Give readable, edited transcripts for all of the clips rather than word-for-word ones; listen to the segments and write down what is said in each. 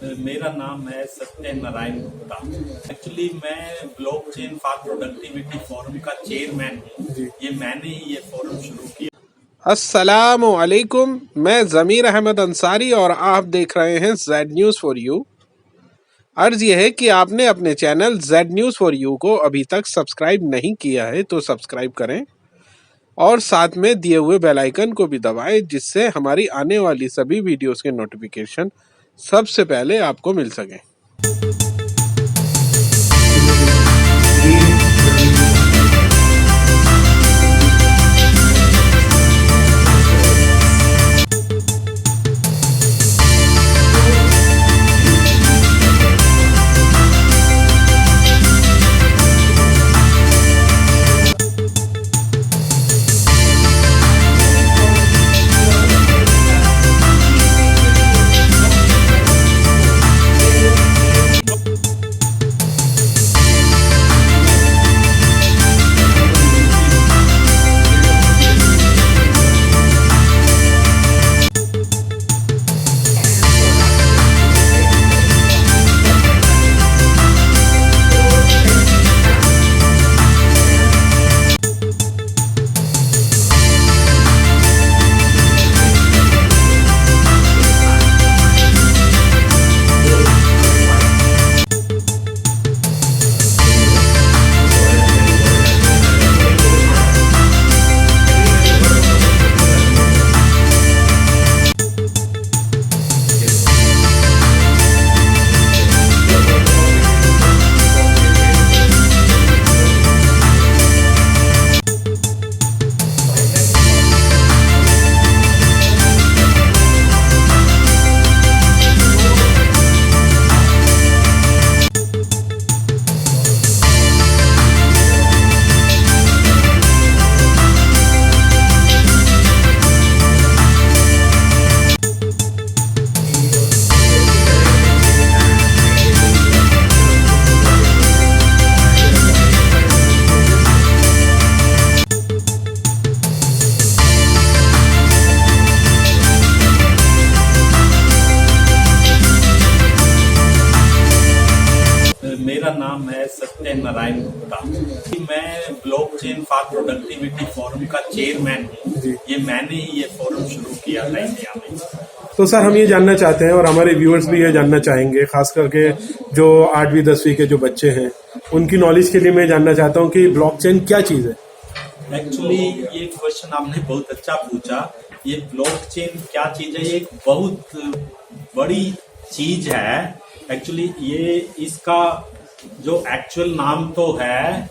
मेरा नाम है सत्यनारायण गुप्ता। एक्चुअली मैं ब्लॉकचेन फॉर प्रोडक्टिविटी फोरम का चेयरमैन हूँ। मैंने ही ये फोरम शुरू किया। अस्सलामु अलैकुम, मैं ज़मीर अहमद अंसारी और आप देख रहे हैं जेड न्यूज़ फॉर यू। अर्ज़ यह है कि आपने अपने channel Z news for you को अभी तक सब्सक्राइब नहीं किया है तो सब्सक्राइब करें और साथ में दिए हुए बेल आइकन को भी दबाएं, जिससे हमारी आने वाली सभी वीडियोस के नोटिफिकेशन सबसे पहले आपको मिल सकें। मेरा नाम है सत्यनारायण गुप्ता। मैं ब्लॉकचेन फॉर प्रोडक्टिविटी फोरम का चेयरमैन हूँ। मैंने ही ये फोरम शुरू किया था इंडिया में। तो सर, हम ये जानना चाहते हैं और हमारे व्यूअर्स भी ये जानना चाहेंगे, खास करके जो 8वीं 10वीं के जो बच्चे हैं उनकी नॉलेज के लिए मैं जानना चाहता हूँ कि ब्लॉकचेन क्या चीज़ है। एक्चुअली ये क्वेश्चन आपने बहुत अच्छा पूछा। ये ब्लॉकचेन क्या चीज है, ये एक बहुत बड़ी चीज है। एक्चुअली ये इसका जो एक्चुअल नाम तो है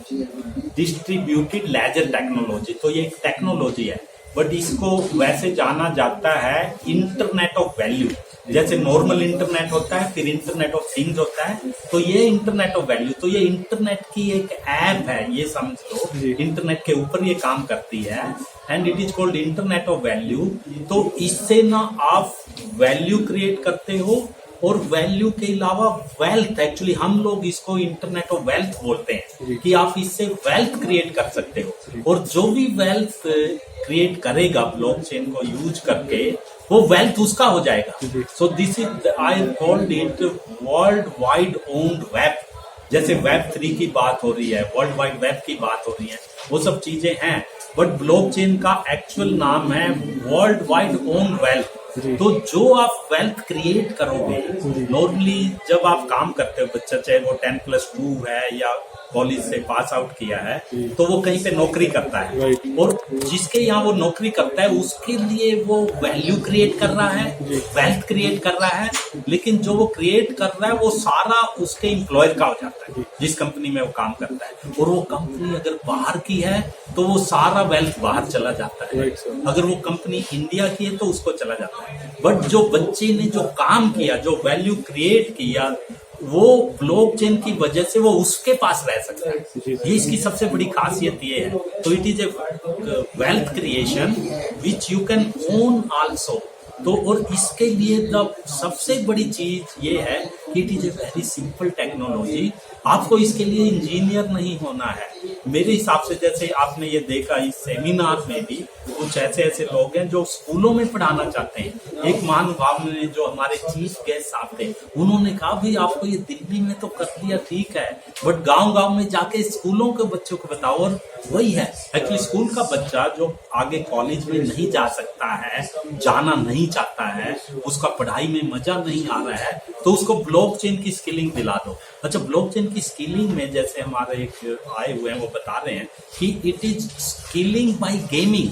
डिस्ट्रीब्यूटेड लेजर टेक्नोलॉजी। तो ये एक टेक्नोलॉजी है, बट इसको वैसे जाना जाता है इंटरनेट ऑफ वैल्यू। जैसे नॉर्मल इंटरनेट होता है, फिर इंटरनेट ऑफ थिंग्स होता है, तो ये इंटरनेट ऑफ वैल्यू। तो ये इंटरनेट की एक ऐप है, ये समझ लो। इंटरनेट के ऊपर ये काम करती है and it is called internet of value. तो इससे ना आप वैल्यू क्रिएट करते हो और वैल्यू के अलावा वेल्थ, एक्चुअली हम लोग इसको इंटरनेट ऑफ वेल्थ बोलते हैं कि आप इससे वेल्थ क्रिएट कर सकते हो। और जो भी वेल्थ क्रिएट करेगा ब्लॉकचेन को यूज करके, वो वेल्थ उसका हो जाएगा। So this is I called it world wide owned web. जैसे वेब 3 की बात हो रही है, वर्ल्ड वाइड वेब की बात हो रही है, वो सब चीजें हैं, बट ब्लॉकचेन का एक्चुअल नाम है वर्ल्ड वाइड ओन वेल्थ। तो जो आप वेल्थ क्रिएट करोगे, नॉर्मली जब आप काम करते हो, बच्चा चाहे वो 10+2 है या कॉलेज से पास आउट किया है, तो वो कहीं पे नौकरी करता है। और जिसके यहाँ वो नौकरी करता है उसके लिए वो वैल्यू क्रिएट कर रहा है, वेल्थ क्रिएट कर रहा है। लेकिन जो वो क्रिएट कर रहा है वो सारा उसके एम्प्लॉयर का हो जाता है, जिस कंपनी में वो काम करता है। और वो कंपनी अगर बाहर की है तो वो सारा वेल्थ बाहर चला जाता है। अगर वो कंपनी इंडिया की है तो उसको चला जाता है। बट जो बच्चे ने जो काम किया, जो वैल्यू क्रिएट किया, वो ब्लॉकचेन की वजह से वो उसके पास रह सकता है। ये इसकी सबसे बड़ी खासियत ये है। तो it is a wealth creation which you can own also. तो और इसके लिए सबसे बड़ी चीज ये है कि it is a very simple technology. आपको इसके लिए इंजीनियर नहीं होना है, मेरे हिसाब से जैसे आपने ये देखा इस सेमिनार में भी कुछ ऐसे ऐसे लोग हैं जो स्कूलों में पढ़ाना चाहते हैं। एक महानुभाव ने जो हमारे चीफ गेस्ट साहब थे, उन्होंने कहा भाई आपको ये दिल्ली में तो कर दिया ठीक है, बट गांव गांव में जाके स्कूलों के बच्चों को बताओ। और वही है एक्चुअली स्कूल का बच्चा जो आगे कॉलेज में नहीं जा सकता है, जाना नहीं चाहता है, उसका पढ़ाई में मजा नहीं आ रहा है, तो उसको ब्लॉकचेन की स्किलिंग दिला दो। अच्छा, ब्लॉकचेन की स्किलिंग में जैसे हमारे एक आए हुए हैं वो बता रहे हैं कि it is skilling by gaming,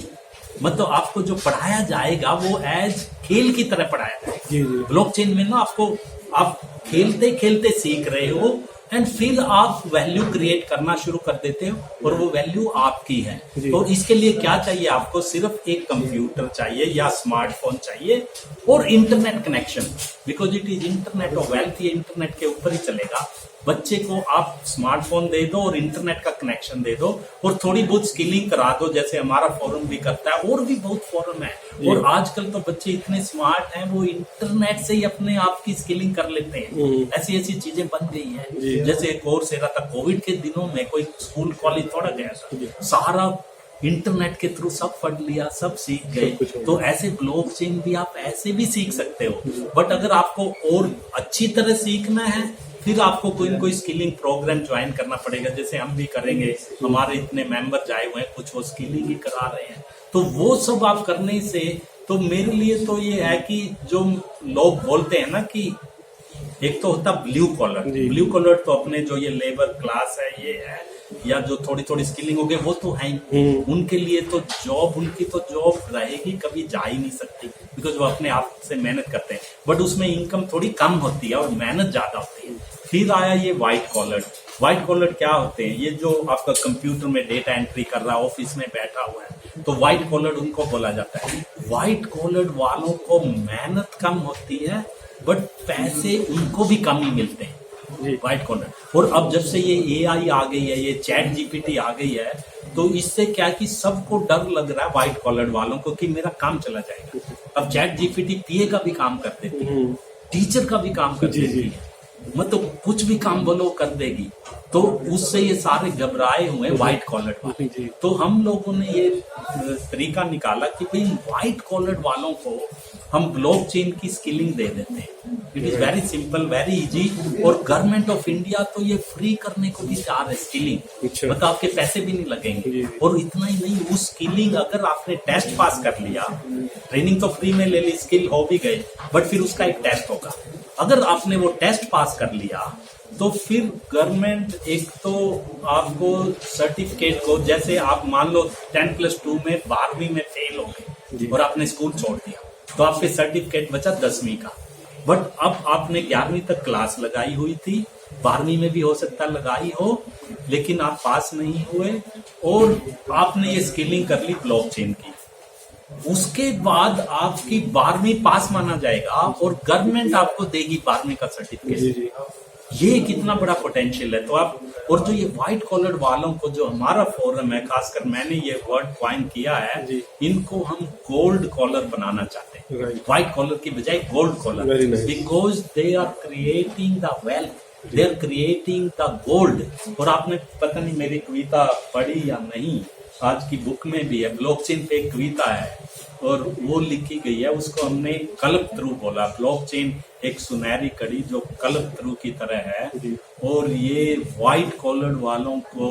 मतलब आपको जो पढ़ाया जाएगा वो एज खेल की तरह पढ़ाया जाएगा। ब्लॉकचेन में ना आपको आप खेलते खेलते सीख रहे हो एंड फिर आप वैल्यू क्रिएट करना शुरू कर देते हो और वो वैल्यू आपकी है। तो इसके लिए क्या चाहिए आपको? सिर्फ एक कंप्यूटर चाहिए या स्मार्टफोन चाहिए और internet connection, because it is internet of wealth, ये इंटरनेट के ऊपर ही चलेगा। बच्चे को आप स्मार्टफोन दे दो और इंटरनेट का कनेक्शन दे दो और थोड़ी बहुत स्किलिंग करा दो, जैसे हमारा फोरम भी करता है और भी बहुत फोरम है। और आजकल तो बच्चे इतने स्मार्ट हैं, वो इंटरनेट से ही अपने आप की स्किलिंग कर लेते हैं। ऐसी ऐसी चीजें बन गई हैं। जैसे एक और सेरा था, कोविड के दिनों में कोई स्कूल कॉलेज थोड़ा गया था, सारा इंटरनेट के थ्रू सब पढ़ लिया, सब सीख गए। तो ऐसे ब्लॉकचेन भी आप ऐसे भी सीख सकते हो, बट अगर आपको और अच्छी तरह सीखना है फिर आपको कोई न कोई स्किलिंग प्रोग्राम ज्वाइन करना पड़ेगा, जैसे हम भी करेंगे। हमारे इतने मेंबर आए हुए हैं, कुछ वो स्किलिंग ही करा रहे हैं। तो वो सब आप करने से, तो मेरे लिए तो ये है कि जो लोग बोलते हैं ना कि एक तो होता ब्लू कॉलर तो अपने जो ये लेबर क्लास है ये है, या जो थोड़ी थोड़ी स्किलिंग हो गई वो तो है ही, उनके लिए तो जॉब, उनकी तो जॉब रहेगी, कभी जा ही नहीं सकती, बिकॉज वो अपने आप से मेहनत करते हैं, बट उसमें इनकम थोड़ी कम होती है और मेहनत ज्यादा होती है। फिर आया ये व्हाइट कॉलर क्या होते हैं? ये जो आपका कंप्यूटर में डेटा एंट्री कर रहा है, ऑफिस में बैठा हुआ है, तो व्हाइट कॉलर उनको बोला जाता है। व्हाइट कॉलर वालों को मेहनत कम होती है बट पैसे उनको भी कम ही मिलते हैं, व्हाइट कॉलर। और अब जब से ये AI आ गई है, ये चैट GPT आ गई है, तो इससे क्या कि सबको डर लग रहा है व्हाइट कॉलर वालों को कि मेरा काम चला जाएगा। अब चैट GPT PA का भी काम कर देती है, टीचर का भी काम कर देती है, मतलब कुछ भी काम बोलो कर देगी। तो उससे ये सारे घबराए हुए व्हाइट कॉलर वाले। तो हम लोगों ने ये तरीका निकाला कि भाई व्हाइट कॉलर वालों को हम ब्लॉकचेन की स्किलिंग दे देते हैं। It is very simple, very easy. और गवर्नमेंट ऑफ इंडिया तो ये फ्री करने को भी तैयार है स्किलिंग, मतलब आपके पैसे भी नहीं लगेंगे। और इतना ही नहीं, उस स्किलिंग अगर आपने टेस्ट पास कर लिया, ट्रेनिंग तो फ्री में ले ली, स्किल हो भी गए, बट फिर उसका एक टेस्ट होगा। अगर आपने वो टेस्ट पास कर लिया तो फिर गवर्नमेंट एक तो आपको सर्टिफिकेट को, जैसे आप मान लो 10+2 में 12वीं में फेल हो गए और आपने स्कूल छोड़ दिया, तो आपके सर्टिफिकेट बचा 10वीं का। बट अब आपने 11वीं तक क्लास लगाई हुई थी, 12वीं में भी हो सकता लगाई हो, लेकिन आप पास नहीं हुए और आपने ये स्किलिंग कर ली ब्लॉकचेन की। उसके बाद आपकी 12वीं पास माना जाएगा और गवर्नमेंट आपको देगी 12वीं का सर्टिफिकेट। ये कितना बड़ा पोटेंशियल है। तो आप, और जो ये व्हाइट कॉलर वालों को, जो हमारा फोरम है, खासकर मैंने ये वर्ड क्वाइन किया है, इनको हम गोल्ड कॉलर बनाना चाहते हैं, व्हाइट कॉलर की बजाय gold collar, because they are creating the wealth, they are creating the gold. और आपने पता नहीं मेरी कविता पढ़ी या नहीं, आज की बुक में भी है, ब्लॉकचेन पे एक कविता है और वो लिखी गई है, उसको हमने कल्प थ्रू बोला। ब्लॉकचेन एक सुनहरी कड़ी जो कल्प थ्रू की तरह है, और ये व्हाइट कॉलर वालों को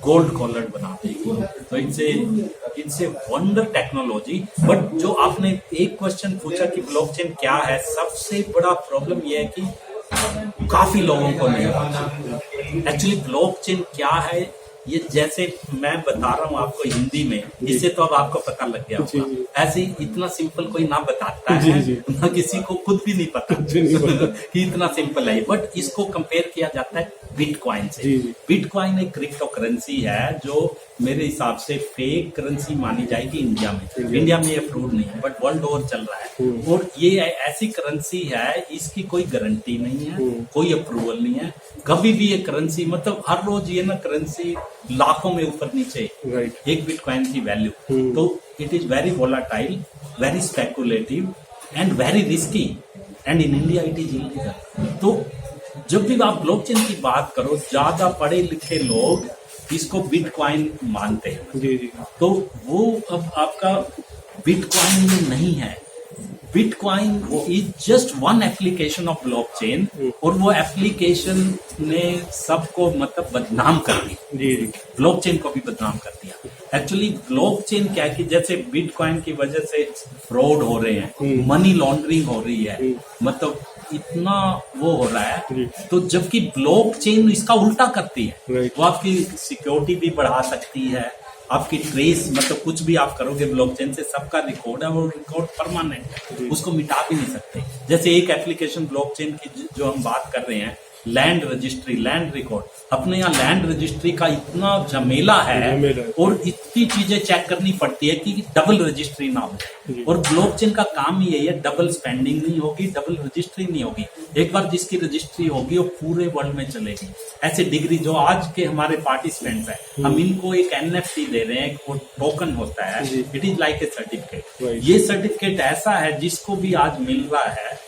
गोल्ड कॉलर बना देगी। तो it's a wonder technology. But जो आपने एक क्वेश्चन पूछा कि ब्लॉकचेन क्या है, सबसे बड़ा प्रॉब्लम ये है कि काफी लोगों को नहीं पता एक्चुअली ब्लॉकचेन क्या है। ये जैसे मैं बता रहा हूँ आपको हिंदी में, इससे तो अब आपको पता लग गया होगा। ऐसे इतना सिंपल कोई ना बताता है, ना किसी को खुद भी नहीं पता कि इतना सिंपल है। बट इसको कंपेयर किया जाता है बिटकॉइन से। बिटकॉइन एक क्रिप्टो करेंसी है जो मेरे हिसाब से फेक करेंसी मानी जाएगी इंडिया में। इंडिया में ये अप्रूव नहीं है, बट वर्ल्ड ओवर चल रहा है। और ये ऐसी करेंसी है, इसकी कोई गारंटी नहीं है, कोई अप्रूवल नहीं है। कभी भी ये करेंसी, मतलब हर रोज ये ना करेंसी लाखों में ऊपर नीचे, एक बिटकॉइन की वैल्यू। तो it is very volatile, very speculative and very risky, and in India it is illegal. तो जब भी आप ब्लॉकचेन की बात करो, ज्यादा पढ़े लिखे लोग इसको बिटकॉइन मानते हैं। जी जी तो वो अब आपका बिटकॉइन में नहीं है। Bitcoin is just one application of blockchain, और वो एप्लीकेशन ने सबको मतलब बदनाम कर दिया, जी जी ब्लॉकचेन को भी बदनाम कर दिया। एक्चुअली ब्लॉकचेन क्या है कि जैसे बिटकॉइन की वजह से फ्रॉड हो रहे हैं, मनी लॉन्ड्रिंग हो रही है, मतलब इतना वो हो रहा है, तो जबकि ब्लॉकचेन इसका उल्टा करती है। Right. वो आपकी सिक्योरिटी भी बढ़ा सकती है, आपकी ट्रेस मतलब कुछ भी आप करोगे ब्लॉकचेन से, सबका रिकॉर्ड है, वो रिकॉर्ड परमानेंट है, उसको मिटा भी नहीं सकते। जैसे एक एप्लीकेशन ब्लॉकचेन की जो हम बात कर रहे हैं, लैंड रजिस्ट्री, लैंड रिकॉर्ड, अपने यहाँ लैंड रजिस्ट्री का इतना झमेला है और इतनी चीजें चेक करनी पड़ती है कि डबल रजिस्ट्री ना हो। और ब्लॉकचेन का काम ही यही है, डबल स्पेंडिंग नहीं होगी, डबल रजिस्ट्री नहीं होगी। एक बार जिसकी रजिस्ट्री होगी वो पूरे वर्ल्ड में चलेगी। ऐसे डिग्री जो आज के हमारे पार्टिसिपेंट्स हैं, हम इनको एक NFT दे रहे हैं, एक वो टोकन होता है, it is like A certificate. ये सर्टिफिकेट ऐसा है जिसको भी आज मिल रहा है,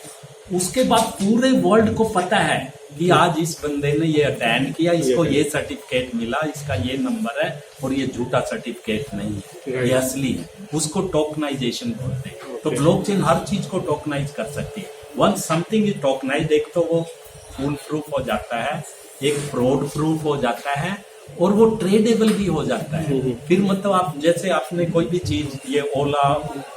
उसके बाद पूरे वर्ल्ड को पता है कि आज इस बंदे ने ये अटेंड किया, इसको ये सर्टिफिकेट मिला, इसका ये नंबर है, और ये झूठा सर्टिफिकेट नहीं है, ये असली है। उसको टोकनाइजेशन बोलते हैं। तो ब्लॉकचेन हर चीज को टोकनाइज कर सकती है। वंस समथिंग इज टोकनाइज, एक तो वो फुल प्रूफ हो जाता है, एक फ्रॉड प्रूफ हो जाता है, और वो ट्रेडेबल भी हो जाता है। फिर मतलब आप जैसे आपने कोई भी चीज, ये ओला,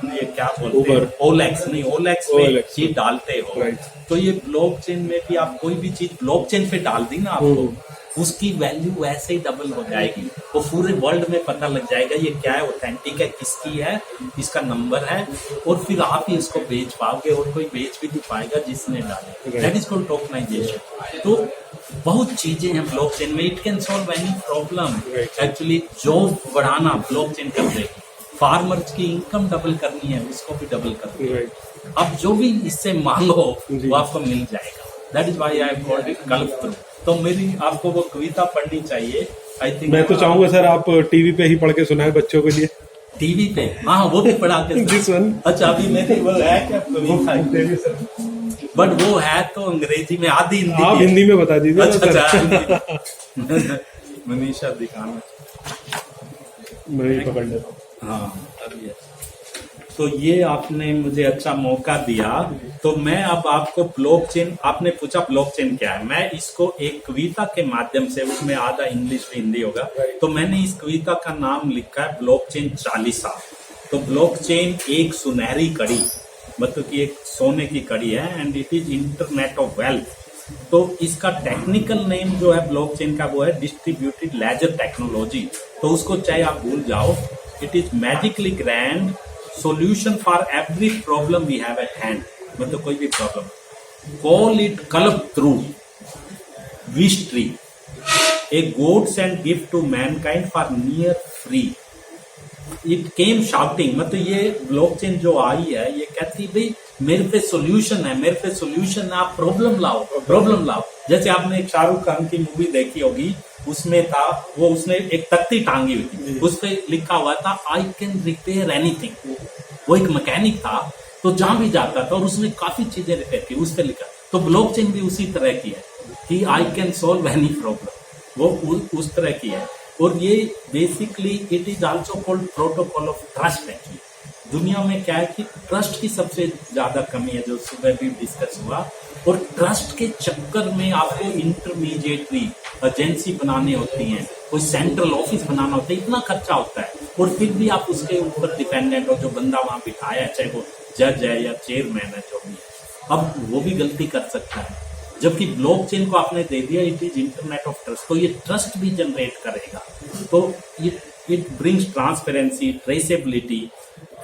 ये क्या बोलते हैं, ओलेक्स नहीं, ओलेक्स पे चीज डालते हो, तो ये ब्लॉकचेन में भी आप कोई भी चीज ब्लॉकचेन पे डाल दी ना आपको, उसकी वैल्यू वैसे ही डबल हो जाएगी। वो पूरे वर्ल्ड में पता लग जाएगा ये क्या है, ऑथेंटिक है, किसकी है, इसका नंबर है, और फिर आप ही इसको बेच पाओगे, और कोई बेच भी नहीं पाएगा जिसने डाले। That is called tokenization. तो बहुत चीजें हैं ब्लॉकचेन में, it can solve any problem. Actually job बढ़ाना ब्लॉकचेन कर देगी, फार्मर्स की इनकम डबल करनी है, उसको भी डबल कर देगी। अब जो भी इससे मांगो वो आपको मिल जाएगा। That is why I have called it Kalpataru. तो मेरी आपको वो कविता पढ़नी चाहिए। आई थिंक मैं तो चाहूंगा सर आप टीवी पे ही पढ़ के सुनाए बच्चों के लिए। टीवी पे, हाँ वो भी पढ़ा के दिस वन। अच्छा, अभी मेरी वो है क्या कविता, बट वो है तो अंग्रेजी में, आधी हिंदी आप हिंदी में बता दीजिए। अच्छा मनीषा दिखाना, मैं पकड़ लेता हूँ। हाँ अभी तो ये आपने मुझे अच्छा मौका दिया। तो मैं अब आपको ब्लॉकचेन, आपने पूछा ब्लॉकचेन क्या है, मैं इसको एक कविता के माध्यम से, उसमें आधा इंग्लिश में हिंदी होगा, तो मैंने इस कविता का नाम लिखा है ब्लॉकचेन चालीसा। तो ब्लॉकचेन एक सुनहरी कड़ी, मतलब कि एक सोने की कड़ी है, and it is internet of wealth. तो इसका टेक्निकल नेम जो है ब्लॉकचेन का वो है डिस्ट्रीब्यूटेड लेजर टेक्नोलॉजी। तो उसको चाहे आप भूल जाओ, it is magically grand solution for every problem we have at hand, मतलब कोई भी problem. call it kalptru, wish tree, a God sent gift to mankind for near free, it came shouting। मतलब ये ब्लॉकचेन जो आई है, ये कहती भाई मेरे पे सोल्यूशन है, मेरे पे सोल्यूशन है, आप प्रॉब्लम लाओ, प्रॉब्लम लाओ। जैसे आपने एक शाहरुख खान की मूवी देखी होगी, उसमें था वो, उसने एक तख्ती टांगी हुई थी, उस पे लिखा हुआ था आई कैन रिपेयर एनीथिंग। वो एक मैकेनिक था, तो जहां भी जाता था और उसने काफी चीजें रिपेयर की, उस पे लिखा। तो ब्लॉकचेन भी उसी तरह की है कि I can solve any problem, वो उस तरह की है। और ये basically it is also called protocol of trust. Actually दुनिया में क्या है कि ट्रस्ट की सबसे ज्यादा कमी है, जो सुबह भी डिस्कस हुआ। और ट्रस्ट के चक्कर में आपको इंटरमीडिएटरी एजेंसी बनानी होती है, कोई सेंट्रल ऑफिस बनाना होता है, इतना खर्चा होता है, और फिर भी आप उसके ऊपर डिपेंडेंट हो। जो बंदा वहां बिठाया है, चाहे वो जज है या चेयरमैन है, जो भी है, अब वो भी गलती कर सकता है। जबकि ब्लॉकचेन को आपने दे दिया it is internet of trust, तो ये ट्रस्ट भी जनरेट करेगा। तो it brings transparency, traceability,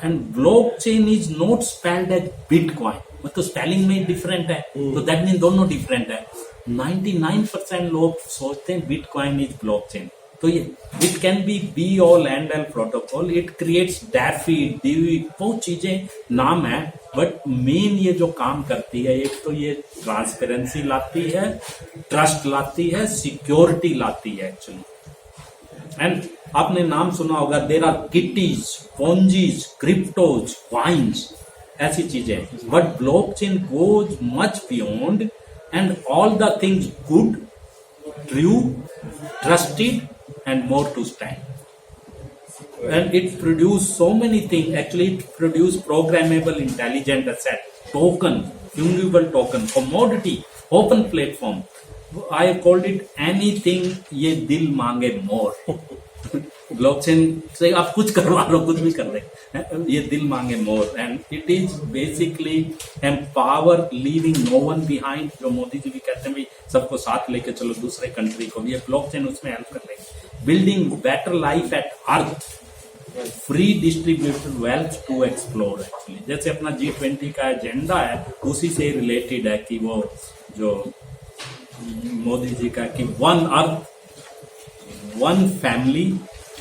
and blockchain is not spelled as bitcoin, मतलब स्पेलिंग में डिफरेंट है, तो दैट मीन दोनों डिफरेंट है। 99% लोग सोचते हैं बिटकॉइन इज ब्लॉकचेन। तो ये it can be all and L protocol, it creates defi, DV, बहुत चीजें नाम है, बट मेन ये जो काम करती है, एक तो ये ट्रांसपेरेंसी लाती है, ट्रस्ट लाती है, सिक्योरिटी लाती है एक्चुअली। एंड आपने नाम सुना होगा, there are kitties, ponzies, cryptos, vines, ऐसी चीजें। But blockchain goes much beyond, and all the things good, true, trusted and more to stand. And it produced so many things. Actually, it produced programmable intelligent asset, token, fungible token, commodity, open platform. I called it anything ये दिल मांगे more. Blockchain से आप कुछ करवा लो, कुछ भी कर रहे, ये दिल मांगे more. And it is basically empower leaving no one behind. जो मोदी जी भी कहते हैं भाई सबको साथ लेके चलो दूसरे कंट्री को, ये ब्लॉकचेन उसमें हेल्प कर लेगी. Building better life at earth, free distributed wealth to explore. Actually जैसे अपना G20 का एजेंडा है उसी से रिलेटेड है कि वो जो मोदी जी का कि one earth, one family,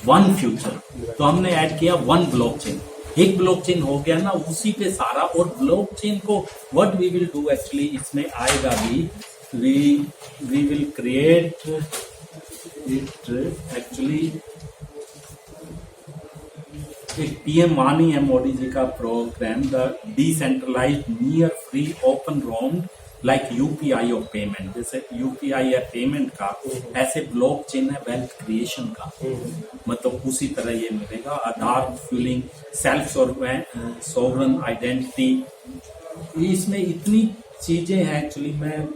one future. तो हमने ऐड किया वन ब्लॉकचेन. एक ब्लॉकचेन हो गया ना, उसी पे सारा. और ब्लॉकचेन को what we will do actually इसमें आएगा भी, we will create it actually. एक पीएम वानी है मोदी जी का program, the decentralized near free open roam like UPI of payment. जैसे यूपीआई है पेमेंट का, ऐसे ब्लॉकचेन है वेल्थ क्रिएशन का. मतलब उसी तरह ये मिलेगा. आधार फ्यूलिंग सेल्फ सोवरन आइडेंटिटी. इसमें इतनी चीजें हैं एक्चुअली, मैं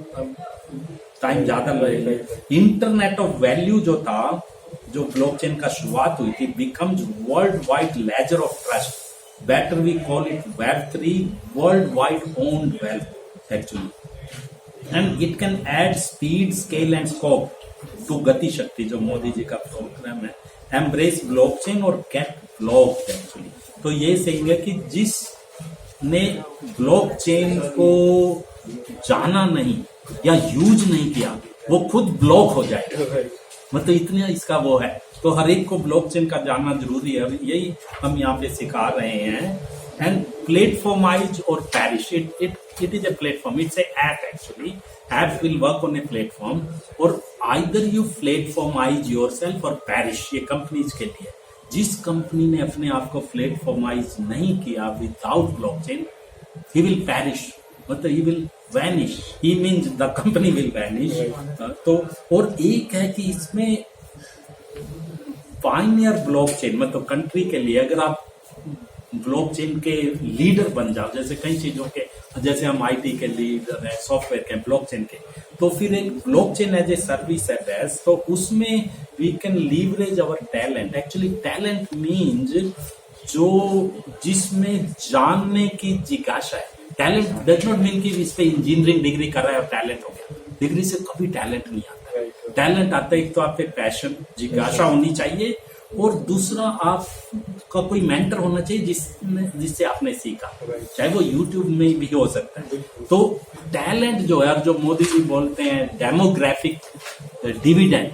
टाइम ज्यादा लगेगा. इंटरनेट ऑफ वैल्यू जो था, जो ब्लॉकचेन का शुरुआत हुई थी, becomes world wide ledger of trust. Better we call it Web3, world wide owned wealth actually. And it can add speed, scale and scope to Gati Shakti. जो मोदी जी का प्रोग्राम है, एम्ब्रेस ब्लॉकचेन और गेट ब्लॉक्ड एक्चुअली. तो ये सही है कि जिसने ब्लॉकचेन को जाना नहीं या यूज नहीं किया वो खुद ब्लॉक हो जाएगा. मतलब इतना इसका वो है. तो हर एक को ब्लॉकचेन का जानना जरूरी है. यही हम यहाँ पे सिखा रहे हैं. एंड प्लेटफॉर्माइज और parish. It is a platform. It's a app actually. App will work on a platform. और आइदर यू प्लेटफॉर्माइज योरसेल्फ और पैरिश. ये कंपनीज के लिए. जिस कंपनी ने अपने आप को प्लेटफॉर्माइज नहीं किया without blockchain, he will perish. मतलब he will vanish. He means the company will vanish. तो और एक है कि इसमें पायनियर ब्लॉकचेन, मतलब कंट्री के लिए अगर आप ब्लॉकचेन के लीडर बन जाओ, जैसे कई चीजों के, जैसे हम आईटी के लीडर हैं, सॉफ्टवेयर के, ब्लॉकचेन के, तो फिर एक ब्लॉकचेन एज ए सर्विस है बेस्ट. तो उसमें we can leverage our talent. Actually talent means जो जिसमें जानने की जिज्ञासा है. टैलेंट डज नॉट मीन कि इस पे इंजीनियरिंग डिग्री कर रहा है और टैलेंट हो गया. डिग्री से कभी टैलेंट नहीं आता. टैलेंट आता है एक तो आप पे पैशन, जिज्ञासा होनी चाहिए, और दूसरा आपका कोई मेंटर होना चाहिए जिससे आपने सीखा, चाहे वो यूट्यूब में भी हो सकता है. तो टैलेंट जो है, जो मोदी जी बोलते हैं डेमोग्राफिक डिविडेंड,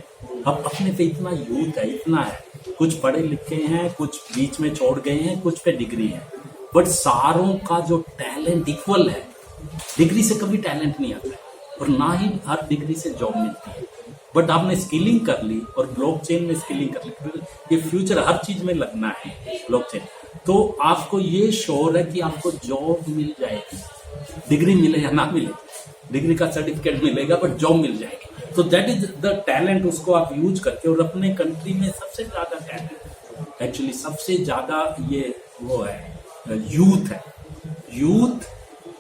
अब अपने पे इतना यूथ है, इतना है, कुछ पढ़े लिखे हैं, कुछ बीच में छोड़ गए हैं, कुछ पे डिग्री है, बट सारों का जो टैलेंट इक्वल है. डिग्री से कभी टैलेंट नहीं आता है, और ना ही हर डिग्री से जॉब मिलती है. बट आपने स्किलिंग कर ली, और ब्लॉकचेन में स्किलिंग कर ली, ये फ्यूचर हर चीज में लगना है ब्लॉकचेन. तो आपको ये श्योर है कि आपको जॉब मिल जाएगी, डिग्री मिले या ना मिले, डिग्री का सर्टिफिकेट मिलेगा बट जॉब मिल जाएगी. तो दैट इज द टैलेंट. उसको आप यूज करके, और अपने कंट्री में सबसे ज्यादा टैलेंट एक्चुअली, सबसे ज्यादा ये वो है यूथ है. Youth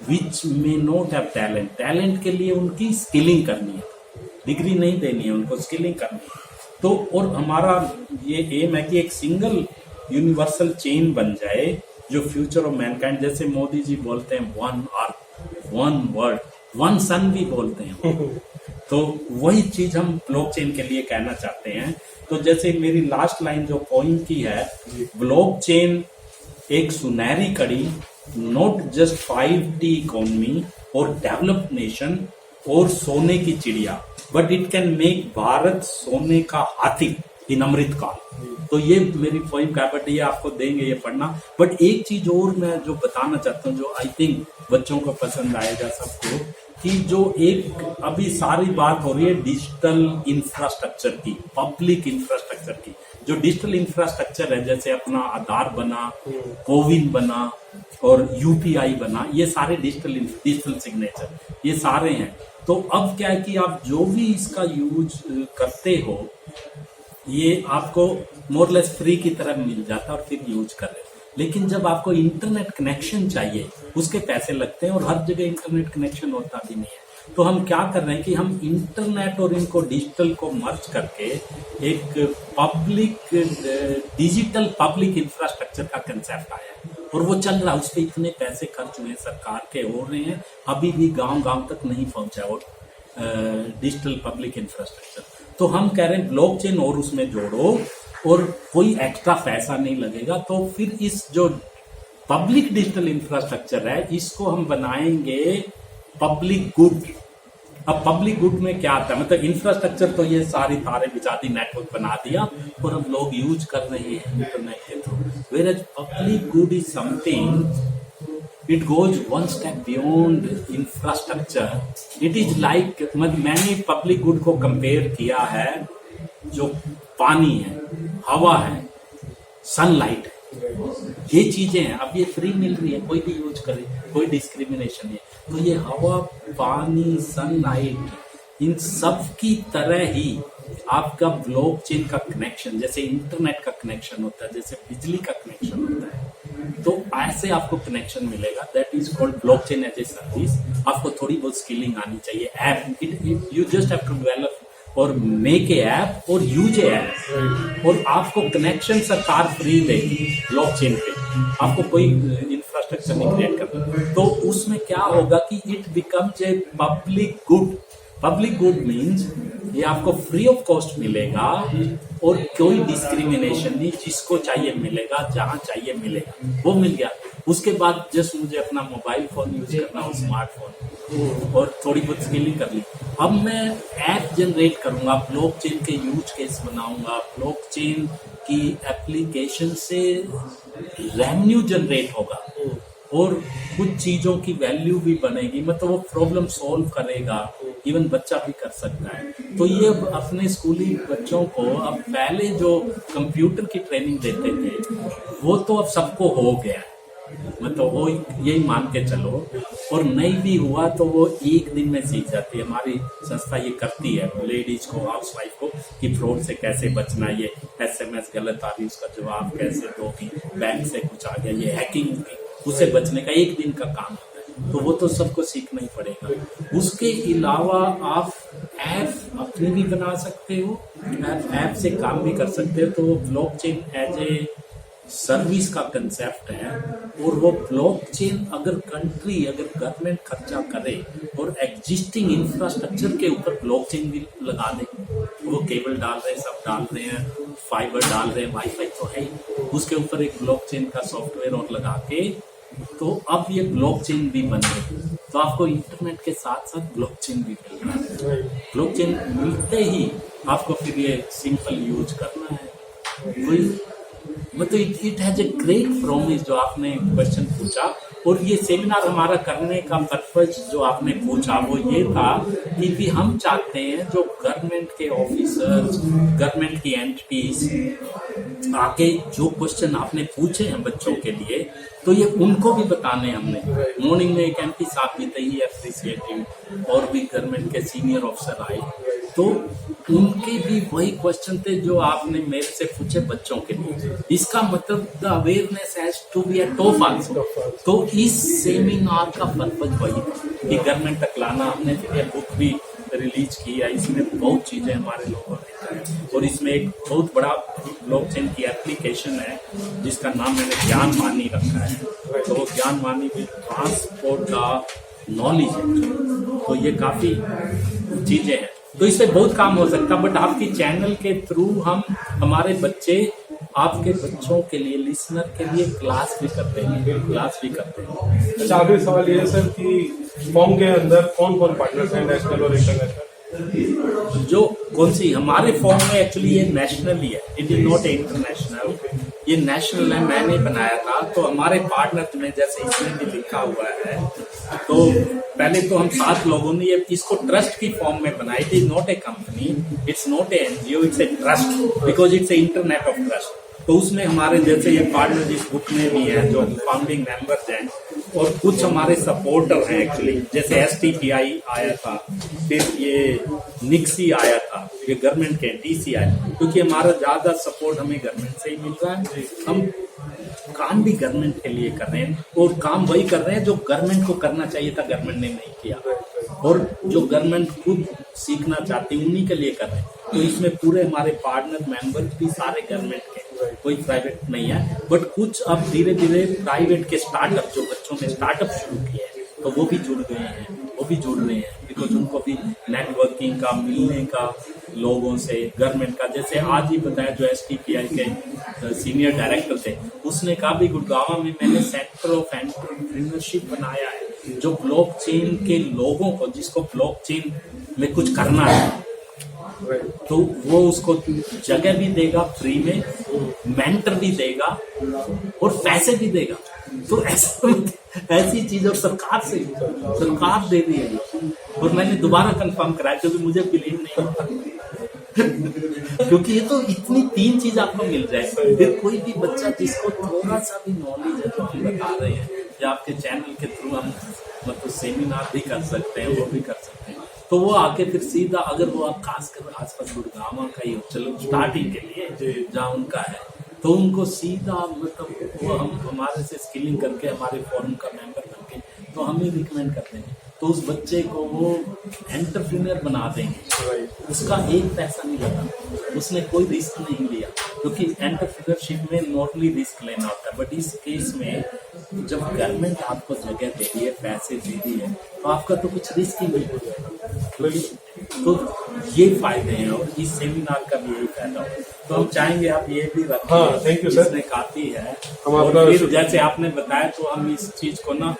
which may not have talent. Talent के लिए उनकी स्किलिंग करनी है, डिग्री नहीं देनी है, उनको स्किलिंग करनी है. तो और हमारा ये एम है कि एक सिंगल यूनिवर्सल चेन बन जाए जो फ्यूचर ऑफ मैनकाइंड. जैसे मोदी जी बोलते हैं one earth, one world, one sun भी बोलते हैं. तो वही चीज हम ब्लॉकचेन के लिए कहना चाहते हैं. तो जैसे मेरी लास्ट लाइन जो पॉइंट की है, ब्लॉकचेन एक सुनहरी कड़ी, नॉट जस्ट 5T इकोनॉमी और डेवलप्ड नेशन और सोने की चिड़िया, but it can make Bharat सोने का हाथी इन अमृत काल. तो ये मेरी पॉइंट है, बट ये आपको देंगे ये पढ़ना. बट एक चीज और मैं जो बताना चाहता हूँ, जो आई थिंक बच्चों को पसंद आएगा सबको, कि जो एक अभी सारी बात हो रही है डिजिटल इंफ्रास्ट्रक्चर की, पब्लिक इंफ्रास्ट्रक्चर की. जो डिजिटल इंफ्रास्ट्रक्चर है, जैसे अपना आधार बना, कोविन बना और यूपीआई बना, ये सारे डिजिटल सिग्नेचर, ये सारे हैं. तो अब क्या है कि आप जो भी इसका यूज करते हो, ये आपको मोरलेस फ्री की तरह मिल जाता है और फिर यूज कर रहे। लेकिन जब आपको इंटरनेट कनेक्शन चाहिए उसके पैसे लगते हैं और हर जगह इंटरनेट कनेक्शन होता भी नहीं है। तो हम क्या कर रहे हैं कि हम इंटरनेट और इनको डिजिटल को मर्ज करके एक डिजिटल पब्लिक इंफ्रास्ट्रक्चर का कंसेप्ट आया है और वो चल रहा है। उस पर इतने पैसे खर्च हुए सरकार के हो रहे हैं, अभी भी गांव-गांव तक नहीं पहुंचा वो डिजिटल पब्लिक इंफ्रास्ट्रक्चर। तो हम कह रहे हैं ब्लॉकचेन और उसमें जोड़ो और कोई एक्स्ट्रा पैसा नहीं लगेगा। तो फिर इस जो पब्लिक डिजिटल इंफ्रास्ट्रक्चर है इसको हम बनाएंगे पब्लिक गुड। अब पब्लिक गुड में क्या आता है, मतलब इंफ्रास्ट्रक्चर तो ये सारी तारे बिछा दी, नेटवर्क बना दिया और अब लोग यूज कर रहे हैं इंटरनेट के through. Where as public good is something it goes one step beyond infrastructure. It is like, मैंने पब्लिक गुड को कंपेयर किया है जो पानी है, हवा है, सनलाइट है, ये चीजें हैं। अब ये फ्री मिल रही है, कोई भी यूज करे, कोई डिस्क्रिमिनेशन नहीं है। तो ये हवा, पानी, सनलाइट, इन सब की तरह ही आपका ब्लॉकचेन का कनेक्शन, जैसे इंटरनेट का कनेक्शन होता है, जैसे बिजली का कनेक्शन होता है, तो ऐसे आपको कनेक्शन मिलेगा। That is called blockchain as a service. आपको थोड़ी बहुत स्किलिंग आनी चाहिए। App you just have to develop और मेक ए ऐप और यूज ए ऐप, और आपको कनेक्शन सरकार फ्री देगी ब्लॉकचेन पे, आपको कोई इंफ्रास्ट्रक्चर नहीं क्रिएट करना। तो उसमें क्या होगा कि it becomes a public good. Public good means ये आपको फ्री ऑफ कॉस्ट मिलेगा और कोई डिस्क्रिमिनेशन नहीं, जिसको चाहिए मिलेगा, जहां चाहिए मिलेगा, वो मिल गया। उसके बाद जस्ट मुझे अपना मोबाइल फोन यूज करना हो, स्मार्टफोन, और थोड़ी बहुत स्किलिंग कर ली। अब मैं ऐप जनरेट करूंगा, ब्लॉकचेन के यूज केस बनाऊंगा, ब्लॉकचेन की एप्लीकेशन से रेवेन्यू जनरेट होगा और कुछ चीजों की वैल्यू भी बनेगी, मतलब वो प्रॉब्लम सॉल्व करेगा, इवन बच्चा भी कर सकता है। तो ये अपने स्कूली बच्चों को, अब पहले जो कंप्यूटर की ट्रेनिंग देते थे वो तो अब सबको हो गया है, मतलब वो यही मान के चलो, और नहीं भी हुआ तो वो एक दिन में सीख जाती है। हमारी संस्था ये करती है लेडीज को, हाउस वाइफ को, कि फ्रॉड से कैसे बचना, ये SMS गलत आ रही उसका जवाब कैसे दोगी, बैंक से कुछ आ गया, ये हैकिंग होगी, उससे बचने का एक दिन का काम होता है। तो वो तो सबको सीखना ही पड़ेगा। उसके अलावा आप ऐप अपनी भी बना सकते हो, ऐप से काम भी कर सकते हो। तो वो ब्लॉकचेन एज ए सर्विस का कंसेप्ट है, और वो ब्लॉकचेन अगर कंट्री, अगर गवर्नमेंट खर्चा करे और एग्जिस्टिंग इंफ्रास्ट्रक्चर के ऊपर ब्लॉकचेन भी लगा दे, वो केबल डाल रहे हैं, सब डाल रहे हैं, फाइबर डाल रहे हैं, वाईफाई तो है, उसके ऊपर एक ब्लॉकचेन का सॉफ्टवेयर और लगा के, तो अब ये ब्लॉकचेन भी बन गई। तो आपको इंटरनेट के साथ साथ ब्लॉकचेन भी मिल रहा है। ब्लॉकचेन मिलते ही आपको फिर ये सिंपल यूज करना है। कोई मतलब it has a great promise, जो आपने क्वेश्चन पूछा, और ये सेमिनार हमारा करने का पर्पज जो आपने पूछा वो ये था कि भी हम चाहते हैं जो गवर्नमेंट के ऑफिसर्स, गवर्नमेंट की एंटिटीज आके जो क्वेश्चन आपने पूछे हैं बच्चों के लिए, तो ये उनको भी बताने हमने। मॉर्निंग में एक MP साहब भी थे, एप्रिसिएटिंग, और भी गवर्नमेंट के सीनियर ऑफिसर आए, तो उनके भी वही क्वेश्चन थे जो आपने मेरे से पूछे बच्चों के लिए। इसका मतलब the awareness has to be at top also. तो इस सेमिनार का पर्पज वही था कि गवर्नमेंट तक लाना। हमने फिर बुक भी रिलीज की है, इसमें बहुत चीजें हमारे लोगों ने लिखा है, और इसमें एक बहुत बड़ा ब्लॉकचेन की एप्लीकेशन है जिसका नाम मैंने ज्ञान मानी रखा है। तो वो ज्ञान मानी भी ट्रांसपोर्ट का नॉलेज है, तो ये काफी चीजें हैं। तो इससे बहुत काम हो सकता है, बट आपकी चैनल के थ्रू हम हमारे बच्चे, आपके बच्चों के लिए, लिसनर के लिए क्लास भी करते हैं। अच्छा, आखिरी सवाल ये है सर कि फॉर्म के अंदर कौन कौन पार्टनर्स हैं, नेशनल और इंटरनेशनल? जो कौन सी हमारे फॉर्म में एक्चुअली ये नेशनल ही है, इट इज नॉट इंटरनेशनल, ये नेशनल है, मैंने बनाया था। तो हमारे पार्टनर में जैसे इसमें भी लिखा हुआ है, तो पहले तो हम 7 लोगों ने ये इसको ट्रस्ट की फॉर्म में बनाया। It is not a company, it's not a NGO, it's a trust, because it's a internet of trust. तो उसमें हमारे जैसे ये पार्टनर जिस बुक में भी है, जो फाउंडिंग मेंबर्स हैं, और कुछ हमारे सपोर्टर हैं एक्चुअली, जैसे STPI आया था, फिर ये निक्सी आया था, ये गवर्नमेंट के DCI, क्योंकि हमारा ज्यादा सपोर्ट हमें गवर्नमेंट से ही मिल रहा है। हम काम भी गवर्नमेंट के लिए कर रहे हैं और काम वही कर रहे हैं जो गवर्नमेंट को करना चाहिए था, गवर्नमेंट ने नहीं किया, और जो गवर्नमेंट खुद सीखना चाहती है उन्हीं के लिए कर रहे हैं। तो इसमें पूरे हमारे पार्टनर मेंबर भी सारे गवर्नमेंट के, कोई प्राइवेट नहीं है, बट कुछ अब धीरे धीरे प्राइवेट के स्टार्टअप, जो बच्चों ने स्टार्टअप शुरू किए हैं, तो वो भी जुड़ गए हैं, वो भी जुड़ रहे हैं, बिकॉज उनको भी नेटवर्किंग का, मिलने का लोगों से, गवर्नमेंट का, जैसे आज ही बताया जो STPI के सीनियर डायरेक्टर थे, उसने कहा भी गुड़गांव में मैंने सेंटर ऑफ एंटरप्रेन्योरशिप बनाया है, जो ब्लॉकचेन के लोगों को, जिसको ब्लॉकचेन में कुछ करना है, तो वो उसको जगह भी देगा फ्री में, मेंटर भी देगा और पैसे भी देगा। तो ऐसी चीज, और सरकार दे रही है, और मैंने दोबारा कंफर्म कराया क्योंकि मुझे बिलीव नहीं होता क्योंकि ये तो इतनी 3 चीज आपको मिल जाए, फिर कोई भी बच्चा जिसको थोड़ा सा भी नॉलेज है, जो हम बता रहे हैं, या आपके चैनल के थ्रू हम मतलब सेमिनार भी कर सकते हैं, वो भी कर सकते हैं, तो वो आके फिर सीधा, अगर वो आप खासकर आसपास गुड़गांव का ही हो, चलो स्टार्टिंग के लिए जहाँ उनका है, तो उनको सीधा मतलब वो हम हमारे से स्किलिंग करके, हमारे फोरम का मेंबर करके, तो हम ही रिकमेंड करते हैं, तो उस बच्चे को वो एंटरप्रेन्योर बना देंगे, उसका एक पैसा नहीं लगा, उसने कोई रिस्क नहीं लिया, क्योंकि एंटरप्रेन्योरशिप में नॉर्मली रिस्क लेना होता है, बट इस केस में जब गवर्नमेंट आपको जगह दे रही है, पैसे दे रही है, तो आपका तो कुछ रिस्क ही नहीं होगा। तो ये फायदे हैं, और इस सेमिनार का भी यही फायदा है। तो हम चाहेंगे आप ये भी रखें। हाँ, थैंक यू सर। इसमें काफी है, हम और फिर जैसे आपने बताया, तो हम इस चीज को ना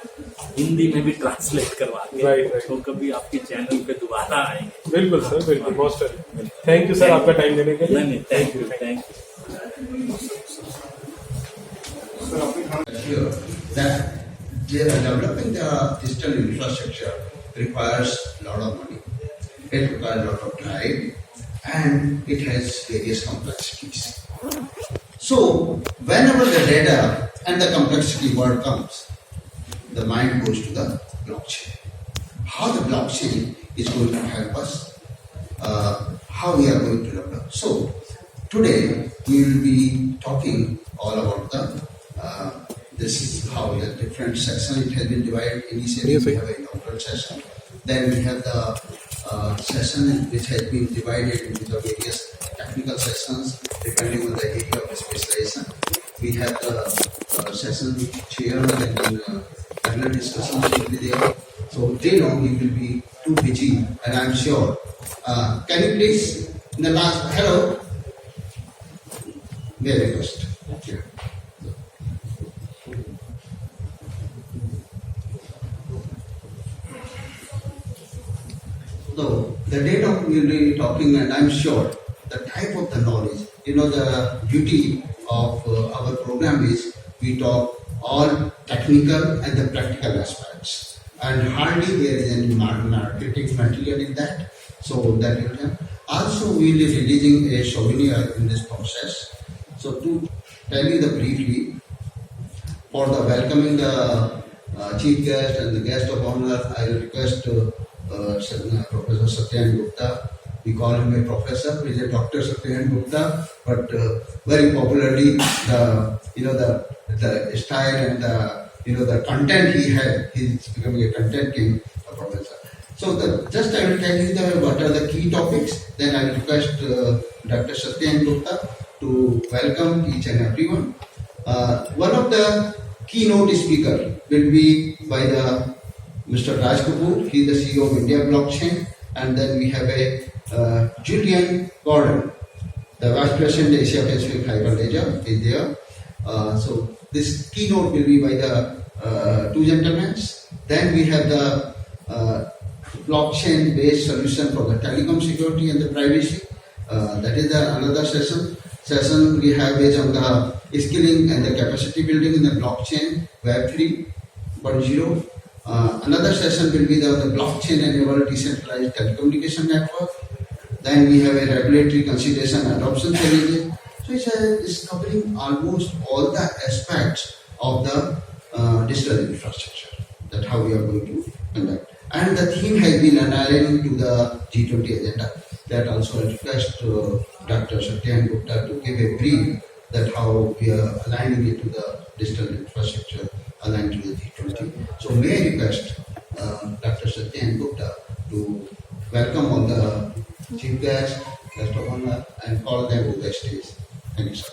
हिंदी में भी ट्रांसलेट करवा के, तो कभी आपके चैनल पे दोबारा आएंगे। बिल्कुल सर, बिल्कुल, मोस्ट थैंक यू सर आपका टाइम देने के लिए। नहीं, thank you. That developing the digital infrastructure requires a lot of money. It requires a lot of time, and it has various complexities. So, whenever the data and the complexity word comes, the mind goes to the blockchain. How the blockchain is going to help us, how we are going to develop. So, today we will be talking all about the this is how the different section it has been divided. Initially we have a inaugural session, then we have the session which has been divided into the various technical sessions depending on the area of specialization. We have the session with chair, and then panel discussions will be there. So they know he will be too busy, and I'm sure. Can you please in the last hello? Very first. Okay. So the data we will be talking, and I'm sure the type of the knowledge, the beauty of our program is we talk all technical and the practical aspects, and hardly there is any marketing material in that. So that will help. Also, we will be releasing a souvenir in this process. So to tell you the briefly, for the welcoming the chief guest and the guest of honor, I will request Professor Satyan Gupta. We call him a professor. He is a Dr. Satyan Gupta, but very popularly the style and the content he had, he is becoming a content king, a professor. So just I will tell you what are the key topics. Then I will request Dr. Satyan Gupta to welcome each and everyone. One of the keynote speaker will be by the Mr. Raj Kapoor. He is the CEO of India Blockchain, and then we have a Julian Gordon, the Vice President Asia Pacific Hyperledger is there. So this keynote will be by the two gentlemen. Then we have the blockchain-based solution for the telecom security and the privacy. That is another session. We have based on the skilling and the capacity building in the blockchain Web 3.0. Another session will be the blockchain-enabled decentralized telecommunication network. Then we have a regulatory consideration adoption challenges. So it's covering almost all the aspects of the digital infrastructure. That's how we are going to conduct. And the theme has been aligned to the G20 agenda. That also I request Dr. Satyan Gupta to give a brief that how we are aligning it to the digital infrastructure aligned to the G20. So may I request Dr. Satyan Gupta to welcome all the chief guests, guest of honor, and call them to the stage. Thank you, sir.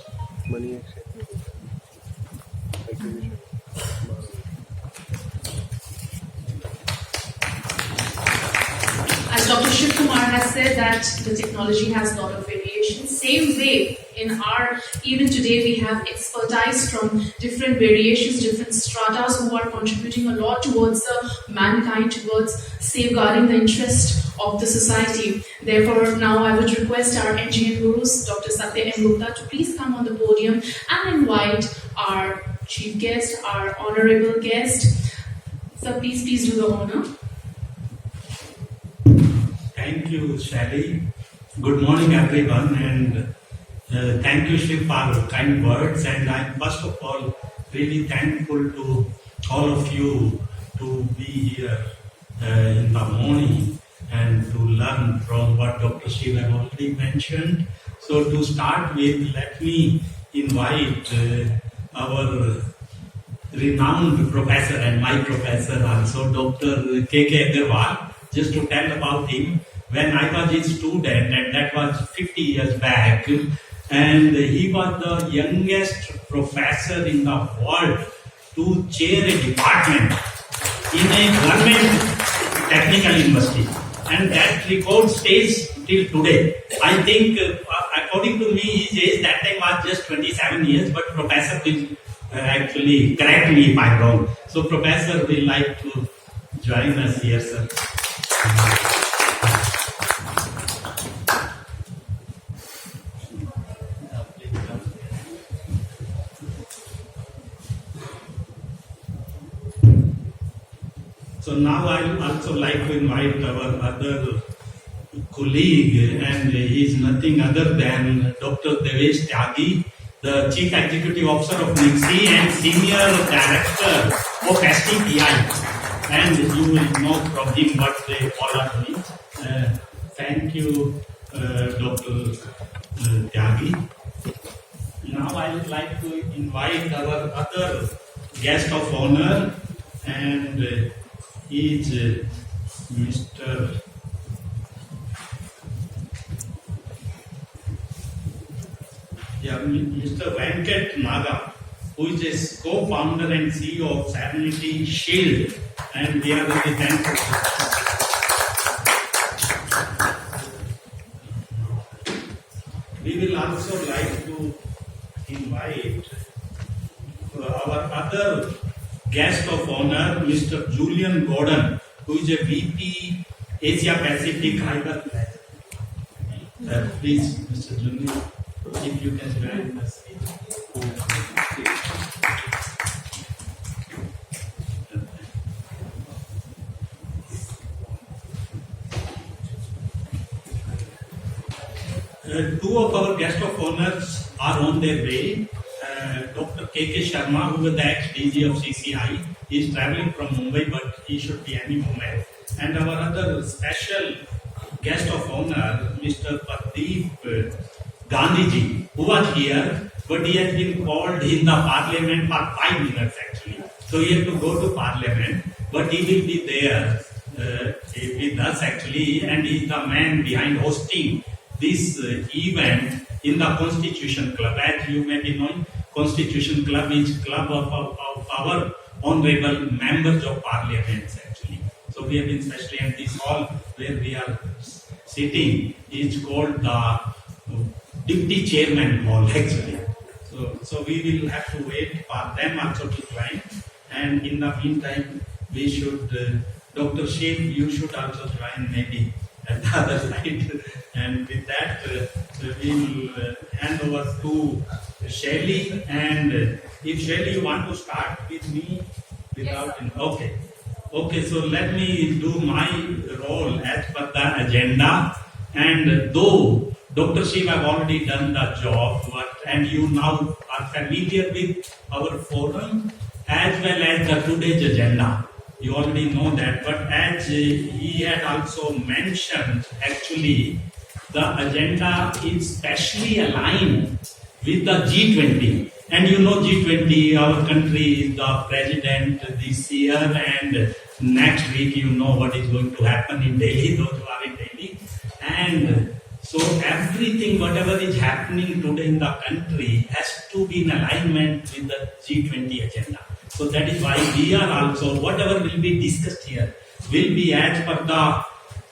As Dr. Shiv Kumar has said that the technology has a lot of variation. Same way, even today we have expertise from different variations, different stratas who are contributing a lot towards mankind, towards safeguarding the interest of the society. Therefore, now I would request our NGN gurus, Dr. Satya M. Gupta, to please come on the podium and invite our chief guest, our honorable guest. So please do the honor. Thank you, Shally. Good morning, everyone, and thank you, Shiv, for kind words. And I'm first of all really thankful to all of you to be here in the morning and to learn from what Dr. Shiv has already mentioned. So to start with, let me invite our renowned professor and my professor also, Dr. K.K. Agarwal, just to tell about him. When I was a student, and that was 50 years back, and he was the youngest professor in the world to chair a department in a government technical university. And that record stays till today. I think, according to me, his age that time was just 27 years, but professor will actually correct me if I'm wrong. So professor will like to join us here, sir. So now I would also like to invite our other colleague, and he is nothing other than Dr. Devesh Tyagi, the Chief Executive Officer of NIXI and Senior Director of STPI. And you will know from him what they all are doing. Thank you, Dr. Tyagi. Now I would like to invite our other guest of honor, and he is Mr. Venkat Naga, who is a co-founder and CEO of Serenity Shield, and we are very thankful. We will also like to invite our other guest of honor, Mr. Julian Gordon, who is a VP Asia Pacific Hyper. Please, Mr. Julian, if you can join us. Two of our guest of honors are on their way. Dr. K.K. Sharma, who is the ex-DG of CCI, is traveling from Mumbai, but he should be any moment. And our other special guest of honor, Mr. Pradeep Gandhiji, who was here, but he has been called in the parliament for 5 minutes actually. So he had to go to parliament, but he will be there with us actually, and he is the man behind hosting this event in the Constitution Club. As you may be knowing, Constitution Club is club of our honorable members of parliaments actually. So we have been specially, and this hall where we are sitting is called the Deputy Chairman Hall actually. So we will have to wait for them also to join, and in the meantime we should, Dr. Shiv, you should also join maybe at the other side. And with that, we will hand over to Shelley. And if Shelley, you want to start with me without... Yes. Okay, so let me do my role as per the agenda. And though Dr. Shiv have already done the job, and you now are familiar with our forum as well as the today's agenda. You already know that. But as he had also mentioned, actually, the agenda is specially aligned with the G20. And you know G20, our country is the president this year, and next week you know what is going to happen in Delhi, those who are in Delhi. And so everything, whatever is happening today in the country has to be in alignment with the G20 agenda. So that is why we are also, whatever will be discussed here, will be as per the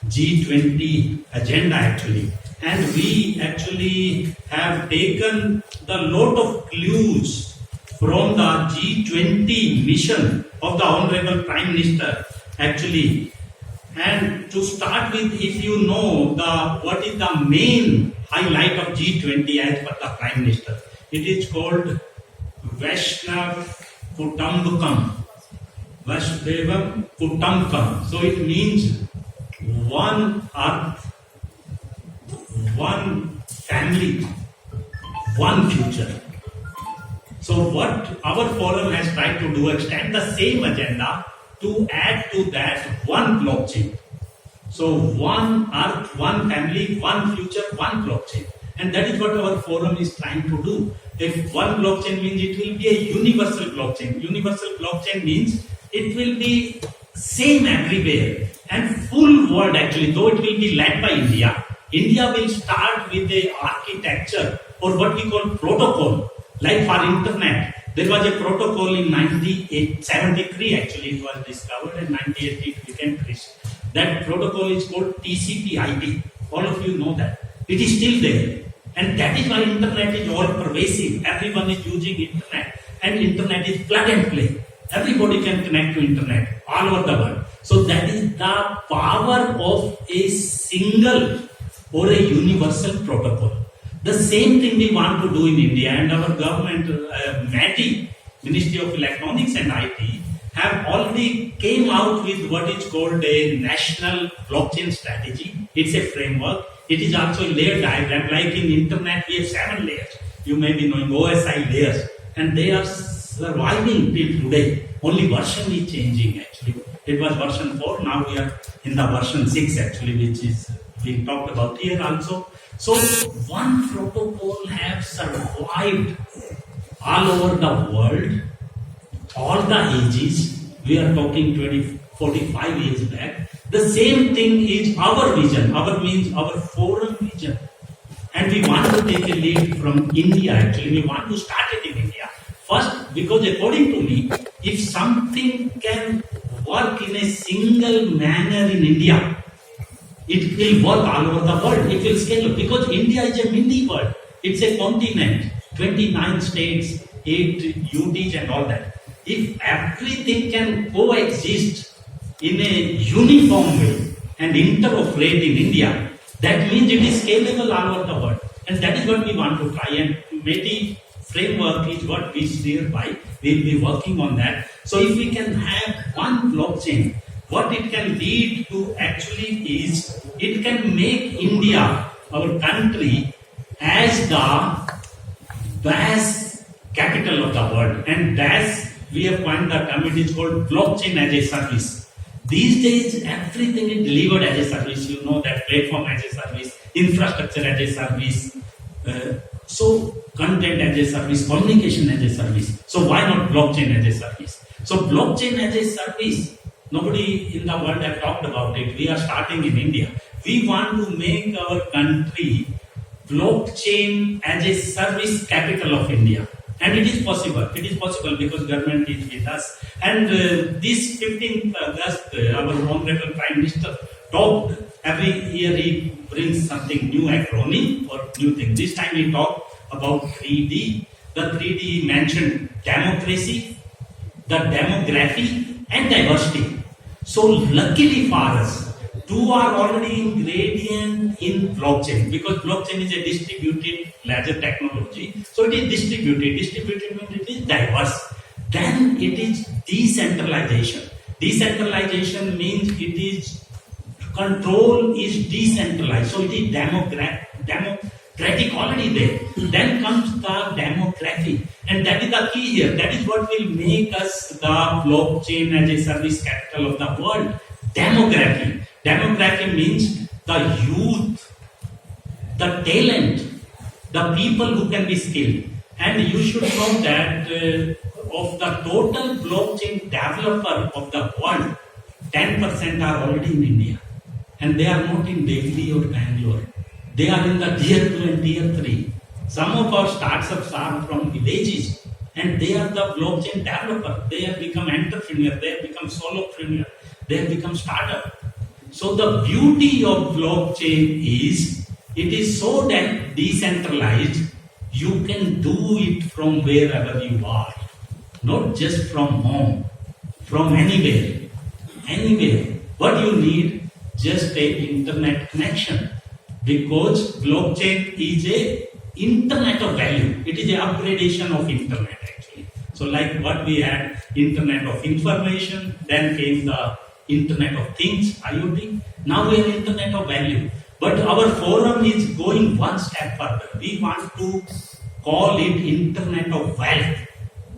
G20 agenda actually. And we actually have taken the lot of clues from the G20 mission of the Honorable Prime Minister actually. And to start with, if you know what is the main highlight of G20 as per the Prime Minister, it is called Vaishnav Kutumbakam. Vasudevam Kutumbakam. So it means one earth, one family, one future. So what our forum has tried to do, extend the same agenda to add to that one blockchain. So one earth, one family, one future, one blockchain. And that is what our forum is trying to do. If one blockchain means it will be a universal blockchain. Universal blockchain means it will be same everywhere and full world actually, though it will be led by India. India will start with a architecture or what we call protocol. Like for internet, there was a protocol in 1973 actually it was discovered, and 98 it became finished. That protocol is called TCP/IP. All of you know that. It is still there. And that is why internet is all pervasive. Everyone is using internet, and internet is plug and play. Everybody can connect to internet all over the world. So that is the power of a single or a universal protocol. The same thing we want to do in India, and our government, MATI, Ministry of Electronics and IT, have already came out with what is called a national blockchain strategy. It's a framework. It is also a layer diagram. Like in internet, we have 7 layers. You may be knowing OSI layers, and they are surviving till today. Only version is changing actually. It was version 4. Now we are in the version 6 actually, which is being talked about here also. So one protocol have survived all over the world, all the ages. We are talking 45 years back. The same thing is our vision. Our means our forum vision. And we want to take a lead from India actually. We want to start it in India. First, because according to me, if something can work in a single manner in India, it will work all over the world. It will scale up because India is a mini world. It's a continent, 29 states, 8 UTs and all that. If everything can coexist in a uniform way and interoperate in India, that means it is scalable all over the world. And that is what we want to try. And maybe framework is what we steer by. We'll be working on that. So if we can have one blockchain, what it can lead to actually is it can make India, our country, as the BaaS capital of the world. And BaaS, we have coined the term, it is called blockchain as a service. These days, everything is delivered as a service. You know that platform as a service, infrastructure as a service, so content as a service, communication as a service. So why not blockchain as a service? So blockchain as a service, nobody in the world have talked about it. We are starting in India. We want to make our country blockchain as a service capital of India. And it is possible. It is possible because government is with us. And this 15th August, our Honorable Prime Minister talked. Every year he brings something new acronym or new thing. This time he talked about 3D. The 3D he mentioned democracy, the demography and diversity. So luckily for us, 2 are already ingredient in blockchain because blockchain is a distributed ledger technology. So it is distributed. Distributed means it is diverse. Then it is decentralization. Decentralization means it is control is decentralized. So it is democratic already there. Then comes the demographic, and that is the key here. That is what will make us the blockchain as a service capital of the world. Demography. Demography means the youth, the talent, the people who can be skilled. And you should know that of the total blockchain developer of the world, 10% are already in India. And they are not in Delhi or Bangalore. They are in the tier 2 and tier 3. Some of our startups are from villages, and they are the blockchain developer. They have become entrepreneur, they have become solopreneur, they have become startup. So the beauty of blockchain is, it is so that decentralized, you can do it from wherever you are. Not just from home, from anywhere. Anywhere. What you need, just a internet connection. Because blockchain is a internet of value. It is a upgradation of internet actually. So like what we had, internet of information, then came the internet of things, IoT. Now we have internet of value. But our forum is going one step further. We want to call it internet of wealth,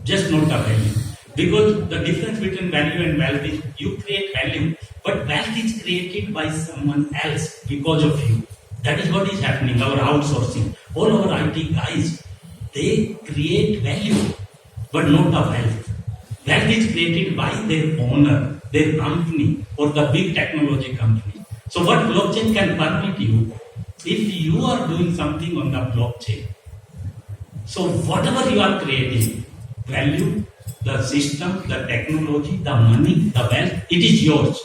just not the value. Because the difference between value and wealth is you create value, but wealth is created by someone else because of you. That is what is happening, our outsourcing. All our IT guys, they create value, but not the wealth. Wealth is created by their owner, their company, or the big technology company. So what blockchain can permit you, if you are doing something on the blockchain, so whatever you are creating, value, the system, the technology, the money, the wealth, it is yours,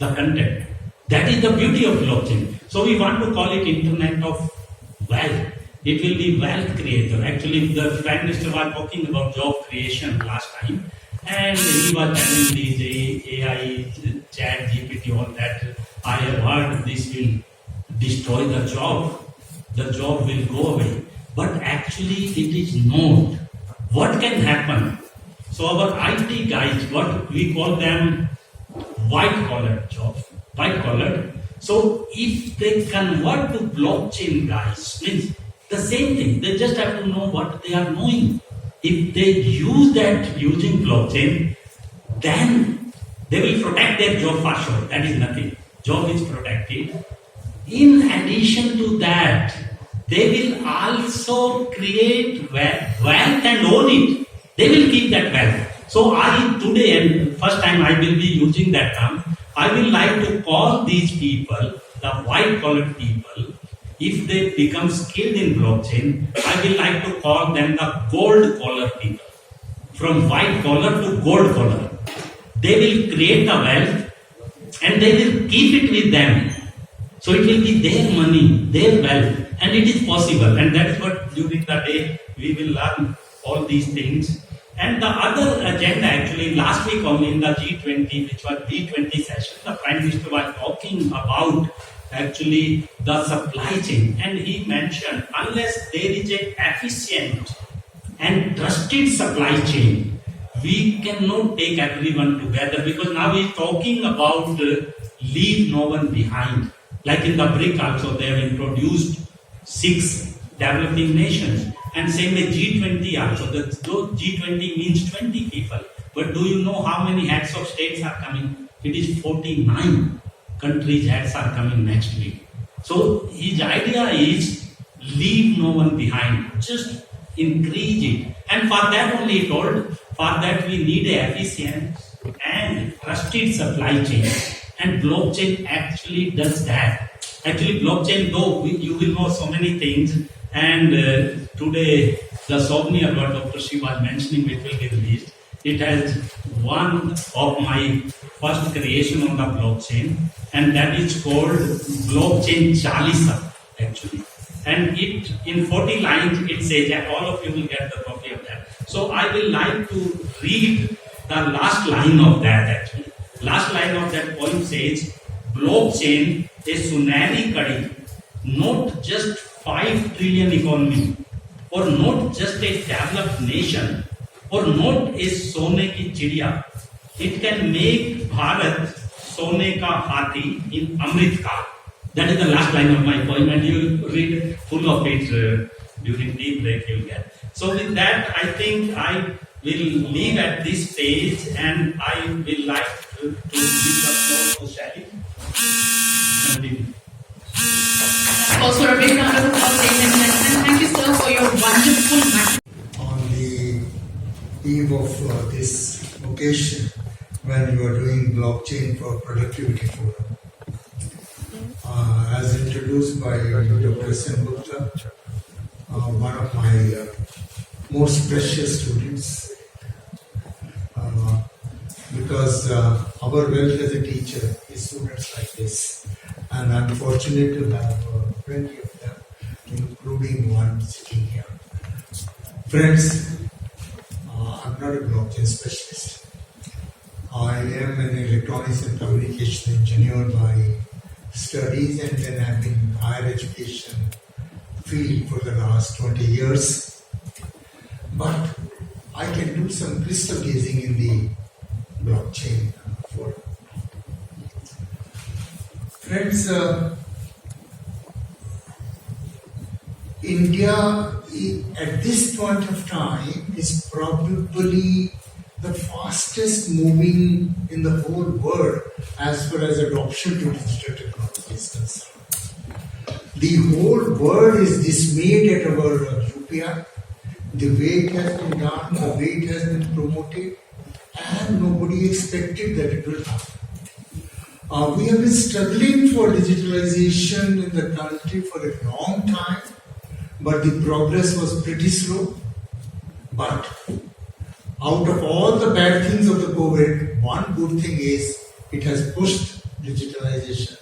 the content. That is the beauty of blockchain. So we want to call it internet of wealth. It will be wealth creator. Actually, the Prime Minister was talking about job creation last time, and he was telling these AI, chat, GPT, all that. I have heard this will destroy the job will go away. But actually, it is not. What can happen? So our IT guys, what we call them, white-collar jobs. White-collar. So if they convert to blockchain guys, means the same thing. They just have to know what they are knowing. If they use that using blockchain, then they will protect their job for sure. That is nothing. Job is protected. In addition to that, they will also create wealth and own it. They will keep that wealth. So I today, and first time I will be using that term, I will like to call these people, the white-collar people, if they become skilled in blockchain, I will like to call them the gold-collar people. From white-collar to gold-collar. They will create the wealth and they will keep it with them. So it will be their money, their wealth, and it is possible. And that is what during the day we will learn all these things. And the other agenda actually, last week only in the G20, which was B20 session, the Prime Minister was talking about actually the supply chain. And he mentioned, unless there is an efficient and trusted supply chain, we cannot take everyone together, because now he is talking about leave no one behind. Like in the BRIC also, they have introduced 6 developing nations. And same with G20 also. Though G20 means 20 people. But do you know how many heads of states are coming? It is 49 countries' heads are coming next week. So his idea is leave no one behind. Just increase it. And for that only he told, for that we need an efficient and trusted supply chain. And blockchain actually does that. Actually blockchain, though you will know so many things, and today the souvenir what Dr. Shi was mentioning, which will be released, it has one of my first creation on the blockchain, and that is called blockchain Chalisa actually. And it in 40 lines it says, and all of you will get the copy of that. So I will like to read the last line of that actually. Last line of that poem says, blockchain a sunari kadi, not just 5 trillion economy, or not just a developed nation, or not a sone ki chidiya. It can make Bharat sone ka hathi in Amrit Kal. That is the last line of my poem, and you will read full of it during tea break. You will get. So with that, I think I will leave at this stage, and I will like to give the floor to Sally. Continue. Also, a big round of applause, ladies and gentlemen. Thank you, sir, for your wonderful message. On the eve of this occasion, when you are doing blockchain for productivity forum, as introduced by Dr. Sengupta, one of my most precious students, because our wealth as a teacher is students like this, and I'm fortunate to have plenty of them, including one sitting here. Friends, I'm not a blockchain specialist. I am an electronics and communication engineer by studies, and then I've been in higher education field for the last 20 years. But I can do some crystal gazing in the blockchain forum. Friends, India at this point of time is probably the fastest moving in the whole world as far as adoption to digital technology is concerned. The whole world is dismayed at our UPI, the way it has been done, the way it has been promoted, and nobody expected that it will happen. We have been struggling for digitalization in the country for a long time, but the progress was pretty slow. But out of all the bad things of the COVID, one good thing is it has pushed digitalization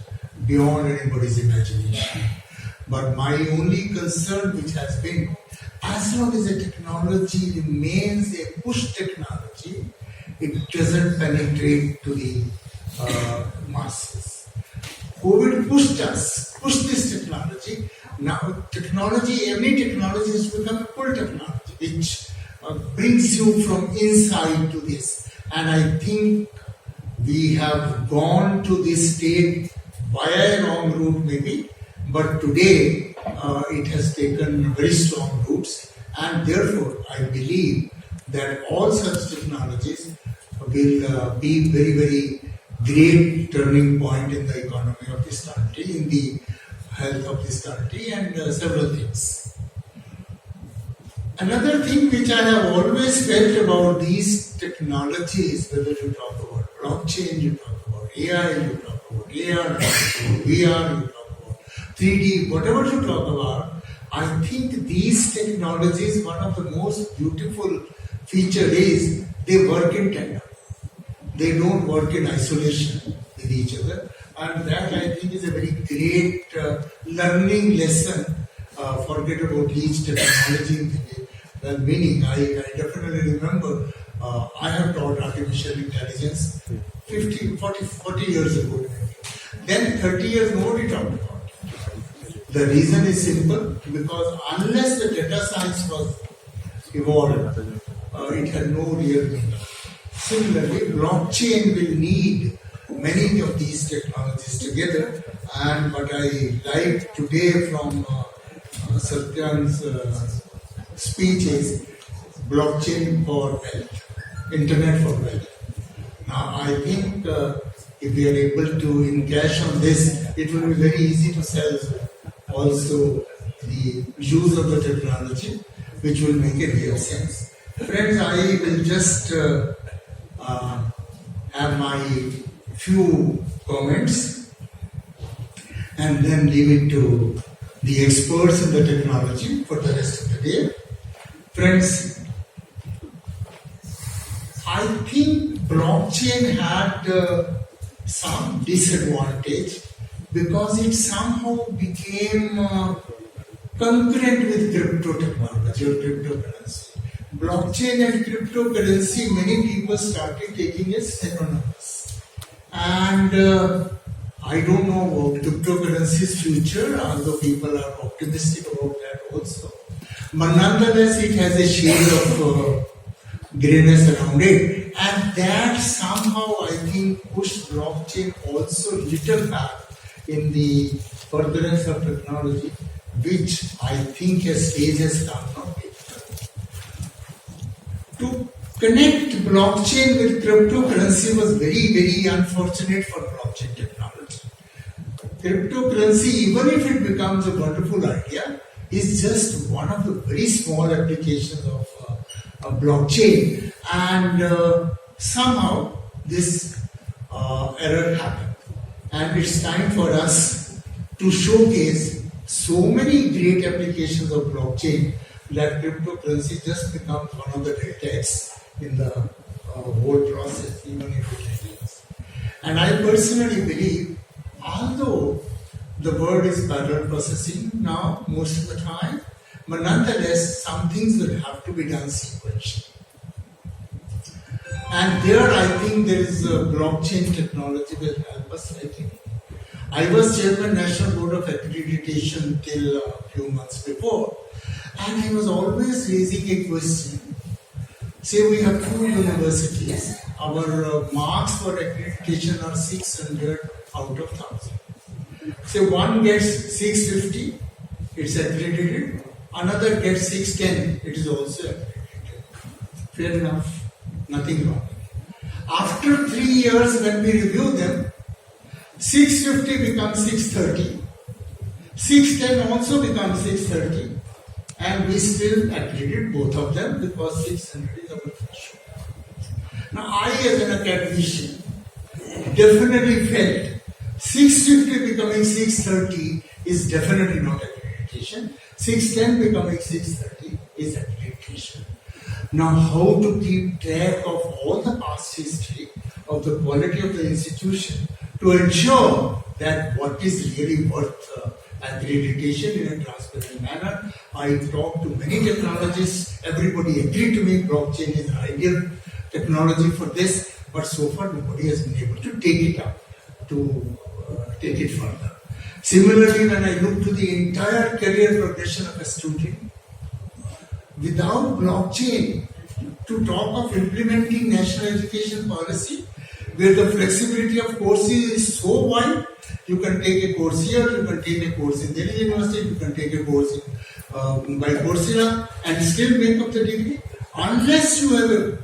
beyond anybody's imagination. But my only concern, which has been, as long as the technology remains a push technology, it doesn't penetrate to the masses. COVID pushed this technology. Now, every technology has become a pull technology, which brings you from inside to this. And I think we have gone to this state via a wrong route maybe, but today it has taken very strong roots, and therefore I believe that all such technologies will be very, very great turning point in the economy of this country, in the health of this country, and several things. Another thing which I have always felt about these technologies, whether you talk about blockchain, you talk about AI, you talk about AR, you talk about VR, you talk about 3D, whatever you talk about, I think these technologies, one of the most beautiful feature is they work in tandem. They don't work in isolation with each other, and that I think is a very great learning lesson. Forget about each technology. Well, meaning, I definitely remember I have taught artificial intelligence 40 years ago. Then 30 years nobody talked about it. The reason is simple, because unless the data science was evolved, it had no real meaning. Similarly, blockchain will need many of these technologies together, and what I like today from Satyan's speech is blockchain for wealth, internet for wealth. Now, I think if we are able to encash on this, it will be very easy to sell also the use of the technology, which will make a real sense. Friends, I will just have my few comments and then leave it to the experts in the technology for the rest of the day. Friends, I think blockchain had some disadvantage because it somehow became concurrent with crypto technology or cryptocurrency. Blockchain and cryptocurrency, many people started taking it synonymous. And I don't know about cryptocurrency's future, although people are optimistic about that also. But nonetheless, it has a shade of grayness around it. And that somehow, I think, pushed blockchain also little back in the furtherance of technology, which I think a stage has come now. To connect blockchain with cryptocurrency was very, very unfortunate for blockchain technology. Cryptocurrency, even if it becomes a wonderful idea, is just one of the very small applications of a blockchain, and somehow this error happened. And it's time for us to showcase so many great applications of blockchain that cryptocurrency just becomes one of the deltas in the whole process, even if it fails. And I personally believe, although the word is parallel processing now most of the time, but nonetheless some things will have to be done sequentially. And there I think there is a blockchain technology will help us, I think. I was chairman National Board of Accreditation till a few months before, and I was always raising a question. Say we have two universities, our marks for accreditation are 600 out of 1000. Say one gets 650, it's accredited, another gets 610, it is also accredited. Fair enough, nothing wrong. After 3 years when we review them, 650 becomes 630, 610 also becomes 630, and we still accredit both of them because 600 is our threshold. Now I as an academician definitely felt 650 becoming 630 is definitely not accreditation, 610 becoming 630 is accreditation. Now how to keep track of all the past history of the quality of the institution to ensure that what is really worth accreditation in a transparent manner. I talked to many technologists, everybody agreed to me blockchain is an ideal technology for this, but so far nobody has been able to take it up, to take it further. Similarly, when I look to the entire career progression of a student, without blockchain, to talk of implementing national education policy, where the flexibility of courses is so wide, you can take a course here, you can take a course in Delhi University, you can take a course by Coursera and still make up the degree. Unless you have a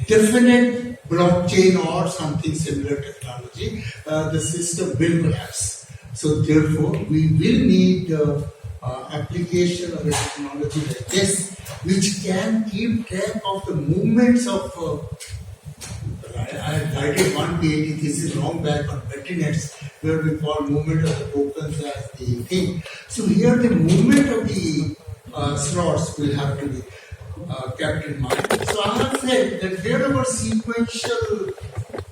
definite blockchain or something similar technology, the system will collapse. So therefore, we will need application of a technology like this, which can keep track of the movements of I guided one PhD thesis long back on Petinets, where we call movement of the tokens as the thing. So here the movement of the slots will have to be kept in mind. So I have felt that wherever sequential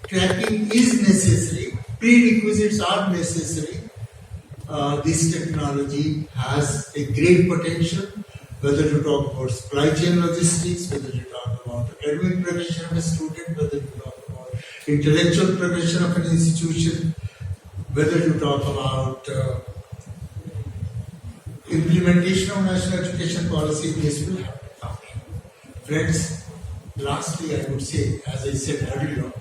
tracking is necessary, prerequisites are necessary, this technology has a great potential, whether to talk about supply chain logistics, whether to talk about academic progression of a student, whether to talk about intellectual progression of an institution, whether to talk about implementation of national education policy, this will happen. Friends, lastly I would say, as I said earlier,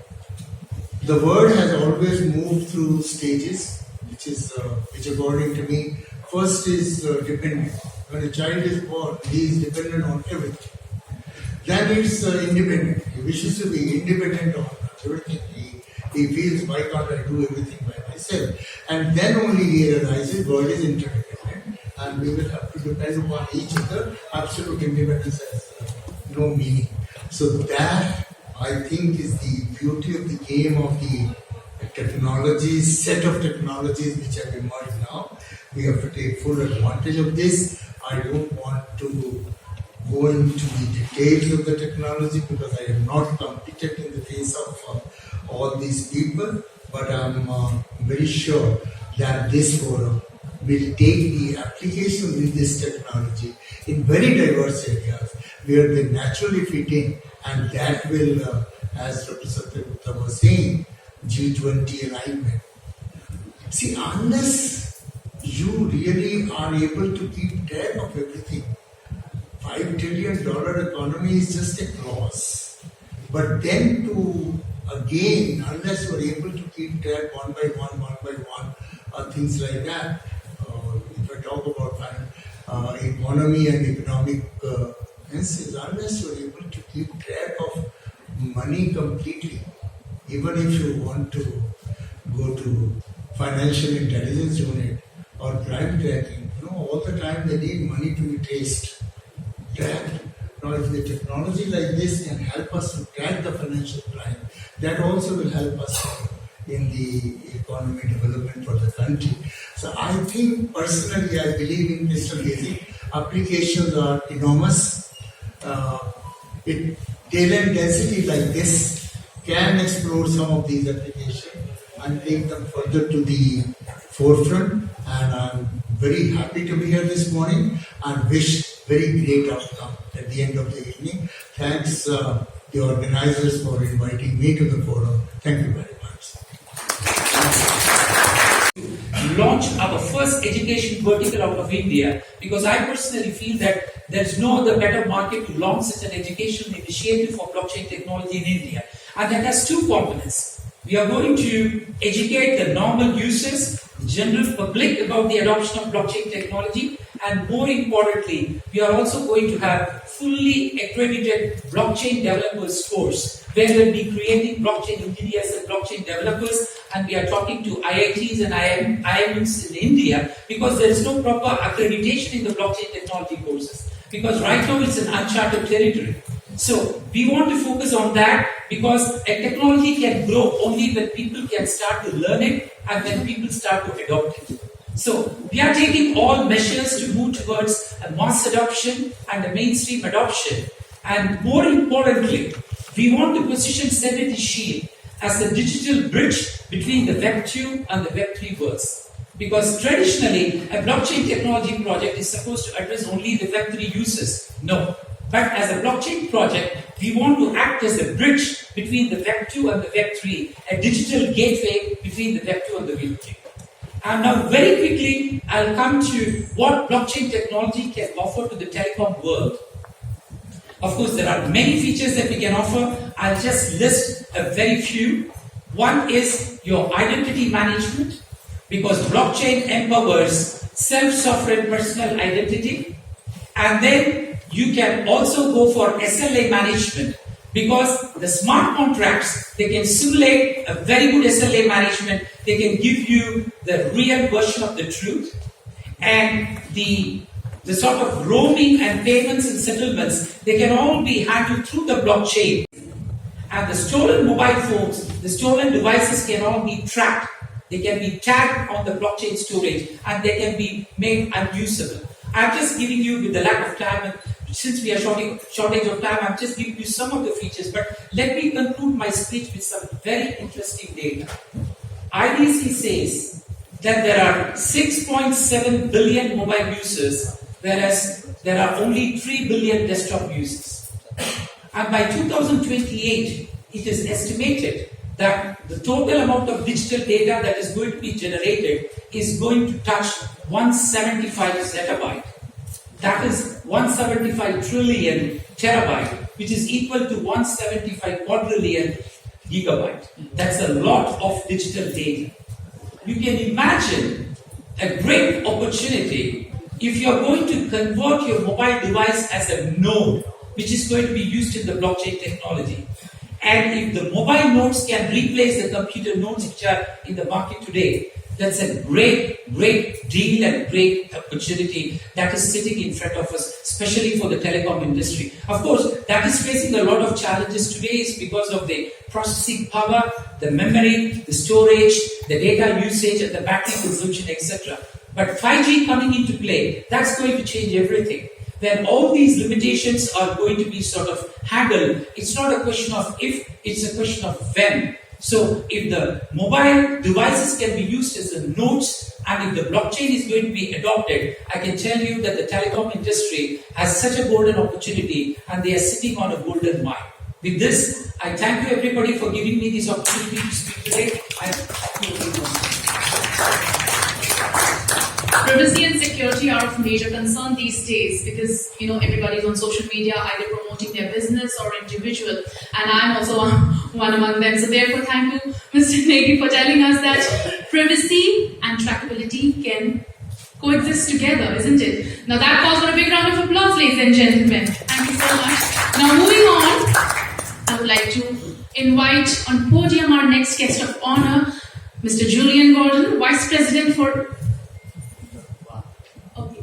the world has always moved through stages, which according to me, first is dependent. When a child is born, he is dependent on everything. Then it's independent. He wishes to be independent on everything. He feels, why can't I do everything by myself? And then only he realizes world is interdependent and we will have to depend upon each other. Absolute independence has no meaning. So that, I think, is the beauty of the game of the technologies, set of technologies which have emerged now. We have to take full advantage of this. I don't want to go into the details of the technology because I am not competent in the face of all these people, but I'm very sure that this forum will take the application of this technology in very diverse areas where they naturally fit in, and that will, as Dr. Satyagupta was saying, G20 alignment. See, unless you really are able to keep track of everything, $5 trillion economy is just a clause. But then to again, unless you are able to keep track one by one, things like that, economy and economic is unless you're able to keep track of money completely. Even if you want to go to financial intelligence unit or crime tracking, all the time they need money to be tracked. Now, if the technology like this can help us to track the financial crime, that also will help us in the economy development for the country. So I think personally, I believe in digital gazing. Applications are enormous. Talent density like this can explore some of these applications and take them further to the forefront. And I'm very happy to be here this morning and wish very great outcome at the end of the evening. Thanks the organizers for inviting me to the forum. Thank you very much. Launch our first education vertical out of India, because I personally feel that there's no other better market to launch such an educational initiative for blockchain technology in India. And that has two components. We are going to educate the normal users, the general public, about the adoption of blockchain technology, and more importantly, we are also going to have fully accredited blockchain developers course, where we'll be creating blockchain engineers and blockchain developers, and we are talking to IITs and IIMs in India, because there is no proper accreditation in the blockchain technology courses, because right now it's an uncharted territory. So we want to focus on that, because a technology can grow only when people can start to learn it and when people start to adopt it. So we are taking all measures to move towards a mass adoption and a mainstream adoption. And more importantly, we want to position Serenity Shield as the digital bridge between the Web 2 and the Web 3 worlds. Because traditionally, a blockchain technology project is supposed to address only the Web 3 users. No. But as a blockchain project, we want to act as the bridge between the Web 2 and the Web 3, a digital gateway between the Web 2 and the Web 3. And now very quickly, I'll come to what blockchain technology can offer to the telecom world. Of course, there are many features that we can offer. I'll just list a very few. One is your identity management, because blockchain empowers self-sovereign personal identity. And then you can also go for SLA management, because the smart contracts, they can simulate a very good SLA management. They can give you the real version of the truth. And the sort of roaming and payments and settlements, they can all be handled through the blockchain. And the stolen mobile phones, the stolen devices can all be tracked. They can be tagged on the blockchain storage, and they can be made unusable. I'm just giving you, with the lack of time, and since we are shortage of time, I'm just giving you some of the features. But let me conclude my speech with some very interesting data. IDC says that there are 6.7 billion mobile users, whereas there are only 3 billion desktop users. And by 2028, it is estimated that the total amount of digital data that is going to be generated is going to touch 175 zettabyte. That is 175 trillion terabyte, which is equal to 175 quadrillion gigabyte. That's a lot of digital data. You can imagine a great opportunity if you're going to convert your mobile device as a node, which is going to be used in the blockchain technology. And if the mobile nodes can replace the computer nodes which are in the market today, that's a great deal and great opportunity that is sitting in front of us, especially for the telecom industry. Of course, that is facing a lot of challenges today is because of the processing power, the memory, the storage, the data usage, and the battery consumption, etc. But 5G coming into play, that's going to change everything. When all these limitations are going to be sort of handled, it's not a question of if, it's a question of when. So if the mobile devices can be used as the nodes, and if the blockchain is going to be adopted, I can tell you that the telecom industry has such a golden opportunity, and they are sitting on a golden mine. With this, I thank you everybody for giving me this opportunity to speak today. Privacy and security are of major concern these days because everybody's on social media either promoting their business or individual, and I'm also one among them. So therefore, thank you, Mr. Negi, for telling us that privacy and trackability can coexist together, isn't it? Now that calls for a big round of applause, ladies and gentlemen. Thank you so much. Now moving on, I would like to invite on podium our next guest of honor, Mr. Julian Gordon, Vice President for... Okay.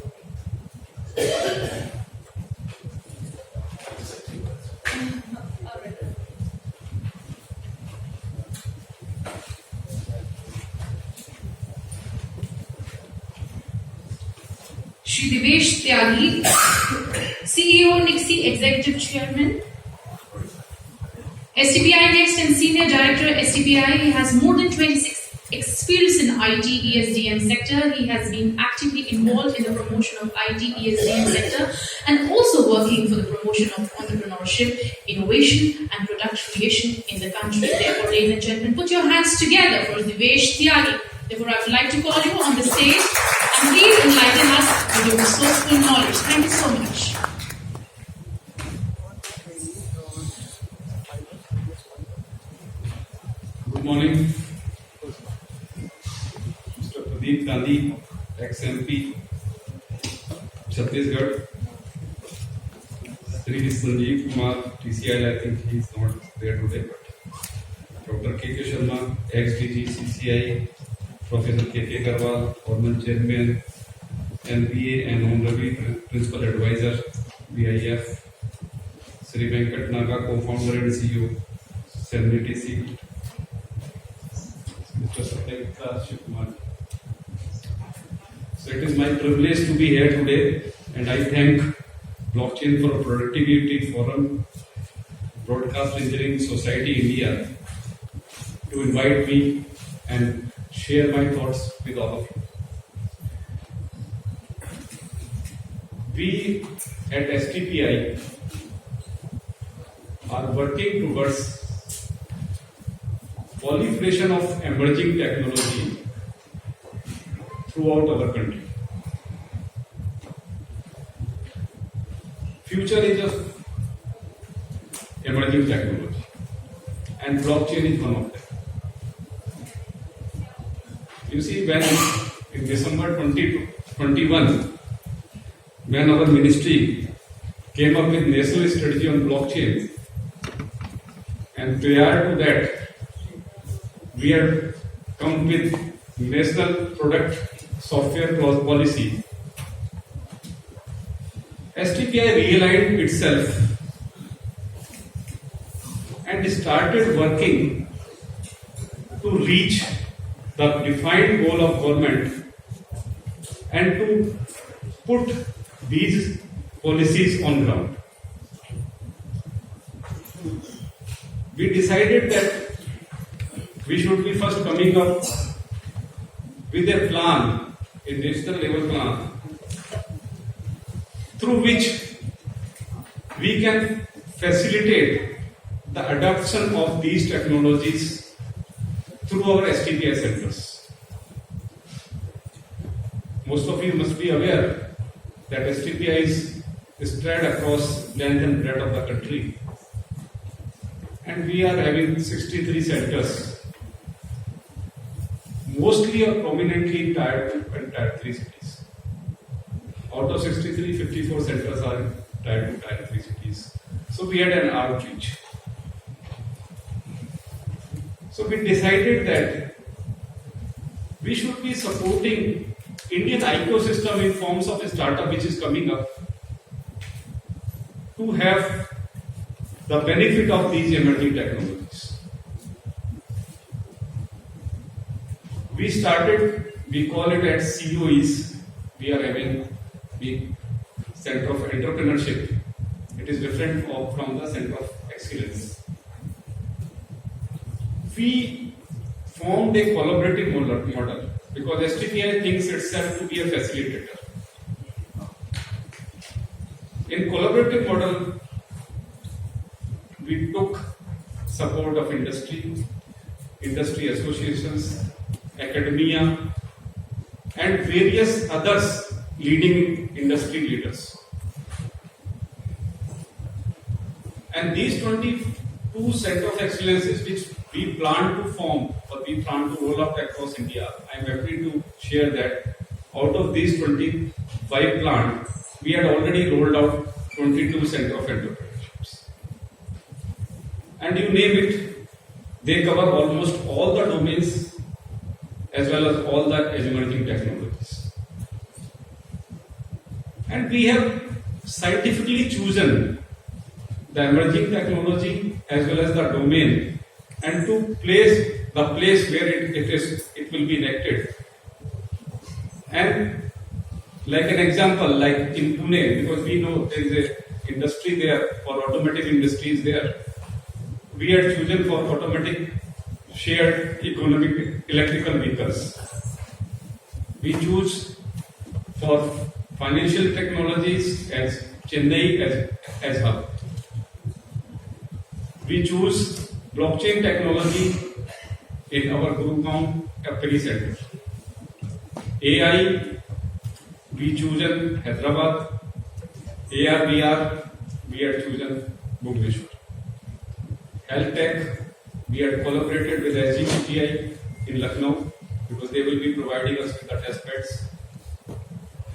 Shri Devesh Tyagi, CEO Nixie Executive Chairman, STPI Next and Senior Director STPI. He has more than 26 experience in IT ESDM sector. He has been actively involved in the promotion of IT ESDM sector and also working for the promotion of entrepreneurship, innovation and product creation in the country. Therefore, ladies and gentlemen, put your hands together for Devesh Tyagi. Therefore, I would like to call you on the stage and please enlighten us with your resourceful knowledge. Thank you so much. Good morning, Mr. Pradeep Gandhi, ex-MP, Chhattisgarh, Sri Sanjeev Kumar, TCI, I think he is not there today, but Dr. K.K. Sharma, ex-DG, CCI, Professor K.K. Garwal, former Chairman, NPA and Honorary Principal Advisor, BIF, Sri Venkat Naga, Co-Founder and CEO, Serenity Seat, Mr. Satyakta Shivkumar. So it is my privilege to be here today, and I thank Blockchain for Productivity Forum, Broadcast Engineering Society India to invite me and share my thoughts with all of you. We at STPI are working towards proliferation of emerging technology throughout our country. Future is of emerging technology, and blockchain is one of them. You see, when in December 2021, when our ministry came up with national strategy on blockchain, and prior to that, we had come with national product software policy. STPI realigned itself and started working to reach the defined goal of government and to put these policies on ground. We decided that we should be first coming up with a plan, a national level plan, through which we can facilitate the adoption of these technologies through our STPI centers. Most of you must be aware that STPI is spread across length and breadth of the country, and we are having 63 centers, mostly or prominently in Tier 2 and Tier 3 cities. Out of 63, 54 centers are in Tier 2, Tier 3 cities. So we had an outreach. So we decided that we should be supporting Indian ecosystem in forms of a startup which is coming up to have the benefit of these emerging technologies. We started, we call it as COEs. We are having the Center of Entrepreneurship. It is different from the Center of Excellence. We formed a collaborative model because STPI thinks itself to be a facilitator. In collaborative model, we took support of industry associations, academia, and various others leading industry leaders. And these 22 Center of Excellences which we plan to form or we plan to roll out across India, I am happy to share that out of these 25 plants, we had already rolled out 22 center of entrepreneurships. And you name it, they cover almost all the domains as well as all the emerging technologies. And we have scientifically chosen the emerging technology as well as the domain and to place the place where it will be enacted. And like an example, like in Pune, because we know there is a industry there for automotive industries there, we had chosen for automatic shared economic electrical vehicles. We choose for financial technologies as Chennai as hub. We choose blockchain technology in our Gurugram Kapri Center. AI, we chosen Hyderabad. AR/VR, we had chosen Bhubaneswar. Health tech, we had collaborated with SGPTI in Lucknow because they will be providing us with the test beds.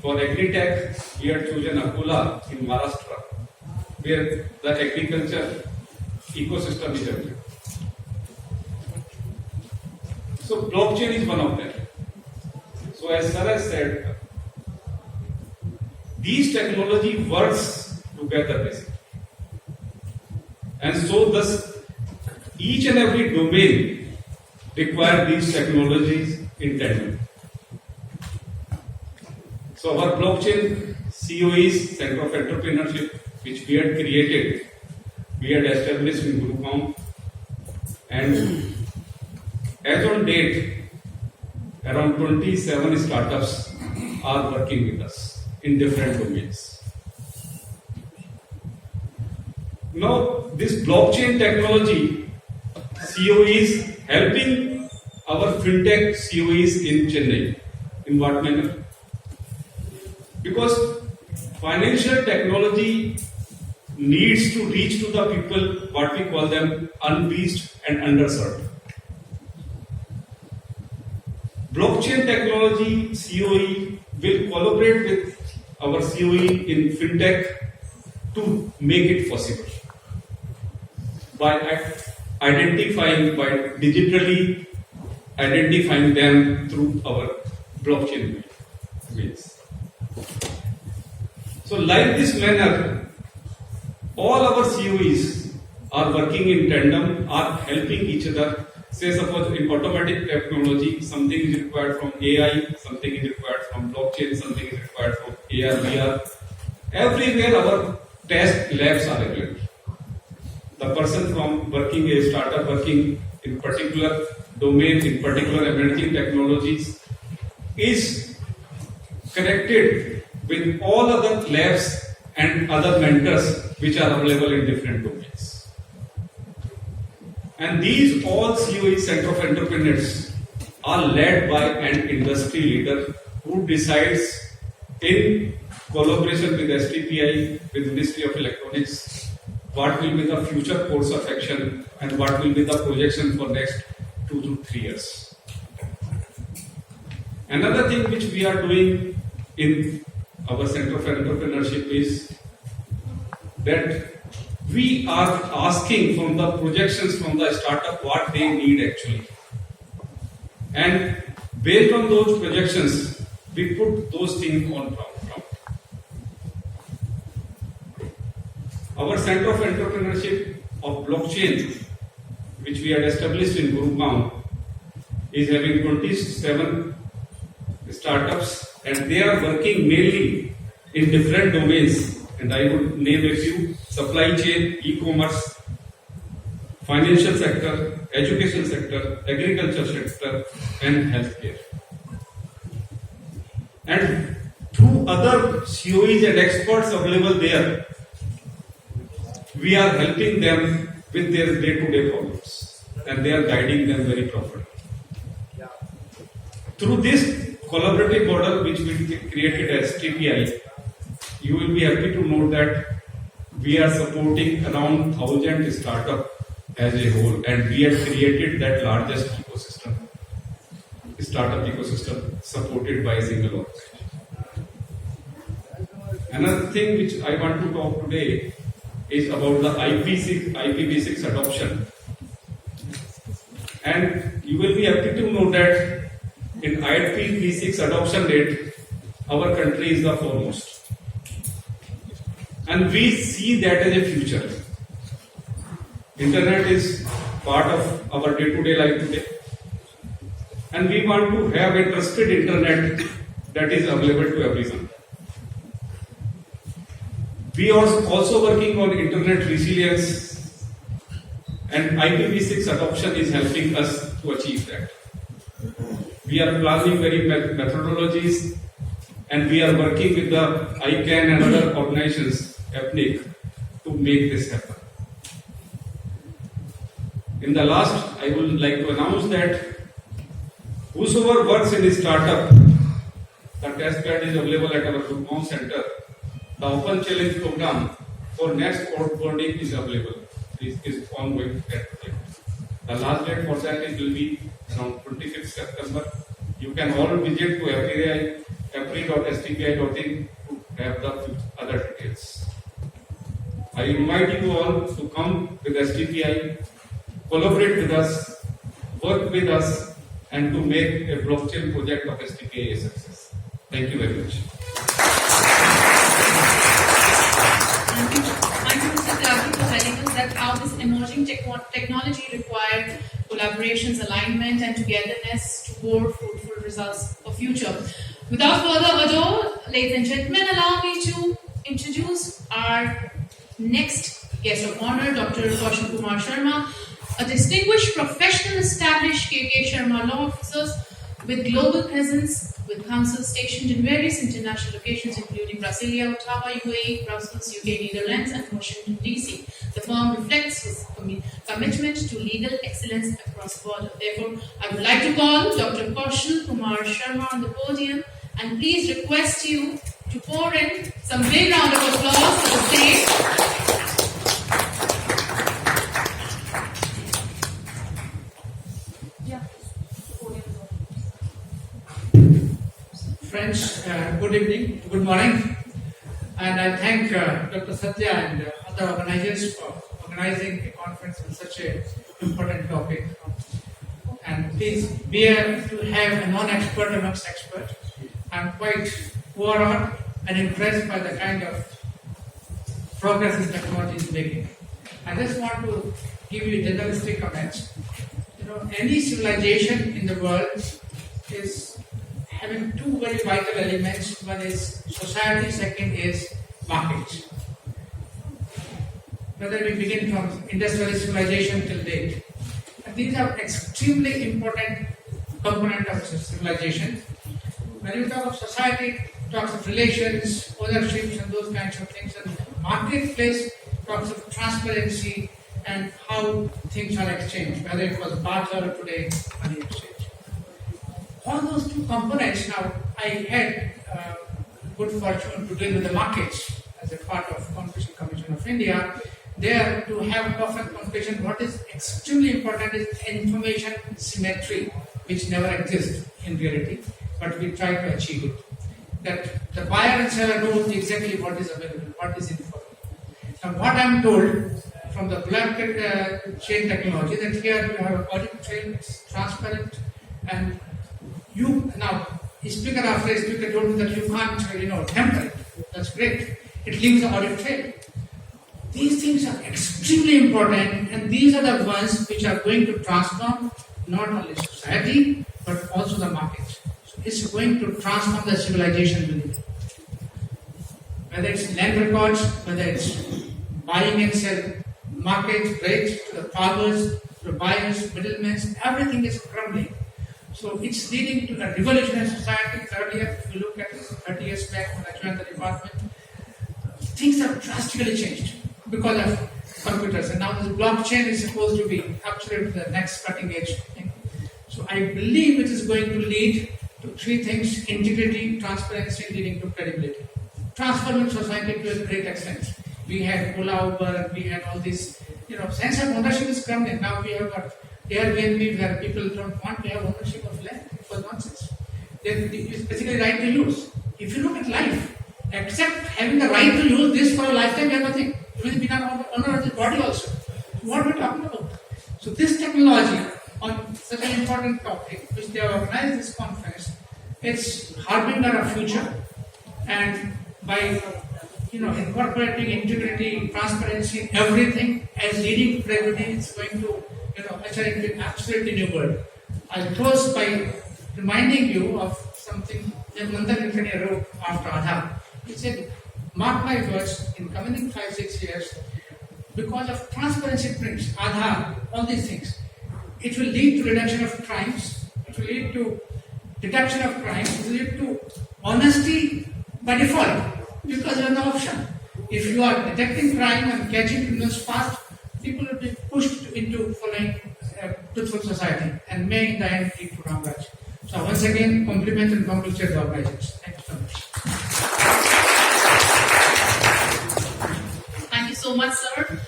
For agri-tech, we had chosen Akola in Maharashtra, where the agriculture ecosystem is available. So blockchain is one of them. So as Sarah said, these technology works together basically. And so thus each and every domain require these technologies in tandem. So our blockchain COEs, Center of Entrepreneurship, which we had created, we had established in Gurugram, and as on date, around 27 startups are working with us in different domains. Now, this blockchain technology COE is helping our fintech COEs in Chennai. In what manner? Because financial technology needs to reach to the people, what we call them, unreached and underserved. Blockchain technology COE will collaborate with our COE in fintech to make it possible by digitally identifying them through our blockchain ways. So like this manner, all our COEs are working in tandem, are helping each other. Say suppose in automatic technology, something is required from AI, something is required from blockchain, something is required from AR/VR. Everywhere our test labs are available. The person from working a startup working in particular domain, in particular emerging technologies, is connected with all other labs and other mentors which are available in different domains. And these all COE Center of Entrepreneurs are led by an industry leader who decides in collaboration with STPI, with Ministry of Electronics, what will be the future course of action and what will be the projection for next 2 to 3 years. Another thing which we are doing in our Center of Entrepreneurship is that we are asking from the projections from the startup what they need actually. And based on those projections, we put those things on ground. Our Center of Entrepreneurship of Blockchain, which we had established in Gurugram, is having 27 startups, and they are working mainly in different domains. And I would name a few: supply chain, e-commerce, financial sector, education sector, agriculture sector, and healthcare. And through other COEs and experts available there, we are helping them with their day-to-day problems, and they are guiding them very properly. Through this collaborative model which we created as TPI, you will be happy to know that we are supporting around 1,000 startups as a whole, and we have created that largest ecosystem. startup ecosystem supported by a single organization. Another thing which I want to talk today is about the IPv6 adoption. And you will be happy to know that in IPv6 adoption rate, our country is the foremost. And we see that as a future. Internet is part of our day-to-day life today. And we want to have a trusted internet that is available to everyone. We are also working on internet resilience, and IPv6 adoption is helping us to achieve that. We are planning very methodologies, and we are working with the ICANN and other organizations, ethnic, to make this happen. In the last, I would like to announce that whosoever works in a startup, the test bed is available at our Gurgaon center. The Open Challenge program for next onboarding is available. This is ongoing at the time. The last date for that will be around 25th September. You can all visit to apri.stpi.in to have the other details. I invite you all to come with STPI, collaborate with us, work with us, and to make a blockchain project of STPI a success. Thank you very much. Thank you, Mr. Rafi, for telling us that how this emerging technology required collaborations, alignment, and togetherness to bore fruitful results for future. Without further ado, ladies and gentlemen, allow me to introduce our next guest of honor, Dr. Kaushal Kumar Sharma, a distinguished professional established KK Sharma law officers with global presence, with counsel stationed in various international locations including Brasilia, Ottawa, UAE, Brussels, UK, Netherlands, and Washington, D.C. The firm reflects his commitment to legal excellence across the border. Therefore, I would like to call Dr. Kaushal Kumar Sharma on the podium and please request you to pour in some big round of applause for the stage. Friends, good evening, good morning, and I thank Dr. Satya and other organizers for organizing a conference on such an important topic. And please bear to have a non-expert amongst experts. I'm quite overawed and impressed by the kind of progress this technology is making. I just want to give you generalistic comments. Any civilization in the world is having two very vital elements. One is society, second is market. Whether we begin from industrial civilization till date. And these are extremely important components of civilization. When you talk of society, it talks of relations, ownerships and those kinds of things. And marketplace talks of transparency and how things are exchanged, whether it was barter or today money exchange. All those two components, now I had good fortune to deal with the markets as a part of Competition Commission of India. There to have perfect competition, what is extremely important is information symmetry, which never exists in reality, but we try to achieve it. That the buyer and seller knows exactly what is available, what is informed. Now what I am told from the blockchain technology, that here you have an audit trail, it's transparent, and you now, speaker after speaker told me that you can't, temper it. That's great. It leaves the audit trail. These things are extremely important, and these are the ones which are going to transform not only society but also the market. So it's going to transform the civilization within it. Whether it's land records, whether it's buying and selling, market rates to the farmers, to the buyers, middlemen, everything is crumbling. So it's leading to a revolution in society. Earlier, if you look at 30 years back when I joined the department, things have drastically changed because of computers. And now this blockchain is supposed to be absolutely the next cutting edge thing. So I believe it is going to lead to three things: integrity, transparency, leading to credibility. Transforming society to a great extent. We had Ola, Uber, and we had all these, sense of ownership is crumbling. Now we have got Airbnb where people don't want to have ownership of land. For also nonsense. It's basically right to use. If you look at life, except having the right to use this for a lifetime, you have nothing. Even we are honor of the body also. What are we talking about? So this technology on such an important topic, which they have organized this conference, it's harbinger of future, and by incorporating integrity, transparency in everything as leading credibility, it's going to usher into an absolutely new world. I'll close by reminding you of something that Nandan wrote after Aadhaar. He said, mark my words, in coming 5-6 years, because of transparency prints, Aadhaar, all these things, it will lead to reduction of crimes, it will lead to detection of crimes, it will lead to honesty by default, because there is no option. If you are detecting crime and catching criminals fast, people will be pushed into following a truthful society and may in the end lead to wrong action. So once again, compliment and congratulate the organizers. Thank you so much. Thank you so much, sir.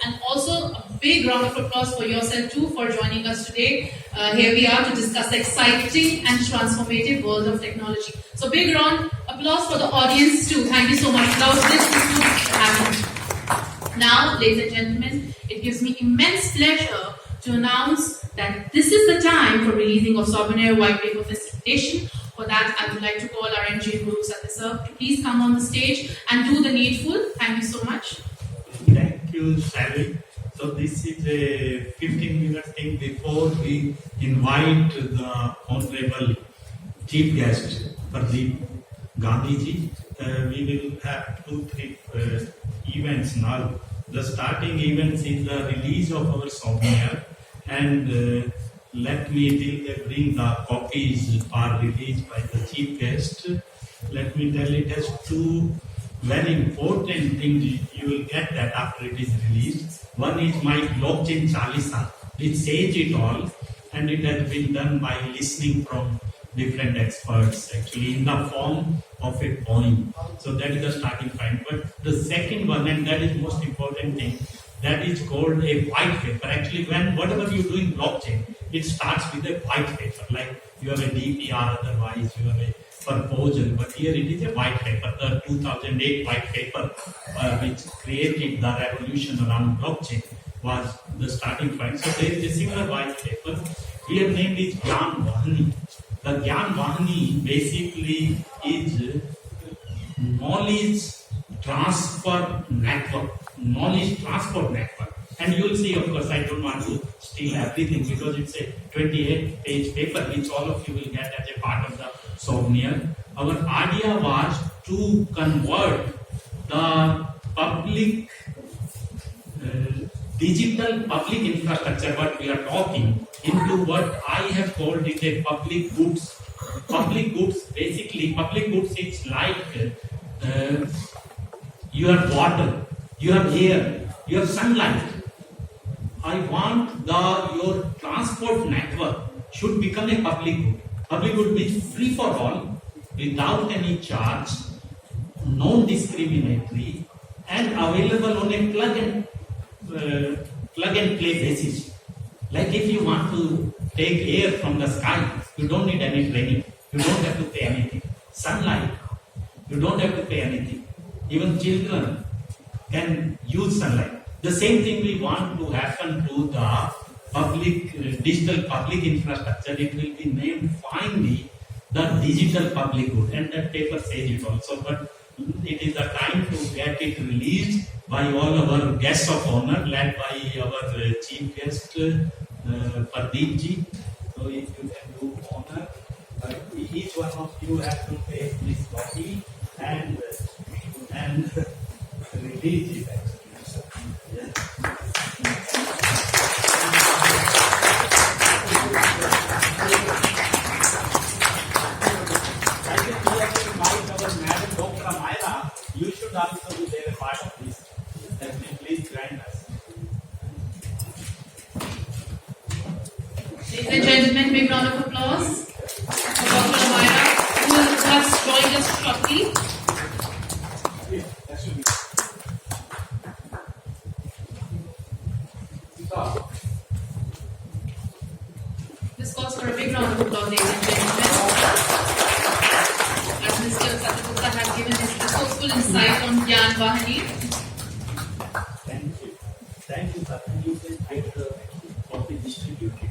And also a big round of applause for yourself too for joining us today. Here we are to discuss the exciting and transformative world of technology. So big round applause for the audience too. Thank you so much. Without this would happen. Now, ladies and gentlemen, it gives me immense pleasure to announce that this is the time for releasing of Souvenir White Paper Facilitation. For that, I would like to call our MG Guru Sir to please come on the stage and do the needful. Thank you so much. Thank you, Sally. So this is a 15-minute thing before we invite the Honorable Chief Guest, Pradeep Gandhi ji. We will have 2-3 events now. The starting events is the release of our souvenir, and let me, till they bring the copies are released by the chief guest, let me tell it as 2 very important things you will get that after it is released. One is my blockchain Chalisa, which says it all, and it has been done by listening from different experts, actually in the form of a poem. So that is the starting point. But the second one, and that is most important thing, that is called a white paper. Actually, whatever you do in blockchain, it starts with a white paper. Like you have a DPR, otherwise you have a proposal, but here it is a white paper. The 2008 white paper, which created the revolution around blockchain, was the starting point. So there is a similar white paper. Here named is Gyan Vahani. The Gyan Vahani basically is knowledge transfer network. And you will see, of course, I don't want to steal everything because it's a 28-page paper which all of you will get as a part of the souvenir. Our idea was to convert the public, digital public infrastructure, what we are talking, into what I have called it a public goods. Public goods, basically, public goods is like your water, you have air, you have sunlight. I want your transport network should become a public good. Public good means free for all, without any charge, non-discriminatory, and available on a plug and play basis. Like if you want to take air from the sky, you don't need any training. You don't have to pay anything. Sunlight, you don't have to pay anything. Even children can use sunlight. The same thing we want to happen to the public, digital public infrastructure. It will be named finally the digital public good, and that paper says it also. But it is the time to get it released by all our guests of honor, led by our chief guest Pradeep ji. So if you can do honor, each one of you have to take this copy and release it. You should also be there a part of this. Let me please grant us. Ladies and gentlemen, big round of applause for Dr. Amira, who has joined us shortly. This calls for a big round of applause, ladies and gentlemen. resourceful insight on Gyan Vahani. Thank you. Thank you, sir. And you can get the copy distributed.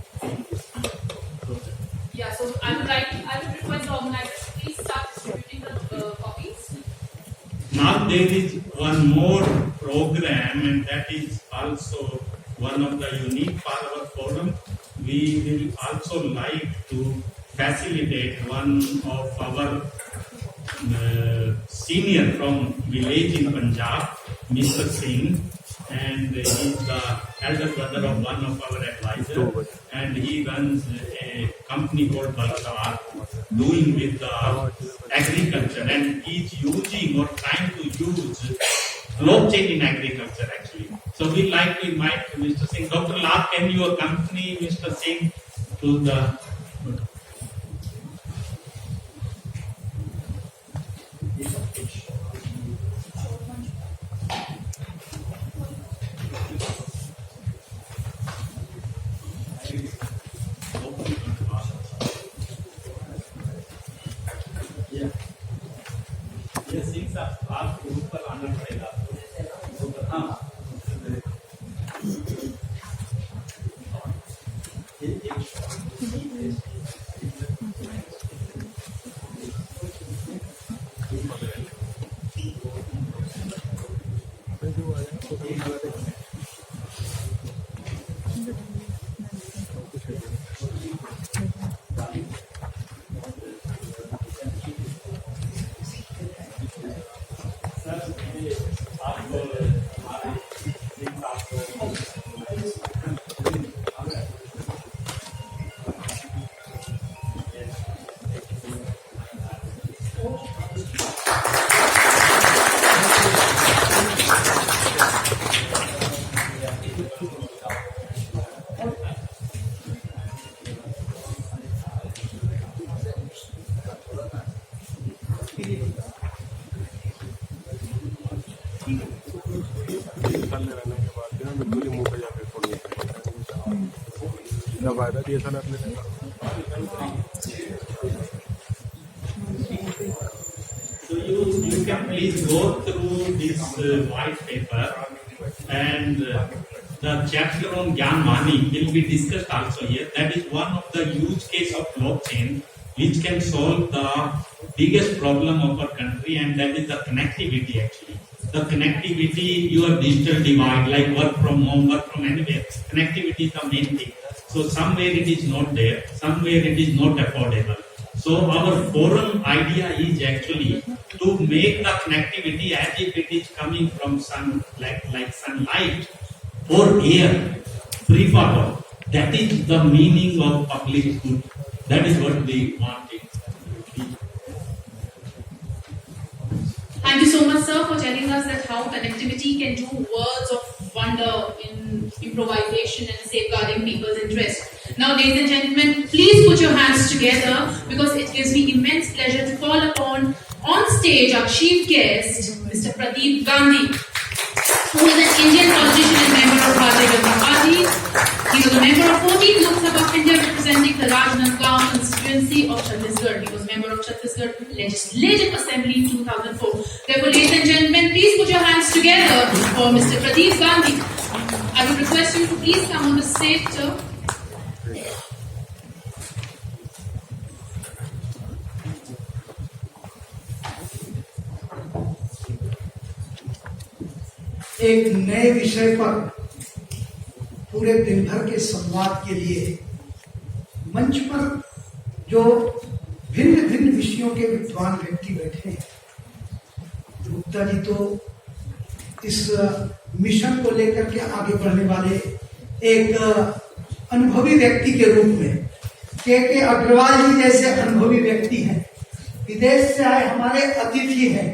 Yeah, so I would request the organizers to please start distributing the copies. Now there is one more program, and that is also one of the unique part of our forum. We will also like to facilitate one of our senior from village in Punjab, Mr. Singh, and he is the elder brother of one of our advisors, and he runs a company called BHARAT, doing with the agriculture, and he is using or trying to use blockchain in agriculture actually. So we like to invite Mr. Singh. Dr. Lal, can you accompany Mr. Singh to the... ये सिंह साहब आपके ऊपर आना पड़ेगा आपको। हाँ So you can please go through this white paper, and the chapter on Gyan Vahani will be discussed also here. That is one of the use case of blockchain which can solve the biggest problem of our country, and that is the connectivity actually. The connectivity, your digital divide, like work from home, work from anywhere, connectivity is the main thing. So somewhere it is not there, somewhere it is not affordable. So our forum idea is actually to make the connectivity as if it is coming from sun, like sunlight or air, free for all. That is the meaning of public good. That is what we wanted. Thank you so much, sir, for telling us that how connectivity can do words of wonder in improvisation and safeguarding people's interest. Now, ladies and gentlemen, please put your hands together because it gives me immense pleasure to call upon on stage our chief guest, Mr. Pradeep Gandhi, who is an Indian politician and member of Bharatiya Janata Party. He was a member of 14th Lok Sabha of India representing the Rajnandgaon constituency of Chhattisgarh. He was member of Chhattisgarh Legislative Assembly in 2004. Therefore, ladies and gentlemen, please put your hands together for Mr. Pradeep Gandhi. I would request you to please come on the stage, sir. एक नए विषय पर पूरे दिन भर के संवाद के लिए मंच पर जो भिन्न भिन्न विषयों के विद्वान व्यक्ति बैठे हैं, गुप्ता जी तो इस मिशन को लेकर के आगे बढ़ने वाले एक अनुभवी व्यक्ति के रूप में, के अग्रवाल जी जैसे अनुभवी व्यक्ति हैं, विदेश से आए हमारे अतिथि हैं,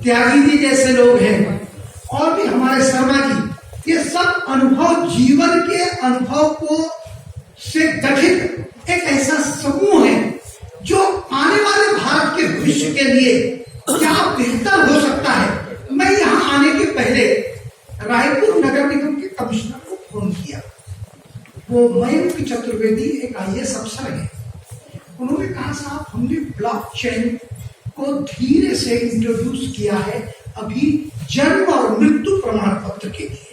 त्यागी जी जैसे लोग हैं, और भी हमारे शर्मा जी, ये सब अनुभव, जीवन के अनुभव को से गठित एक ऐसा समूह है जो आने वाले भारत के भविष्य के लिए क्या बेहतर हो सकता है। मैं यहाँ आने के पहले रायपुर नगर निगम के कमिश्नर को फोन किया। वो मयूर चतुर्वेदी एक IAS अफसर है। उन्होंने कहा, साहब हमने ब्लॉकचेन को को धीरे से इंट्रोड्यूस किया है अभी जन्म और मृत्यु प्रमाण पत्र के लिए,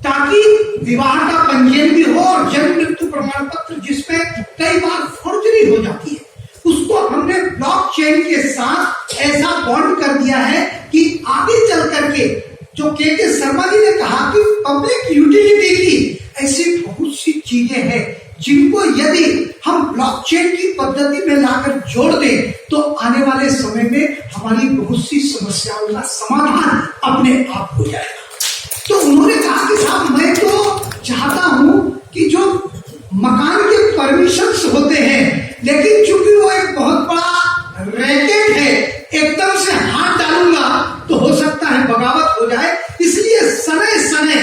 ताकि विवाह का पंजीयन भी हो और जन्म मृत्यु प्रमाण पत्र जिसमें कई बार फॉर्जरी हो जाती है, उसको हमने ब्लॉकचेन के साथ ऐसा बॉन्ड कर दिया है कि आगे चल करके जो के शर्मा जी ने कहा कि पब्लिक यूटिलिटी की ऐसी बहुत सी चीजें हैं जिनको यदि हम ब्लॉकचेन की पद्धति में लाकर जोड़ दें तो आने वाले समय में हमारी बहुत सी समस्याओं का समाधान अपने आप हो जाएगा। तो उन्होंने कहा कि साहब मैं तो चाहता हूं कि जो मकान के परमिशंस होते हैं, लेकिन चूंकि वो एक बहुत बड़ा रैकेट है, एकदम से हाथ डालूंगा तो हो सकता है बगावत हो जाए, इसलिए सने सने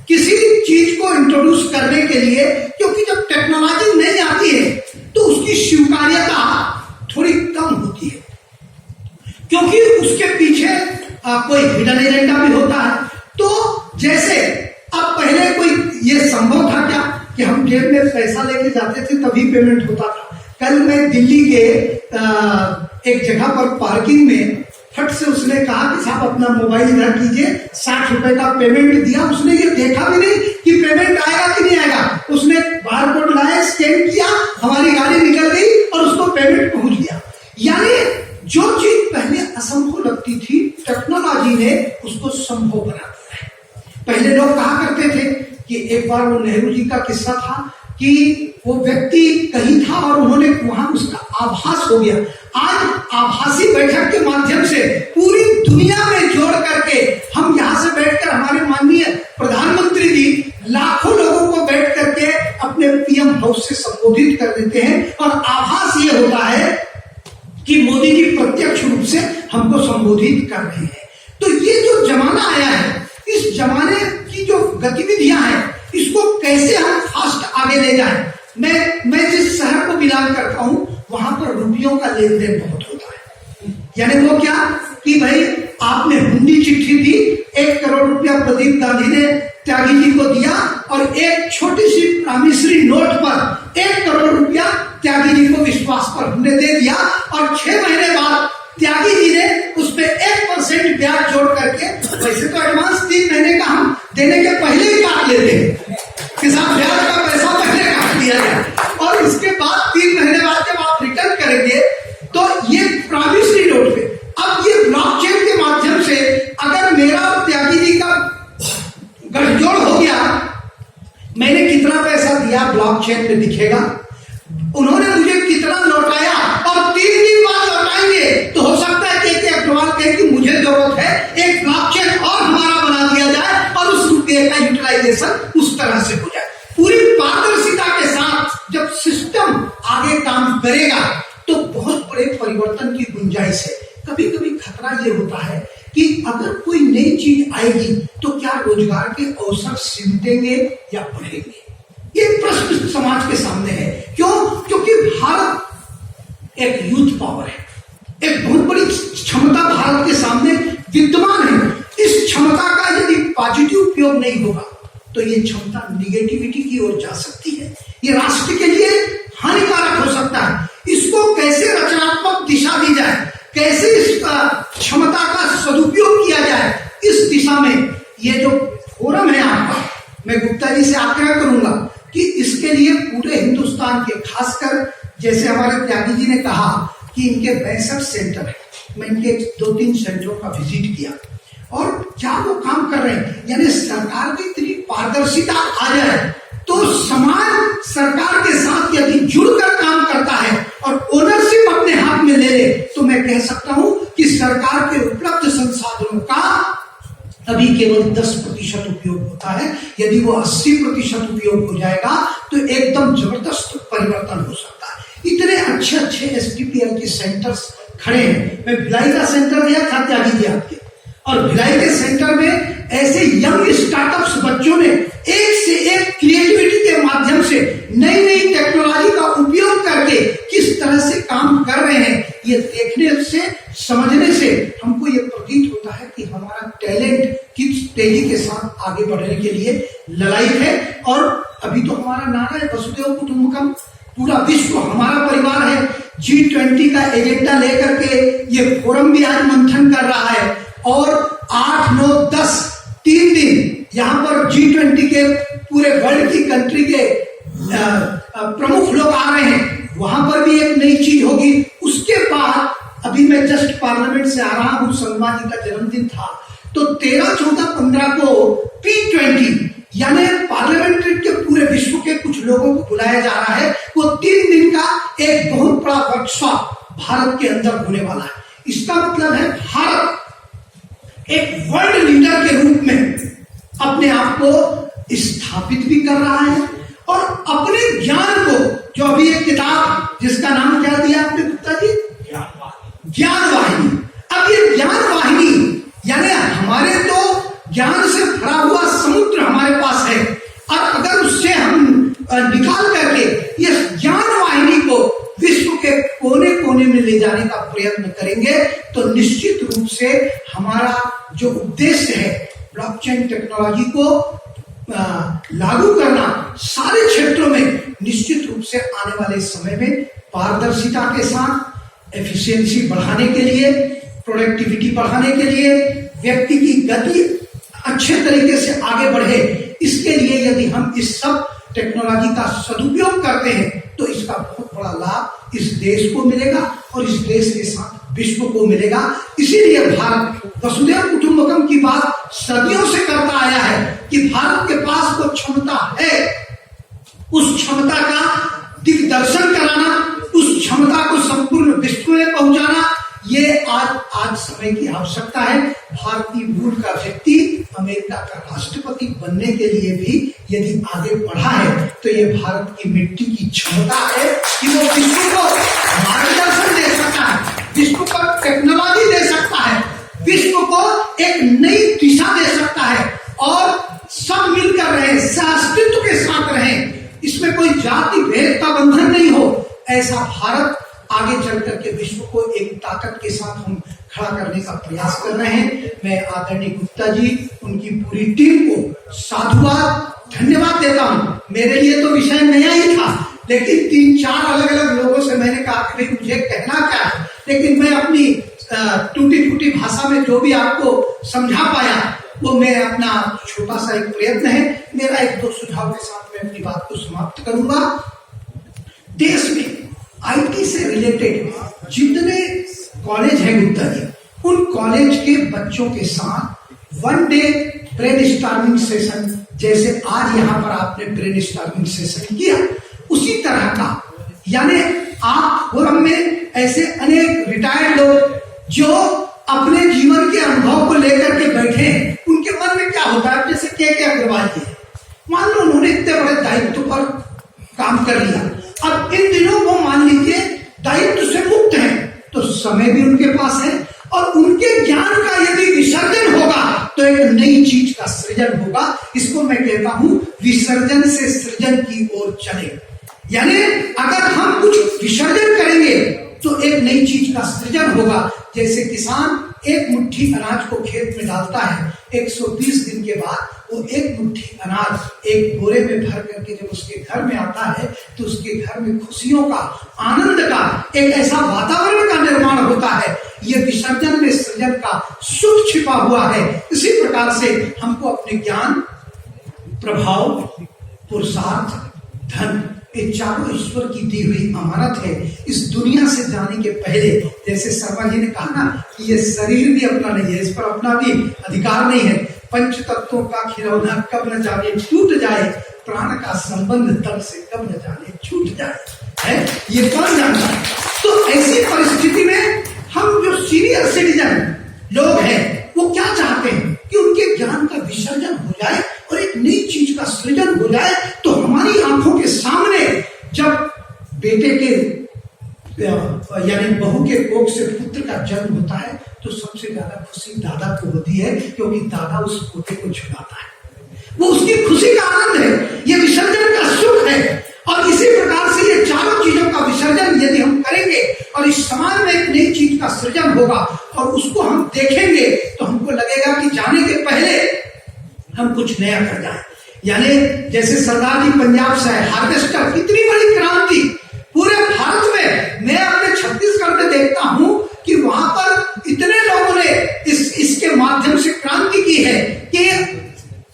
किसी चीज को इंट्रोड्यूस करने के लिए, क्योंकि जब टेक्नोलॉजी नहीं आती है तो उसकी स्वीकार्यता थोड़ी कम होती है, क्योंकि उसके पीछे कोई हिडन एजेंडा भी होता है। तो जैसे अब पहले कोई ये संभव था क्या कि हम जेब में पैसा लेके जाते थे तभी पेमेंट होता था। कल मैं दिल्ली के एक जगह पर पार्किंग में फट से उसने कहा कि साहब अपना मोबाइल इधर कीजिए, 60 रुपए का पेमेंट दिया। उसने ये देखा भी नहीं कि पेमेंट आएगा कि नहीं आएगा, उसने बार कोड लाया, स्कैन किया, हमारी गाड़ी निकल गई और उसको पेमेंट पहुंच गया। यानी जो चीज पहले असंभव लगती थी, टेक्नोलॉजी ने उसको संभव बना दिया है। पहले लोग कहा करते थे कि एक बार वो नेहरू जी का किस्सा था कि वो व्यक्ति कहीं था और उन्होंने वहां उसका आभास हो गया। आज आभासी बैठक के माध्यम से पूरी दुनिया में जोड़ करके हम यहाँ से बैठकर हमारे माननीय प्रधानमंत्री जी लाखों लोगों को बैठ करके अपने पीएम हाउस से संबोधित कर देते हैं और आभास ये होता है कि मोदी जी प्रत्यक्ष रूप से हमको संबोधित कर रहे हैं। तो ये जो जमाना आया है, इस जमाने की जो गतिविधियां हैं, इसको कैसे हम फास्ट आगे ले जाएं। मैं जिस शहर को बिलोंग करता हूं वहां पर रुपयों का लेन देन बहुत होता है। यानी वो क्या कि भाई आपने हुंडी चिट्ठी दी, 1 करोड़ रुपया प्रदीप गांधी ने त्यागी जी को दिया और एक छोटी सी प्रामिसरी नोट पर 1 करोड़ रुपया त्यागी जी को विश्वास पर हमने दे दिया और 6 महीने बाद त्यागी जी ने उस पर 1% ब्याज जोड़ करके, वैसे तो एडवांस 3 महीने का हम देने के पहले ही काट लेते हैं कि साहब ब्याज का पैसा पहले काट दिया जाए और इसके बाद 3 महीने बाद जब आप रिटर्न करेंगे तो ये प्रॉमिसरी नोट पे। अब ये ब्लॉकचेन के माध्यम से अगर मेरा और त्यागी जी का गठजोड़ हो गया, मैंने कितना पैसा दिया ब्लॉकचेन में दिखेगा, उन्होंने मुझे कितना लौटाया और 3 दिन बाद लौटाएंगे, तो हो सकता है कि अग्रवाल कहे कि मुझे जरूरत है एक ब्लॉकचेन और हमारा बना दिया जाए और उस रुपये का यूटिलाइजेशन उस तरह से हो जाए। पूरी पारदर्शिता के साथ जब सिस्टम आगे काम करेगा तो बहुत बड़े परिवर्तन की गुंजाइश है। कभी कभी खतरा ये होता है कि अगर कोई नई चीज आएगी तो क्या रोजगार के अवसर सिमटेंगे या बढ़ेंगे, ये प्रश्न समाज के सामने है। क्यों? क्योंकि भारत एक यूथ पावर है, एक बहुत बड़ी क्षमता भारत के सामने विद्यमान है। इस क्षमता का यदि पॉजिटिव उपयोग नहीं होगा तो ये क्षमता निगेटिविटी की ओर जा सकती है, ये राष्ट्र के लिए हानिकारक हो सकता है। इसको कैसे रचनात्मक दिशा दी जाए, कैसे इस क्षमता का सदुपयोग किया जाए, इस दिशा में ये जो फोरम है आपका, मैं गुप्ता जी से आग्रह करूंगा कि इसके लिए पूरे हिंदुस्तान के, खासकर जैसे हमारे त्यागी जी ने कहा कि इनके 62 सेंटर है, मैं इनके 2-3 सेंटरों का विजिट किया और क्या वो काम कर रहे हैं। यानी सरकार की इतनी पारदर्शिता आ जाए तो समाज सरकार के साथ यदि जुड़कर काम करता है और ओनरशिप अपने हाथ में ले ले, तो मैं कह सकता हूं कि सरकार के उपलब्ध संसाधनों का अभी केवल 10% उपयोग होता है। यदि वो 80% उपयोग हो जाएगा तो एकदम जबरदस्त परिवर्तन हो सकता है। इतने अच्छे अच्छे STPL के सेंटर्स खड़े हैं। मैं भिलाई का सेंटर गया था त्यागी जी आपके, और भिलाई के सेंटर में ऐसे यंग स्टार्टअप्स बच्चों ने एक से एक क्रिएटिविटी के माध्यम से नई नई टेक्नोलॉजी का उपयोग करके किस तरह से काम कर रहे हैं, ये देखने से, समझने से हमको ये प्रतीत होता है कि हमारा टैलेंट किस तेजी के साथ आगे बढ़ने के लिए ललायक है। और अभी तो हमारा नारा है वसुदेव कुटुंबकम, पूरा विश्व हमारा परिवार है। G20 का एजेंडा लेकर के ये फोरम भी आज मंथन कर रहा है और 8, 9, 10 3 दिन यहाँ पर G20 के पूरे वर्ल्ड की कंट्री के प्रमुख लोग आ रहे हैं, वहां पर भी एक नई चीज होगी। उसके बाद अभी मैं जस्ट पार्लियामेंट से आ रहा हूं, सलमा जी का जन्मदिन था, तो 13, 14, 15 को P20 यानी पार्लियामेंट के पूरे विश्व के कुछ लोगों को बुलाया जा रहा है। वो 3 दिन का एक बहुत बड़ा वर्कशॉप भारत के अंदर होने वाला है। इसका मतलब है भारत एक वर्ल्ड लीडर के रूप में अपने आप को स्थापित भी कर रहा है और अपने ज्ञान को, जो अभी एक किताब जिसका नाम क्या दिया आपने गुप्ता जी, ज्ञान वाहिनी। अब ये ज्ञान वाहिनी यानी हमारे तो ज्ञान से भरा हुआ समुद्र हमारे पास है और अगर उससे हम निकाल करके ये ज्ञान वाहिनी को विश्व के कोने कोने में ले जाने का प्रयत्न करेंगे तो निश्चित रूप से हमारा जो उद्देश्य है ब्लॉकचेन टेक्नोलॉजी को लागू करना सारे क्षेत्रों में, निश्चित रूप से आने वाले समय में पारदर्शिता के साथ एफिशिएंसी बढ़ाने के लिए, प्रोडक्टिविटी बढ़ाने के लिए, व्यक्ति की गति अच्छे तरीके से आगे बढ़े, इसके लिए यदि हम इस सब टेक्नोलॉजी का सदुपयोग करते हैं तो इसका बहुत बड़ा लाभ इस देश को मिलेगा और इस देश के साथ विश्व को मिलेगा। इसीलिए भारत वसुधैव कुटुंबकम की बात सदियों से करता आया है कि भारत के पास वो क्षमता है, उस क्षमता का दिग्दर्शन कराना, उस क्षमता को संपूर्ण विश्व में पहुंचाना, ये आज समय की आवश्यकता है। भारतीय मूल का व्यक्ति अमेरिका का राष्ट्रपति बनने के लिए भी यदि आगे बढ़ा है तो ये भारत की मिट्टी की क्षमता है कि वो विश्व को मार्गदर्शन दे सकता है, विश्व को टेक्नोलॉजी दे सकता है, विश्व को एक नई दिशा दे सकता है और सब मिलकर रहे, सहअस्तित्व के साथ रहे, इसमें कोई जाति भेद का बंधन नहीं हो, ऐसा भारत आगे चल करके विश्व को एक ताकत के साथ हम खड़ा करने का प्रयास कर रहे हैं। मैं आदरणीय गुप्ता जी, उनकी पूरी टीम को साधुवाद, धन्यवाद देता हूं। मेरे लिए तो विषय नया ही था, लेकिन 3-4 अलग अलग लोगों से मैंने कहा कि मुझे कहना क्या है, लेकिन मैं अपनी टूटी फूटी भाषा में जो भी आपको समझा पाया वो मैं अपना छोटा सा एक प्रयत्न है। मेरा 1-2 सुझाव के साथ मैं अपनी बात को समाप्त करूंगा। देश में आईटी से रिलेटेड जितने कॉलेज हैं गुप्ता जी, उन कॉलेज के बच्चों के साथ 1 डे ब्रेन स्टॉर्मिंग सेशन, जैसे आज यहाँ पर आपने ब्रेन स्टॉर्मिंग सेशन किया, उसी तरह का, यानी आप फोरम में ऐसे अनेक रिटायर्ड लोग जो अपने जीवन के अनुभव को लेकर के बैठे हैं, उनके मन में क्या होता है, जैसे के अग्रवाल जी, मान लो उन्होंने इतने बड़े दायित्व पर काम कर लिया, अब इन दिनों वो मान लीजिए दायित्व से मुक्त हैं, तो समय भी उनके पास है और उनके ज्ञान का यदि विसर्जन होगा तो एक नई चीज का सृजन होगा। इसको मैं कहता हूं विसर्जन से सृजन की ओर चले, यानी अगर हम कुछ विसर्जन करेंगे तो एक नई चीज का सृजन होगा। जैसे किसान एक मुट्ठी अनाज को खेत में डालता है, 120 दिन के बाद वो एक मुट्ठी अनाज एक बोरे में भर करके जब उसके घर में आता है तो उसके घर में खुशियों का, आनंद का, एक ऐसा वातावरण का निर्माण होता है। ये विसर्जन में सृजन का सुख छिपा हुआ है। इसी प्रकार से हमको अपने ज्ञान, प्रभाव, पुरुषार्थ, धन, ये चारों ईश्वर की दी हुई अमानत है। इस दुनिया से जाने के पहले, जैसे शर्मा जी ने कहा ना कि ये शरीर भी अपना नहीं है, इस पर अपना भी अधिकार नहीं है। पंच तत्वों का खिलौना कब न जाने टूट जाए, प्राण का संबंध तब से कब न जाने छूट जाए, है ये कौन जानता है। तो ऐसी परिस्थिति में हम जो सीनियर सिटीजन लोग हैं वो क्या चाहते हैं कि उनके ज्ञान का विसर्जन हो जाए और एक नई चीज का सृजन हो जाए। तो हमारी आंखों के सामने जब बेटे के यानी बहू के कोख से पुत्र का जन्म होता है तो सबसे ज्यादा खुशी दादा को होती है, क्योंकि दादा उस पोते को छुड़ाता है, वो उसकी खुशी का आनंद है, ये विसर्जन का सुख है। और इसी प्रकार से ये चारों चीजों का विसर्जन यदि हम करेंगे और इस समाज में एक नई चीज का सृजन होगा और उसको हम देखेंगे तो हमको लगेगा कि जाने के पहले हम कुछ नया कर जाए। यानी जैसे सरदार जी पंजाब से है, हार्वेस्टर, कितनी बड़ी क्रांति पूरे भारत में। मैं अपने छत्तीसगढ़ में देखता हूं कि वहां पर इतने लोगों ने इसके माध्यम से क्रांति की है कि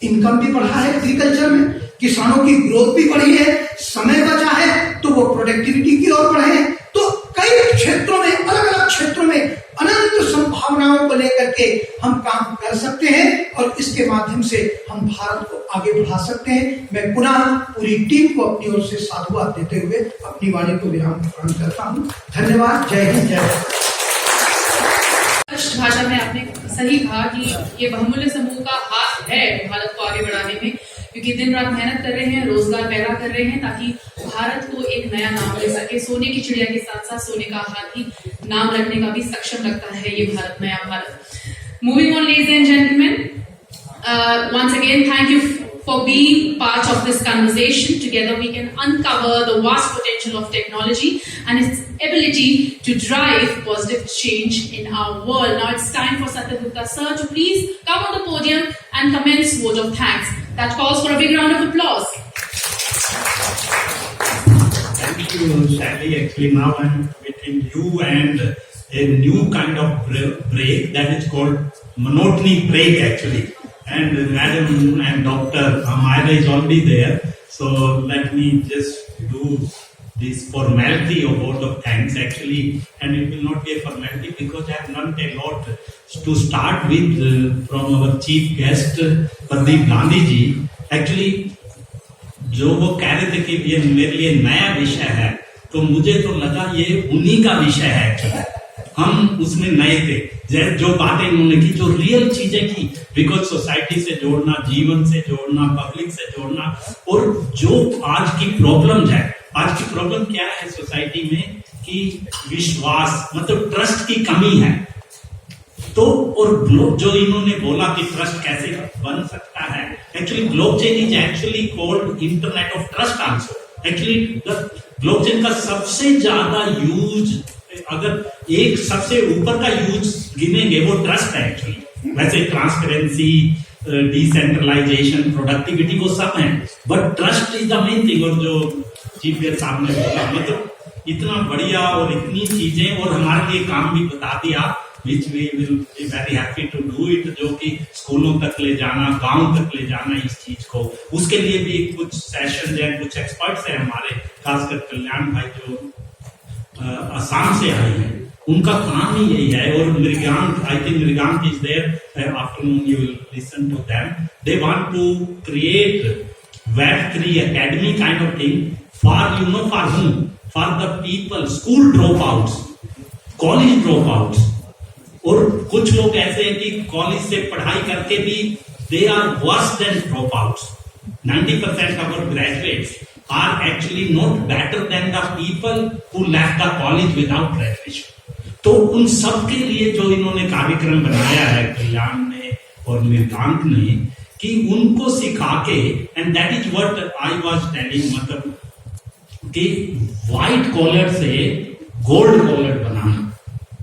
इनकम भी बढ़ा है, एग्रीकल्चर में किसानों की ग्रोथ भी बढ़ी है, समय बचा है तो वो प्रोडक्टिविटी की ओर बढ़े हैं। तो कई क्षेत्रों में, अलग अलग क्षेत्रों में अनंत संभावनाओं को लेकर के हम काम कर सकते हैं और इसके माध्यम से हम भारत को आगे बढ़ा सकते हैं। मैं पुनः पूरी टीम को अपनी ओर से साधुवाद देते हुए अपनी वाणी को विराम प्रदान करता हूं। धन्यवाद। जय हिंद, जय भारत। स्पष्ट भाषा में आपने सही कहा कि ये बहुमूल्य समूह का हाथ है भारत को आगे बढ़ाने में, क्योंकि दिन रात मेहनत कर रहे हैं, रोजगार पैदा कर रहे हैं ताकि भारत को एक नया नाम मिल सके। सोने की चिड़िया के साथ साथ सोने का हाथी नाम रखने का भी सक्षम लगता है ये भारत, नया Bharat. Moving on, ladies and gentleman, once again thank you for being part of this conversation. Together we can uncover the vast potential of technology and its ability to drive positive change in our world. Now it's time for Satyagupta sir to please come on the podium and commence vote of thanks. That calls for a big round of applause. Thank you, Sally. Actually, now I'm between you and a new kind of break that is called monotony break, actually. And Madam and Dr. Myra is already there. So let me just do this formality of vote of thanks, actually. And it will not be a formality because I have learned a lot. To start with, from our chief guest, Pradeep Gandhi ji. Actually, जो वो कह रहे थे कि ये मेरे लिए नया विषय है, तो मुझे तो लगा ये उन्हीं का विषय है एक्चुअली। हम उसमें नए थे, जैसे जो बातें इन्होंने की, जो रियल चीजें की, बिकॉज सोसाइटी से जोड़ना, जीवन से जोड़ना, पब्लिक से जोड़ना, और जो आज की प्रॉब्लम है, आज की प्रॉब्लम क्या है सोसाइटी में कि विश्वास, मतलब ट्रस्ट की कमी है। तो और जो इन्होंने बोला कि ट्रस्ट कैसे बन सकता है, actually blockchain is actually called internet of trust also. Actually blockchain का सबसे ज्यादा यूज, अगर एक सबसे ऊपर का यूज गिनेंगे वो ट्रस्ट है एक्चुअली। वैसे ट्रांसपेरेंसी, डिसेंट्रलाइजेशन, प्रोडक्टिविटी वो सब है, but trust is the main thing. और जो चीफ गेस्ट साहब ने बोला, मतलब इतना बढ़िया और इतनी चीजें, और हमारे लिए काम भी बता दिया, which we will be very happy to do it, जो कि स्कूलों तक ले जाना, गांव तक ले जाना इस चीज को, उसके लिए भी कुछ सेशन है, कुछ एक्सपर्ट्स हैं हमारे, खासकर कल्याण भाई जो असम से आए हैं, उनका काम ही यही है। और Mrigank, I think Mrigank is there, afternoon you will listen to them. They want to create Web3 academy kind of thing for, you know, for whom? For the people, school dropouts, college dropouts. और कुछ लोग ऐसे हैं कि college से पढ़ाई करके भी they are worse than dropouts. 90% of our graduates are actually not better than the people who left the college without graduation. तो उन सब के लिए जो इन्होंने कार्यक्रम बनाया है कल्याण ने और मृगांक ने, कि उनको सिखा के, and that is what I was telling, मतलब कि व्हाइट कॉलर से गोल्ड कॉलर बनाना,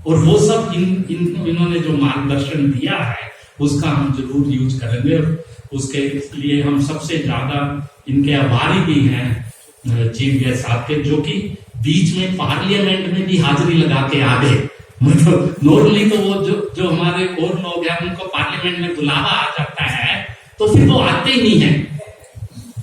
और वो सब इन्होंने जो मार्गदर्शन दिया है उसका हम जरूर यूज करेंगे। और उसके लिए हम सबसे ज्यादा इनके आभारी भी हैं चीफ गेस्ट साहब के, जो कि बीच में पार्लियामेंट में भी हाजिरी लगा के आ गए। मतलब नॉर्मली तो वो जो हमारे और लोग हैं उनको पार्लियामेंट में बुलावा आ जाता है तो फिर वो आते ही नहीं है,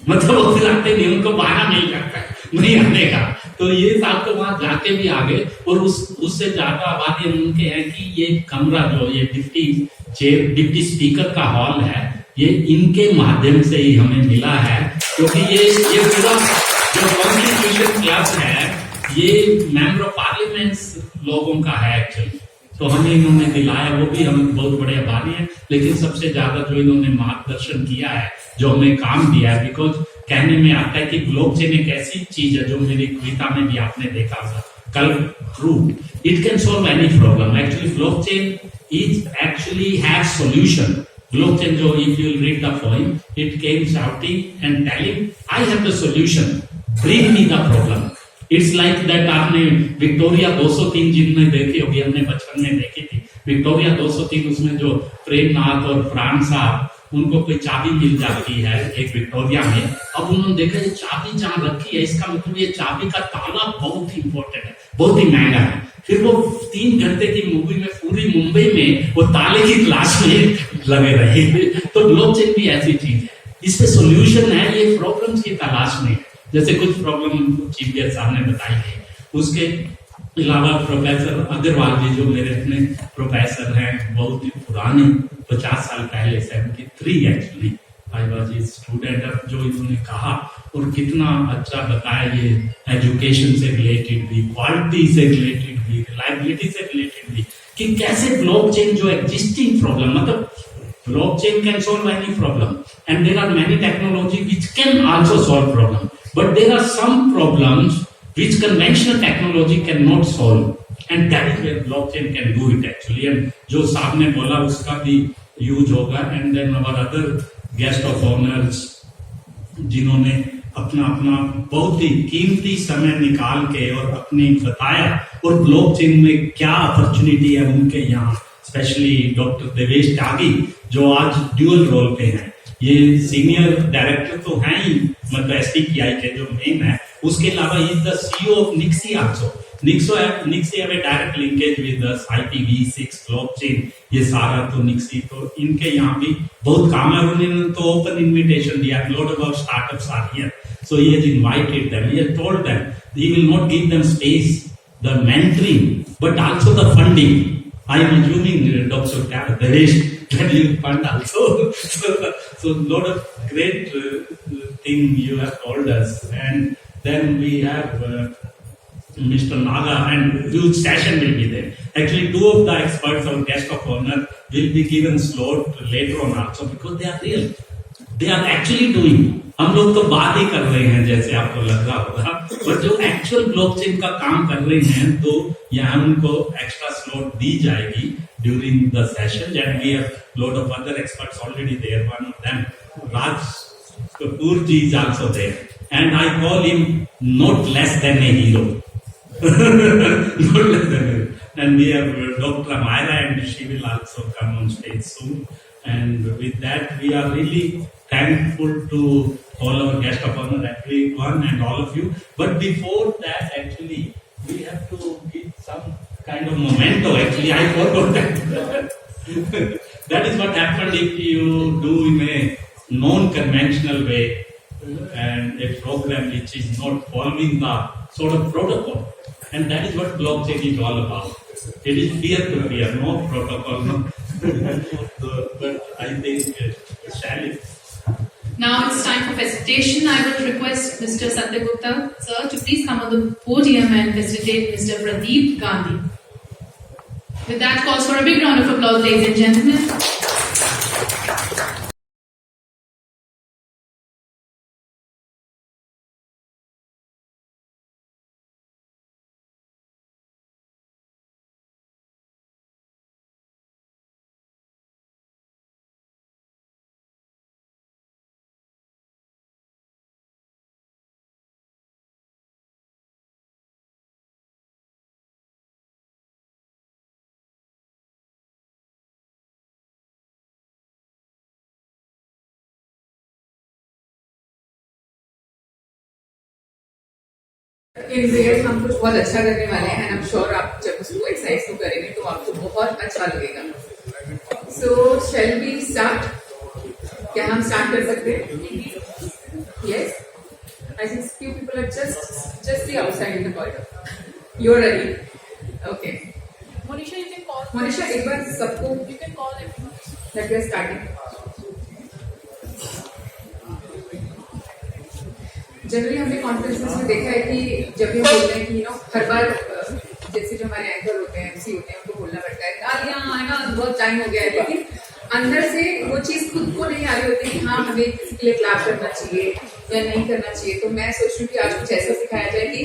मतलब वो फिर आते नहीं, उनको बहाना मिल जाता है नहीं आने का। तो ये साहब तो वहां जाके भी आ गए, और उससे ज्यादा आबादी उनके हैं कि ये कमरा जो ये डिप्टी स्पीकर का हॉल है, ये इनके माध्यम से ही हमें मिला है, क्योंकि ये पूरा जो कॉन्स्टिट्यूशन क्लब है ये मेंबर ऑफ पार्लियामेंट लोगों का है एक्चुअली। तो हमें इन्होंने दिलाया, वो भी हम बहुत बड़े आभारी हैं। लेकिन सबसे ज्यादा जो इन्होंने मार्गदर्शन किया है, जो हमें काम दिया है, बिकॉज कहने में आता है कि ब्लॉकचेन एक ऐसी चीज है जो मेरी कविता में भी आपने देखा था कल, true, it can solve any problem. Actually blockchain is actually have solution. Blockchain जो, if you read the poem, it came shouting and telling I have the solution, bring me the problem. It's like that. आपने Victoria 203 जिनने देखी होगी, हमने बचपन में देखी थी विक्टोरिया 203, उसमें जो प्रेमनाथ और प्राण साहब उनको कोई चाबी मिल जाती है एक विक्टोरिया में। अब उन्होंने देखा ये चाबी जहाँ रखी है, इसका मतलब ये चाबी का ताला बहुत ही इंपॉर्टेंट है, बहुत ही महंगा है। फिर वो 3 घंटे की मूवी में पूरी मुंबई में वो ताले की तलाश में लगे रहे। तो ब्लॉकचेन भी ऐसी चीज है, इस पे सोल्यूशन है, ये प्रॉब्लम्स की तलाश में। जैसे कुछ प्रॉब्लम चीफ गेस्ट साहब ने बताई है, उसके अलावा प्रोफेसर अग्रवाल जी जो मेरे अपने प्रोफेसर हैं, बहुत ही पुराने, 50 साल पहले, 73 actually I was his student, जो इन्होंने कहा और कितना अच्छा बताया, ये एजुकेशन से रिलेटेड भी, क्वालिटी से रिलेटेड भी, रिलायबिलिटी से रिलेटेड भी, कि कैसे ब्लॉकचेन जो एग्जिस्टिंग प्रॉब्लम, मतलब blockchain can solve any problem and there are many technology which can also solve problem, but there are some problems which conventional technology cannot solve and that is where blockchain can do it actually, and जो साहब ने बोला उसका भी use होगा। and then our other guest of honors जिन्होंने अपना अपना बहुत ही कीमती समय निकाल के और अपने बताया, और ब्लॉकचेन में क्या अपॉर्चुनिटी है उनके यहाँ, स्पेशली डॉक्टर देवेश त्यागी जो आज ड्यूअल रोल पे हैं, ये सीनियर डायरेक्टर तो हैं ही, मतलब STPI के जो मेन है, उसके अलावा he the CEO of NIXI also. NIXI have a direct linkage with us, IPv6 blockchain, ये सारा तो निक्सी, तो इनके यहाँ भी बहुत काम है। उन्होंने तो ओपन इनविटेशन दिया, lot about startups are here, so he has invited them, he has told them he will not give them space, the mentoring, but also the funding. I am assuming Dr. Devesh that you fund also. So lot of great thing you have told us, and then we have Mr. Naga, and huge session will be there. Actually, 2 of the experts or guest of honor will be given slot later on also, because they are real. They are actually doing. हम लोग तो बात ही कर रहे हैं जैसे आपको लग रहा होगा, पर जो एक्चुअल ब्लॉकचेन का काम कर रहे हैं, तो यहाँ उनको एक्स्ट्रा स्लॉट दी जाएगी during the session, and we have lot of other experts already there, one of them Raj Kapoor ji is also there, and I call him not less than a hero, not less than a, and we have Dr. Myra, and she will also come on stage soon, and with that we are really thankful to all our guests of honor, everyone and all of you. But before that, actually, we have to give some kind of memento. Actually, I forgot that. That is what happened if you do in a non-conventional way and a program which is not following the sort of protocol. And that is what blockchain is all about. It is peer-to-peer, no protocol. No. But I think shall it. Now it's time for facilitation. I would request Mr. Satyagupta, sir, to please come on the podium and facilitate Mr. Pradeep Gandhi. With that, calls for a big round of applause, ladies and gentlemen. In real हम कुछ बहुत अच्छा करने वाले हैं, and I am sure आप जब उसको एक्सरसाइज को करेंगे तो आपको बहुत अच्छा लगेगा। So shall we start? क्या हम स्टार्ट कर सकते हैं? Yes, I think few people are just the outside in the corridor. You are ready? Okay Monisha, you can call. Monisha, एक बार सबको you can call that we are starting. Generally हमने conferences में देखा है कि जब भी हम बोलते हैं कि हर बार जैसे जो हमारे एंकर होते हैं, MC होते हैं, उनको बोलना पड़ता है तालियां आना बहुत टाइम हो गया है, लेकिन अंदर से वो चीज खुद को नहीं आ रही होती कि हाँ हमें किसी के लिए क्लैप करना चाहिए या नहीं करना चाहिए। तो मैं सोच रही हूँ कि आज कुछ ऐसा सिखाया जाए कि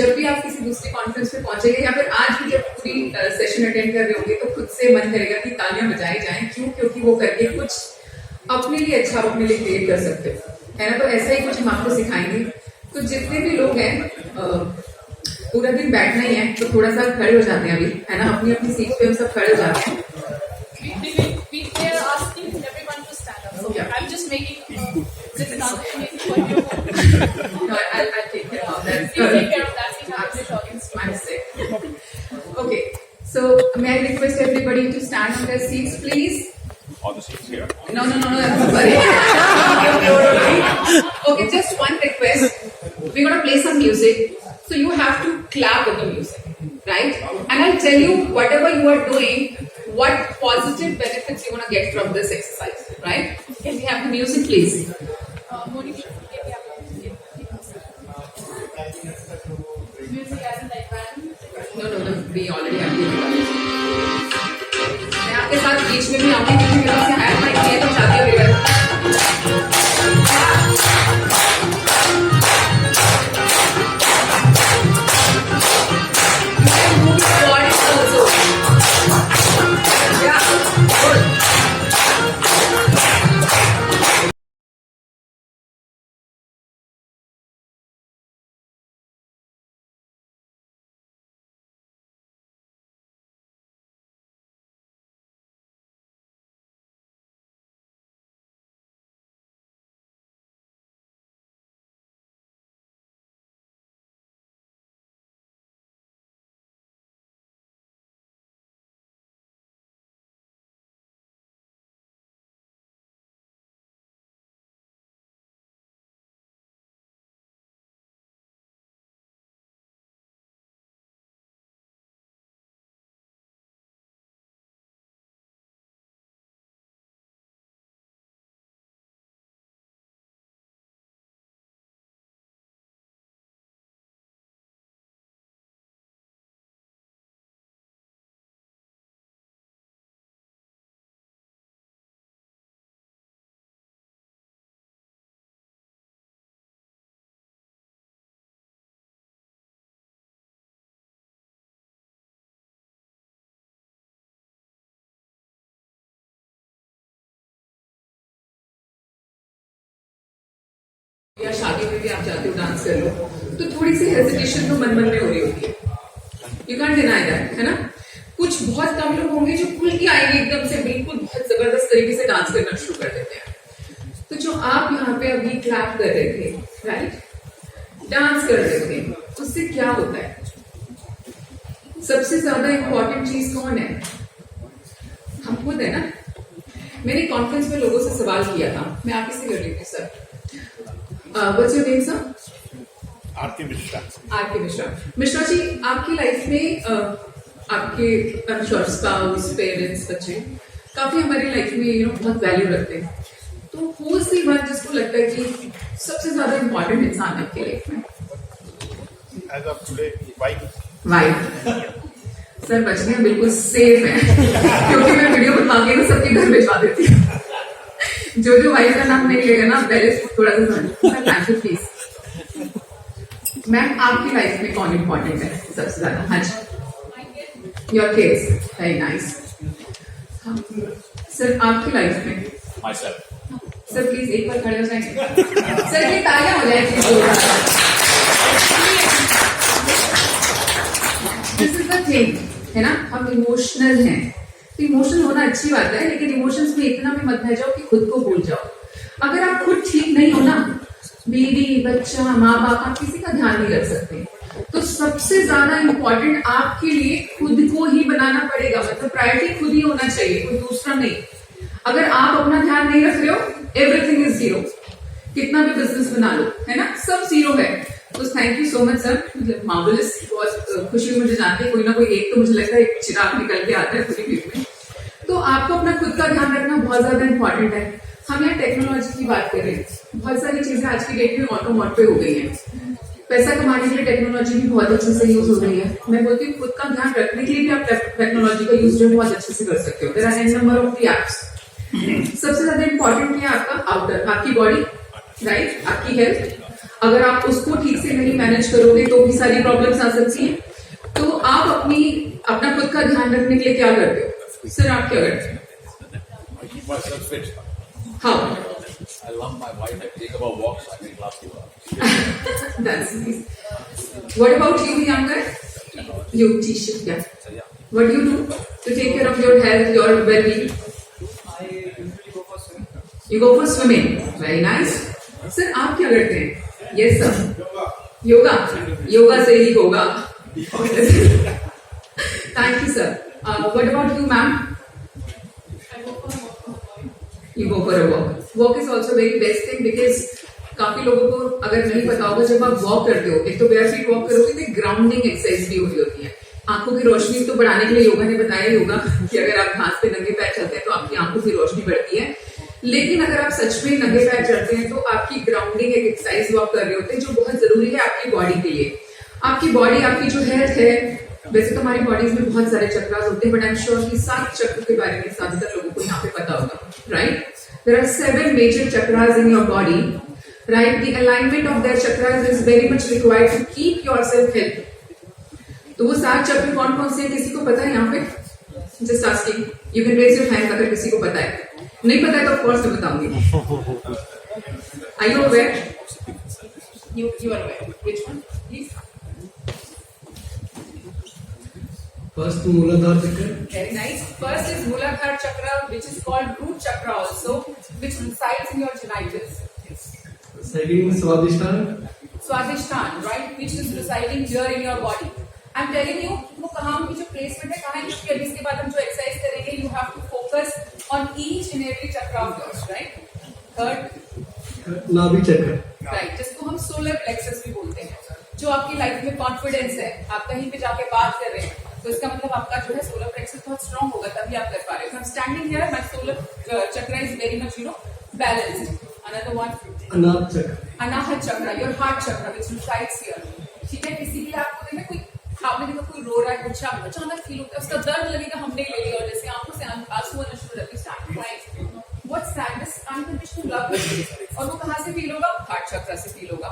जब भी आप किसी दूसरी कॉन्फ्रेंस पे पहुंचेंगे या फिर आज भी जब पूरी सेशन अटेंड कर रहे होंगे तो खुद से मन करेगा कि तालियां बजाई जाएं। क्यों? क्योंकि वो करके कुछ अपने लिए अच्छा अपने लिए क्रिएट कर सकते हो, है ना। तो ऐसा ही कुछ हम आपको सिखाएंगे। तो जितने भी लोग हैं पूरा दिन बैठना ही है, तो थोड़ा सा खड़े हो जाते हैं अभी, है ना, अपनी अपनी सीट पे हम सब खड़े हो जाते हैं। just making this making for you. No, I'll take care of that. You take care of that. We have to talk. My mistake. Okay, so may I request everybody to stand on their seats, please? All the seats here. No, sorry. Okay, just one request. We're gonna play some music, so you have to clap with the music, right? And I'll tell you whatever you are doing, what positive benefits you're gonna get from this exercise, right? Can we have the music, please? Monica, music as in like random. No, we already have the मैं आपके साथ बीच में भी आऊंगी क्योंकि मेरे पास hand mic है तो चाहती हूँ या शादी में भी आप जाते हो डांस कर लो तो थोड़ी सी हेजिटेशन तो मन में हो रही होती है यू कैन डिनाई दैट है ना कुछ बहुत कम लोग होंगे जो खुल के आएंगे एकदम से बिल्कुल बहुत जबरदस्त तरीके से डांस करना शुरू कर देते हैं तो जो आप यहाँ पे अभी क्लैप कर रहे थे राइट डांस कर रहे थे उससे क्या होता है सबसे ज्यादा इंपॉर्टेंट चीज कौन है हम खुद है ना मैंने कॉन्फ्रेंस में लोगों से सवाल किया था मैं आप इससे कर रही थी sir What's your name, sir? आरती मिश्रा। आरती मिश्रा। मिश्रा जी, आपकी लाइफ में आपके स्पाउस, पेरेंट्स, बच्चे काफी हमारी लाइफ में बहुत वैल्यू रखते हैं। तो who is the one जिसको लगता है कि सबसे ज्यादा इम्पोर्टेंट इंसान है आपके लाइफ में? As of today, wife. Wife. Sir बचने बिल्कुल सेफ है क्योंकि मैं वीडियो बता के ना सबके घर भिजवा देती हूँ। जो वाइफ का नाम नहीं लेगा ना पहले थोड़ा सा थैंक यू प्लीज मैम आपकी लाइफ में कौन इम्पोर्टेंट है सबसे ज्यादा हाँ जी your case very nice sir आपकी लाइफ में सर प्लीज एक बार खड़े हो जाएंगे सर ये तालियां हो जाए दिस इज द थिंग है ना हम इमोशनल हैं तो इमोशनल होना अच्छी बात है लेकिन इमोशंस में इतना भी मत बह जाओ कि खुद को भूल जाओ अगर आप खुद ठीक नहीं हो ना बीवी बच्चा माँ बाप आप किसी का ध्यान नहीं रख सकते तो सबसे ज्यादा इम्पोर्टेंट आपके लिए खुद को ही बनाना पड़ेगा मतलब प्रायोरिटी खुद ही होना चाहिए कोई दूसरा नहीं अगर आप अपना ध्यान नहीं रख रहे हो एवरीथिंग इज जीरो कितना भी बिजनेस बना लो है ना सब जीरो है तो thank you so much sir मतलब मार्वलस बहुत खुशी मुझे जानते हैं कोई ना कोई एक तो मुझे लगता है एक चिराग निकल के आता है पूरी फील्ड में तो आपको अपना खुद का ध्यान रखना बहुत ज्यादा इंपॉर्टेंट है हम यहाँ टेक्नोलॉजी की बात कर रहे हैं बहुत सारी चीजें आज की डेट में ऑटोमोट पे हो गई है पैसा कमाने के लिए टेक्नोलॉजी भी बहुत अच्छे से यूज हो रही है मैं बोलती हूँ खुद का ध्यान रखने के लिए भी आप टेक्नोलॉजी का यूज जो बहुत अच्छे से कर सकते हो there are an number of the apps सबसे ज्यादा इंपॉर्टेंट है आपका आउटर आपकी बॉडी राइट आपकी हेल्थ अगर आप उसको ठीक से नहीं मैनेज करोगे तो भी सारी प्रॉब्लम्स आ सकती हैं तो आप अपना खुद का ध्यान रखने के लिए क्या करते हो सर आप क्या करते हैं हाँ I love my wife. I take her for walks. I make last 2 hours. That's nice. What about you, younger? You teach it, yeah. What do you do to take care of your health, your well-being? I usually go for swim. You go for swimming. Very nice. Sir, आप क्या करते हैं? Yes, sir. Yoga. Yoga से ही होगा. Thank you, sir. What about you, ma'am? You go for a walk. Walk is also very best thing because काफी लोगों को अगर नहीं पता होगा, जब आप वॉक करते हो, एक तो बेयर फीट वॉक करोगे तो ग्राउंडिंग एक्सरसाइज भी हो रही होती है. आंखों की रोशनी तो बढ़ाने के लिए योगा ने बताया योगा कि अगर आप घास पे नंगे पैर चलते हैं तो आपकी आंखों की रोशनी बढ़ती है. लेकिन अगर आप सच में नंगे पैर चलते हैं तो आपकी ग्राउंडिंग एक एक्सरसाइज वॉक कर रहे होते हैं, जो बहुत जरूरी है आपकी बॉडी के लिए. आपकी बॉडी आपकी जो हेल्थ है, वैसे तो हमारी बॉडीज में बहुत सारे चक्रास होते हैं, बट आई एम श्योर कि 7 चक्र के बारे में ज्यादातर लोगों को यहाँ पे पता होगा. Right, there are 7 major chakras in your body. Right, the alignment of their chakras is very much required to keep yourself healthy. तो वो 7 चक्र कौन कौन से हैं, किसी को पता है यहाँ पे? Just asking. You can raise your hand अगर किसी को पता है. नहीं पता है तो of course मैं बताऊंगी. Are you aware? You are aware. Which one? Please. First Mooladhara chakra. Very nice. First is Mooladhara chakra, which is called root chakra also, which resides in your genitals. Second Swadhisthana. Swadhisthana, right, which is residing here in your body. I'm telling you, वो कहाँ की जो placement है कहाँ है, अभी इसके बाद हम जो एक्सरसाइज करेंगे, you have to focus on each and every chakra of yours, right? Third, नाभि चक्र. right, जिसको हम सोलर प्लेक्सस भी बोलते हैं, जो आपकी लाइफ में कॉन्फिडेंस है. आप कहीं पे जाके बात कर रहे हैं तो इसका मतलब आपका जो है सोलर प्लेक्सस बहुत स्ट्रॉन्ग होगा, तभी आप कर पा रहे हो. I'm standing here, my solar chakra is very much, balanced. Another one, अनाहत चक्र. अनाहत चक्र, your heart chakra, which resides here. ठीक है, किसी भी आपको देखा कोई, आपने देखा कोई रो रहा है, कुछ अचानक फील होता है, उसका दर्द लगेगा, हमने ले लिया, और जैसे आंखों से आंसू आना शुरू होते हैं, start crying. What sadness, unconditional love, और वो कहाँ से फील होगा? हार्ट चक्र से फील होगा.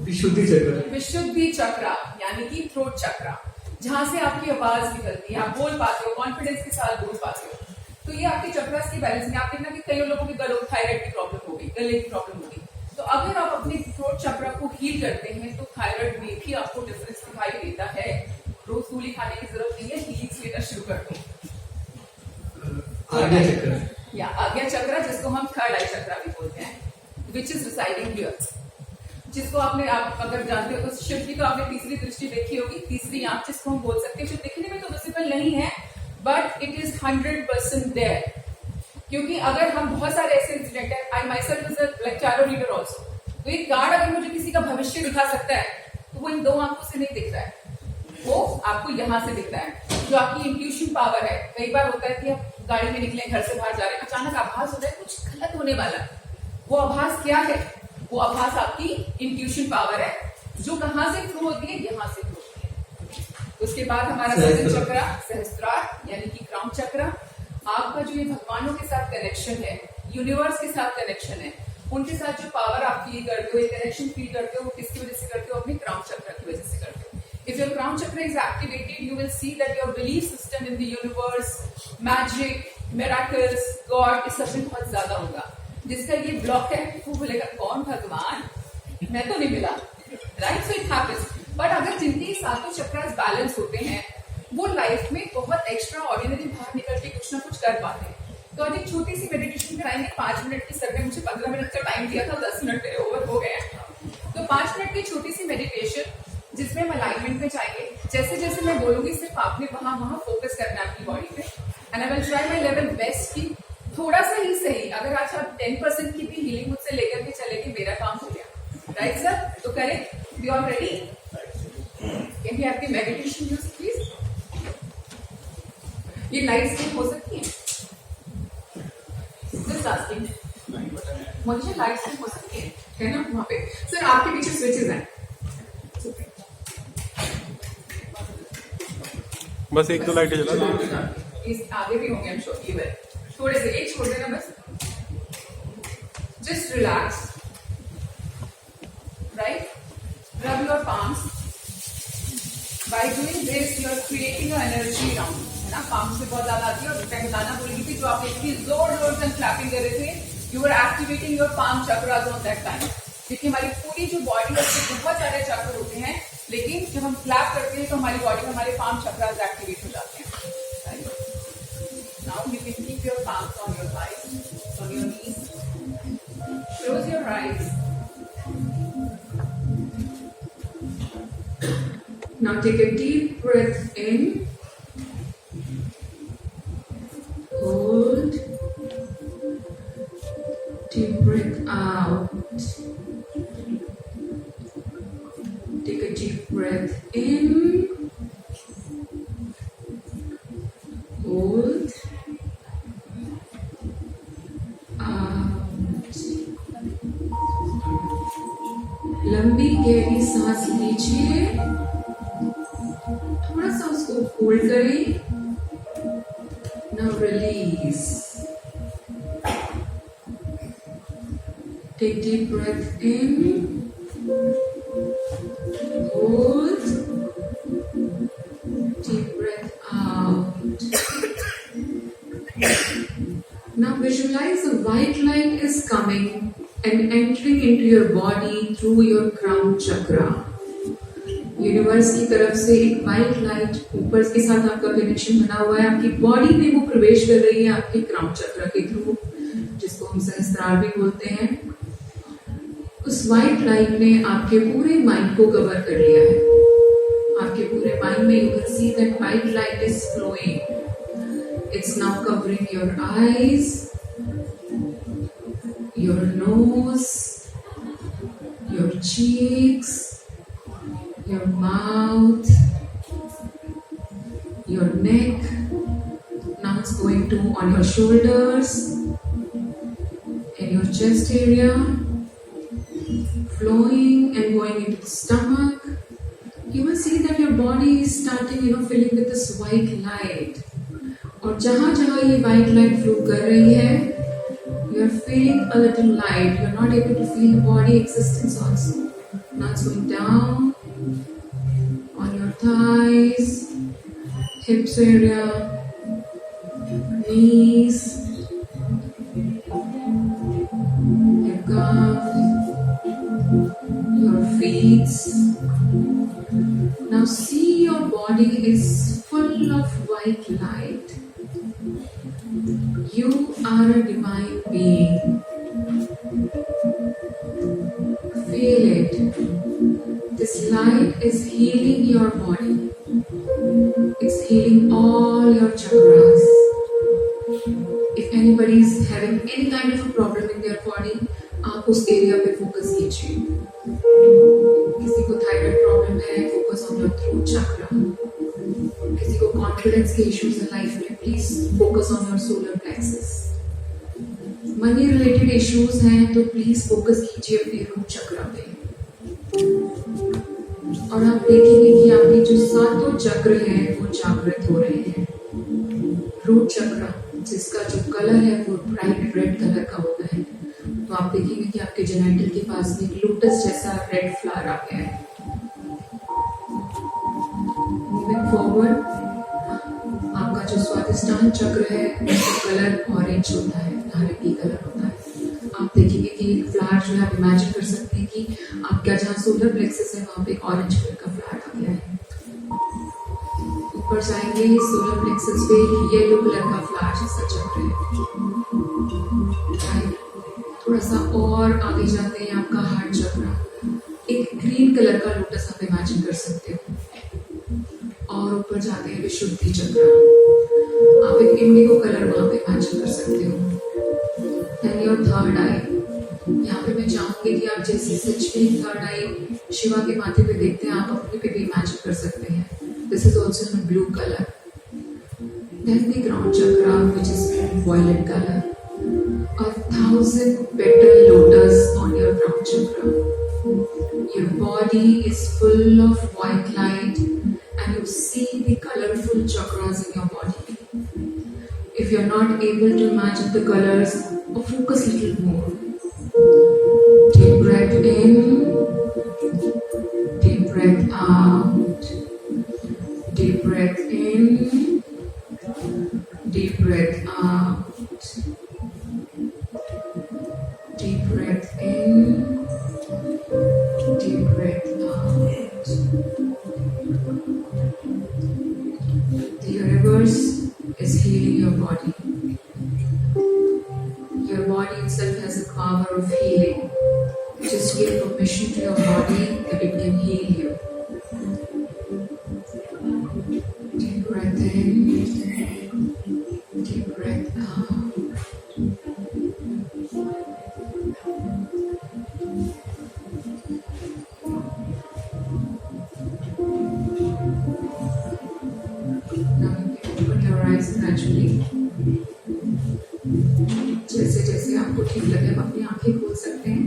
विशुद्धि चक्र. विशुद्धि चक्र यानी कि थ्रोट चक्र, जहाँ से आपकी आवाज निकलती है, आप बोल पाते हो, कॉन्फिडेंस के साथ बोल पाते हो. तो ये आपके चक्रास के बैलेंस में. आप देखना कि कई लोगों की गलों थायराइड की प्रॉब्लम हो गई, गले की प्रॉब्लम हो गई, तो अगर आप अपने थ्रोट चक्रा को हील करते हैं तो थायराइड में भी आपको डिफरेंस दिखाई देता है. रोज गोली खाने की जरूरत नहीं है, हीलिंग लेना शुरू कर दो. आज्ञा चक्र. या आज्ञा चक्र, जिसको हम थर्ड आई चक्रा भी बोलते हैं, विच इज रिसाइडिंग हियर. जिसको आप अगर जानते हो तो शिव जी को आपने तीसरी दृष्टि देखी होगी, तीसरी आंख जिसको हम बोल सकते हैं, जो दिखने में तो विजिबल नहीं है, बट इट इज 100% देयर. क्योंकि अगर हम बहुत सारे ऐसे इंसिडेंट है, I my self is like tarot reader also, तो एक कार्ड अगर मुझे किसी का भविष्य दिखा सकता है तो वो इन 2 आंखों से नहीं दिखता है, वो आपको यहाँ से दिखता है, जो आपकी इंट्यूशन पावर है. कई बार होता है कि आप गाड़ी में निकले, घर से बाहर जा रहे हैं, अचानक आभास होता है कुछ गलत होने वाला है. वो आभास क्या है? वो आभास आपकी इंट्यूशन पावर है, जो कहाँ से थ्रू होती है? यहाँ से थ्रू होती है. उसके बाद हमारा सेकंड चक्र सहस्त्रार यानी कि क्राउन चक्र. आपका जो ये भगवानों के साथ कनेक्शन है, यूनिवर्स के साथ कनेक्शन है, उनके साथ जो पावर आप फील करते हो, ये कनेक्शन फील करते हो, वो किसकी वजह से करते हो? अपने क्राउन चक्र की वजह से करते हो. If your crown chakra is activated, you will see that your belief system in the universe, magic, miracles, God इस सब में बहुत ज्यादा होगा. जिसका ये ब्लॉक है वो बोलेगा कौन भगवान, मैं तो नहीं मिला. Right, so it happens. But अगर जिनके सातों चक्रास बैलेंस होते हैं, वो लाइफ में बहुत एक्स्ट्रा ऑर्डिनरी बाहर निकल के कुछ ना कुछ कर पाते हैं. तो आज एक छोटी सी मेडिटेशन कराएंगे 5 मिनट की. सर ने मुझे 15 मिनट का टाइम दिया था, 10 मिनट मेरे ओवर हो गए. तो 5 मिनट की छोटी सी मेडिटेशन जिसमें हम अलाइनमेंट में जाएंगे. जैसे जैसे मैं बोलूंगी सिर्फ आपने वहां फोकस करना है अपनी बॉडी पे. And I will try my level best की थोड़ा सा ही सही, अगर आज आप 10% की भी हीलिंग मुझसे लेकर के चलेंगे, मेरा काम हो गया. राइट सर, तो करें. Be all ready? Can we have the meditation music please? ये लाइट्स भी हो सकती है? Just asking. मुझे लाइट्स भी हो सकती है ना वहां पे? सर आपके पीछे स्विचेस हैं. बस 1-2 लाइटें जला दो. इस आगे भी होंगे, ये थोड़े से एक छोड़ देना बस. Just relax. Right, rub your palms. By doing this you are creating a energy around. है ना, पाम्स से बहुत ज्यादा आती है. और मैं बताना भूल गई थी, जो आप इतनी जोर से क्लैपिंग कर रहे थे, you are activating your palm chakras on that time. क्योंकि हमारी पूरी जो बॉडी है उसमें बहुत सारे चक्र होते हैं, लेकिन जब हम क्लैप करते हैं तो हमारी बॉडी में हमारे पाम चक्रास एक्टिवेट हो जाते हैं. Now you can keep your palms on your thighs, on your knees. your eyes. Now take a deep breath in. Hold. Deep breath out. Take a deep breath in. Hold. Out. लंबी गहरी सांस लीजिए, थोड़ा सा उसको hold करें. Now release. Take deep breath in. Hold. Deep breath out. Now visualize a white light is coming and entering into your body through your crown chakra. Universe की तरफ से एक वाइट लाइट ऊपर के साथ आपका कनेक्शन बना हुआ है, आपकी बॉडी में वो प्रवेश कर रही है आपके क्राउन चक्र के थ्रू, जिसको हम सहस्त्रार भी बोलते हैं. उस वाइट लाइट ने आपके पूरे माइंड को कवर कर लिया है. आपके पूरे माइंड में you can see that white light is flowing. It's now covering your eyes, your nose, your cheeks, your mouth, your neck. Now it's going to on your shoulders and your chest area, flowing and going into the stomach. You will see that your body is starting, filling with this white light. और जहाँ जहाँ ये white light flow कर रही है, you are feeling a little light. You are not able to feel the body existence also. Now it's going down on your thighs, hips area, knees, your calf, your feet. Now see your body is full of white light. You are a divine being. Feel it. This light is healing your body. It's healing all your chakras. If anybody is having any kind of a problem in their body, आप उस area पे focus कीजिए. किसी को thyroid problem है, focus on your throat चक्रा. किसी को confidence के इश्यूज है लाइफ में, please focus on your solar plexus. Money related issues हैं तो प्लीज फोकस कीजिए अपने रूट चक्रा पे. और आप देखेंगे कि आपके जो सातों चक्र हैं वो जागृत हो रहे हैं. रूट चक्र जिसका जो कलर है वो ब्राइट रेड कलर का होता है, तो आप देखेंगे कि आपके जेनेटल के पास में लोटस जैसा रेड फ्लावर आ गया है. मूविंग फॉरवर्ड, आपका जो स्वादिष्टान चक्र है उसका कलर ऑरेंज होता है, नारंगी कलर होता है. आप देखेंगे कि एक फ्लावर जो है आप इमेजिन कर सकते हैं कि आपका जहाँ सोलर प्लेक्सस है वहाँ पे एक ऑरेंज कलर का फ्लावर आ गया है. ऊपर जाएंगे, सोलर प्लेक्सस पे येलो कलर का फ्लावर जैसा चक्र है. थोड़ा सा और आगे जाते हैं, आपका हार्ट चक्र, एक ग्रीन कलर का लोटस आप इमेजिन कर सकते हो. और ऊपर जाते हैं विशुद्धि चक्र, आप एक इंडिगो कलर वहां पे इमेजिन कर सकते हो. देन योर थर्ड आई, यहाँ पे मैं चाहूंगी कि आप जैसे सच में थर्ड आई शिवा के माथे पे देखते हैं, आप अपने पे भी इमेजिन कर सकते हैं. This is also in blue colour. Then the ground chakra which is violet colour. A 1,000 petal lotus on your crown chakra. Your body is full of white light and you see the colorful chakras in your body. If you're not able to imagine the colors, focus a little more. Deep breath in, deep breath out. Deep breath in, deep breath out. Deep breath in, deep breath out. The universe is healing your body. Your body itself has the power of healing. Just give permission to your body that it can heal you. Deep breath in, deep breath out. Now you can open your eyes gradually. जैसे जैसे आपको ठीक लगे आप अपनी आंखें खोल सकते हैं.